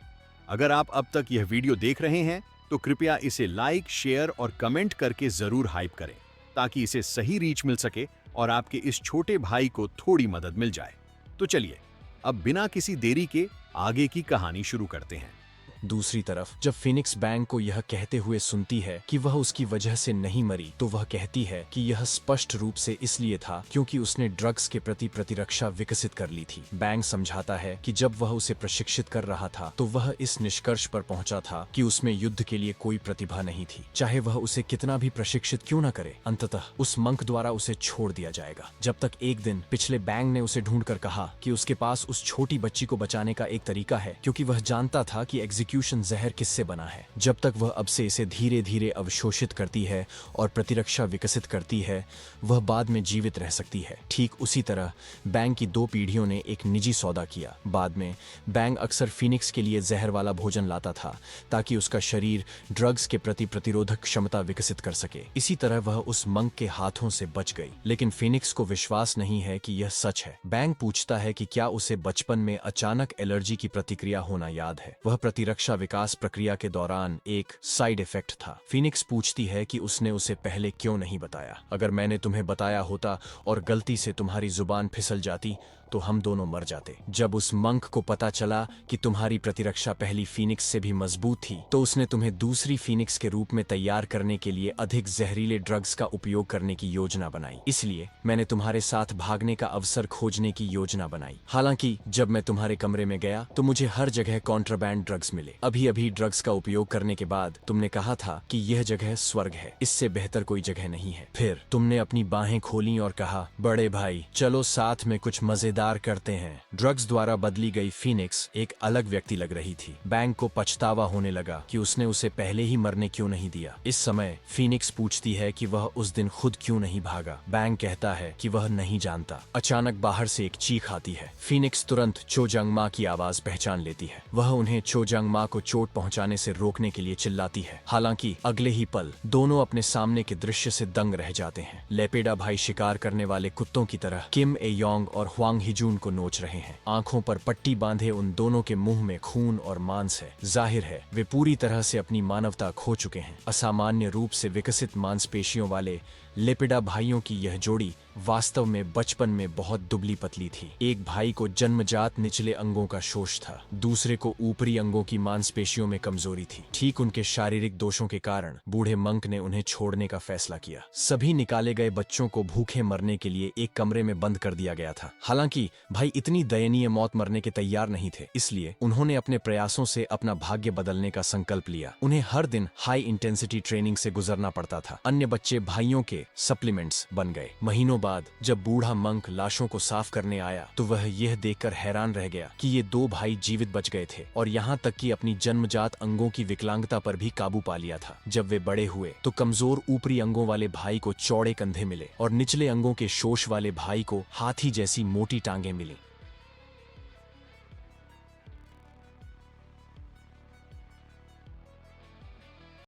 अगर आप अब तक यह वीडियो देख रहे हैं तो कृपया इसे लाइक, शेयर और कमेंट करके जरूर हाइप करें, ताकि इसे सही रीच मिल सके और आपके इस छोटे भाई को थोड़ी मदद मिल जाए। तो चलिए अब बिना किसी देरी के आगे की कहानी शुरू करते हैं। दूसरी तरफ जब फिनिक्स बैंग को यह कहते हुए सुनती है कि वह उसकी वजह से नहीं मरी, तो वह कहती है कि यह स्पष्ट रूप से इसलिए था क्योंकि उसने ड्रग्स के प्रति प्रतिरक्षा विकसित कर ली थी। बैंग समझाता है कि जब वह उसे प्रशिक्षित कर रहा था तो वह इस निष्कर्ष पर पहुंचा था कि उसमें युद्ध के लिए कोई प्रतिभा नहीं थी। चाहे वह उसे कितना भी प्रशिक्षित क्यों न करे, अंततः उस मंक द्वारा उसे छोड़ दिया जाएगा। जब तक एक दिन पिछले बैंग ने उसे ढूंढ कर कहा कि उसके पास उस छोटी बच्ची को बचाने का एक तरीका है, क्योंकि वह जानता था कि जहर किससे बना है। जब तक वह अब से इसे धीरे धीरे अवशोषित करती है और प्रतिरक्षा विकसित करती है, वह बाद में जीवित रह सकती है। ठीक उसी तरह बैंग की 2 पीढ़ियों ने एक निजी सौदा किया। बाद में बैंग अक्सर फिनिक्स के लिए जहर वाला भोजन लाता था ताकि उसका शरीर ड्रग्स के प्रति प्रतिरोधक क्षमता विकसित कर सके। इसी तरह वह उस मंक के हाथों से बच गई, लेकिन फिनिक्स को विश्वास नहीं है कि यह सच है। बैंग पूछता है कि क्या उसे बचपन में अचानक एलर्जी की प्रतिक्रिया होना याद है। वह प्रतिरक्षा विकास प्रक्रिया के दौरान एक साइड इफेक्ट था। फिनिक्स पूछती है कि उसने उसे पहले क्यों नहीं बताया। अगर मैंने तुम्हें बताया होता और गलती से तुम्हारी जुबान फिसल जाती तो हम दोनों मर जाते। जब उस मंक को पता चला कि तुम्हारी प्रतिरक्षा पहली फीनिक्स से भी मजबूत थी, तो उसने तुम्हें दूसरी फीनिक्स के रूप में तैयार करने के लिए अधिक जहरीले ड्रग्स का उपयोग करने की योजना बनाई। इसलिए मैंने तुम्हारे साथ भागने का अवसर खोजने की योजना बनाई। हालांकि जब मैं तुम्हारे कमरे में गया तो मुझे हर जगह कॉन्ट्राबैंड ड्रग्स मिले। अभी ड्रग्स का उपयोग करने के बाद तुमने कहा था कि यह जगह स्वर्ग है, इससे बेहतर कोई जगह नहीं है। फिर तुमने अपनी बाहें खोली और कहा, बड़े भाई चलो साथ में कुछ मजेदार करते हैं। ड्रग्स द्वारा बदली गई फीनिक्स एक अलग व्यक्ति लग रही थी। बैंक को पछतावा होने लगा कि उसने उसे पहले ही मरने क्यों नहीं दिया। इस समय फीनिक्स पूछती है कि वह उस दिन खुद क्यों नहीं भागा। बैंक कहता है कि वह नहीं जानता। अचानक बाहर से एक चीख आती है। फीनिक्स तुरंत चो जंग मा की आवाज पहचान लेती है। वह उन्हें चो जंग मा को चोट पहुंचाने से रोकने के लिए चिल्लाती है। हालांकि अगले ही पल दोनों अपने सामने के दृश्य से दंग रह जाते हैं। लेपेडा भाई शिकार करने वाले कुत्तों की तरह किम ए योंग और हुआंग हिजुन को नोच रहे हैं। आंखों पर पट्टी बांधे उन दोनों के मुंह में खून और मांस है। जाहिर है वे पूरी तरह से अपनी मानवता खो चुके हैं। असामान्य रूप से विकसित मांसपेशियों वाले लेपिडा भाइयों की यह जोड़ी वास्तव में बचपन में बहुत दुबली पतली थी। एक भाई को जन्मजात निचले अंगों का शोष था, दूसरे को ऊपरी अंगों की मांसपेशियों में कमजोरी थी। ठीक उनके शारीरिक दोषों के कारण बूढ़े मंक ने उन्हें छोड़ने का फैसला किया। सभी निकाले गए बच्चों को भूखे मरने के लिए एक कमरे में बंद कर दिया गया था। हालांकि भाई इतनी दयनीय मौत मरने के तैयार नहीं थे, इसलिए उन्होंने अपने प्रयासों से अपना भाग्य बदलने का संकल्प लिया। उन्हें हर दिन हाई इंटेंसिटी ट्रेनिंग से गुजरना पड़ता था। अन्य बच्चे भाइयों के सप्लीमेंट्स बन गए। महीनों बाद जब बूढ़ा मंक लाशों को साफ करने आया तो वह यह देखकर हैरान रह गया कि ये 2 भाई जीवित बच गए थे और यहाँ तक कि अपनी जन्मजात अंगों की विकलांगता पर भी काबू पा लिया था। जब वे बड़े हुए तो कमजोर ऊपरी अंगों वाले भाई को चौड़े कंधे मिले और निचले अंगों के शोष वाले भाई को हाथी जैसी मोटी टांगे मिली।